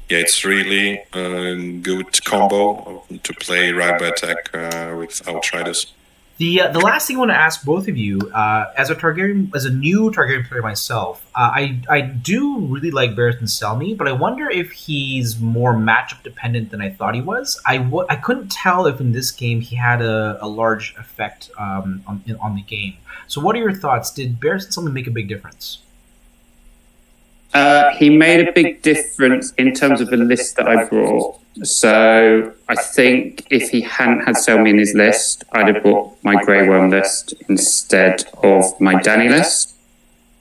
it's really a good combo to play ride by attack with Outriders. The last thing I want to ask both of you, as a new Targaryen player myself, I do really like Barristan Selmy, but I wonder if he's more matchup dependent than I thought he was. I couldn't tell if in this game he had a large effect on the game. So what are your thoughts? Did Barristan Selmy make a big difference? He made a big difference in terms of the list that I brought. So I think if he hadn't had Selmy in his list, I'd have brought my Grey Worm list instead of my Dany list.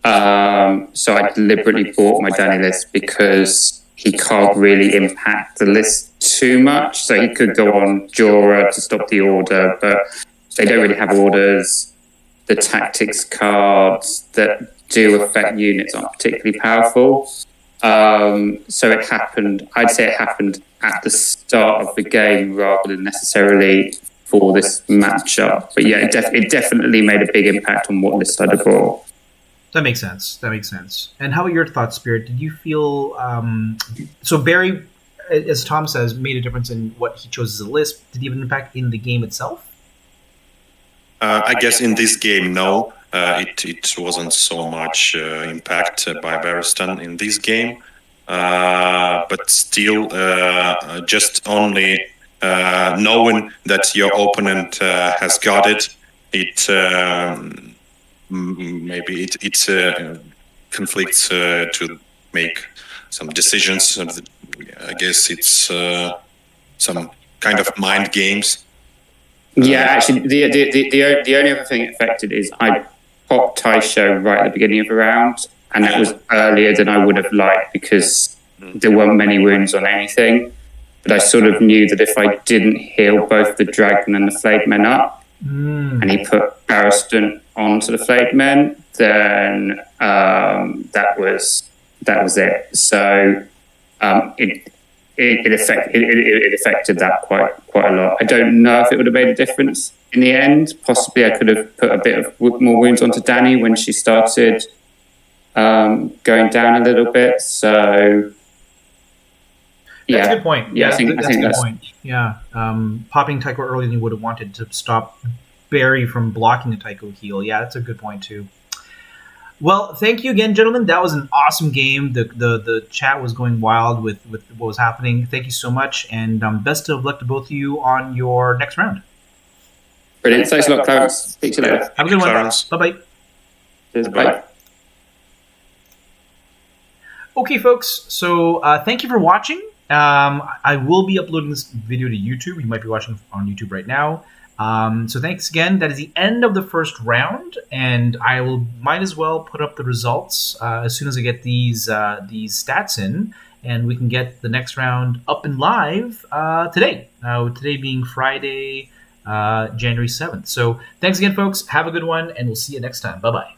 So I deliberately bought my Dany list because he can't really impact the list too much. So he could go on Jorah to stop the order, but they don't really have orders. The tactics cards that do affect units aren't particularly powerful. So it happened, I'd say it happened at the start of the game rather than necessarily for this matchup. But yeah, it definitely made a big impact on what list I'd have brought. That makes sense. And how about your thoughts, Spirit? Did you feel... so Barry, as Tom says, made a difference in what he chose as a list. Did he have an impact in the game itself? I guess in this game, no. It wasn't so much impact by Barristan in this game, but still, just only knowing that your opponent has got it, maybe it conflicts to make some decisions. I guess it's some kind of mind games. Yeah, actually, the only other thing it affected is I popped Taisho right at the beginning of the round, and that was earlier than I would have liked because there weren't many wounds on anything. But I sort of knew that if I didn't heal both the Dragon and the Flayed Men up, and he put Barristan onto the Flayed Men, then that was it. So it affected that quite a lot. I don't know if it would have made a difference in the end. Possibly I could have put a bit of more wounds onto Dany when she started going down a little bit. So yeah, that's a good point. Yeah, I think that's a good point. Yeah, popping Tycho earlier than you would have wanted to stop Barry from blocking the Tycho heal. Yeah, that's a good point too. Well, thank you again, gentlemen. That was an awesome game. The chat was going wild with what was happening. Thank you so much, and best of luck to both of you on your next round. Brilliant. Thanks a lot, Clarence. Speak to you later. Have a good one. Clarence. Bye-bye. Cheers. Bye. Okay, folks. So thank you for watching. I will be uploading this video to YouTube. You might be watching on YouTube right now. So thanks again. That is the end of the first round, and I might as well put up the results as soon as I get these stats in, and we can get the next round up and live today. Today being Friday, January 7th. So thanks again, folks. Have a good one, and we'll see you next time. Bye-bye.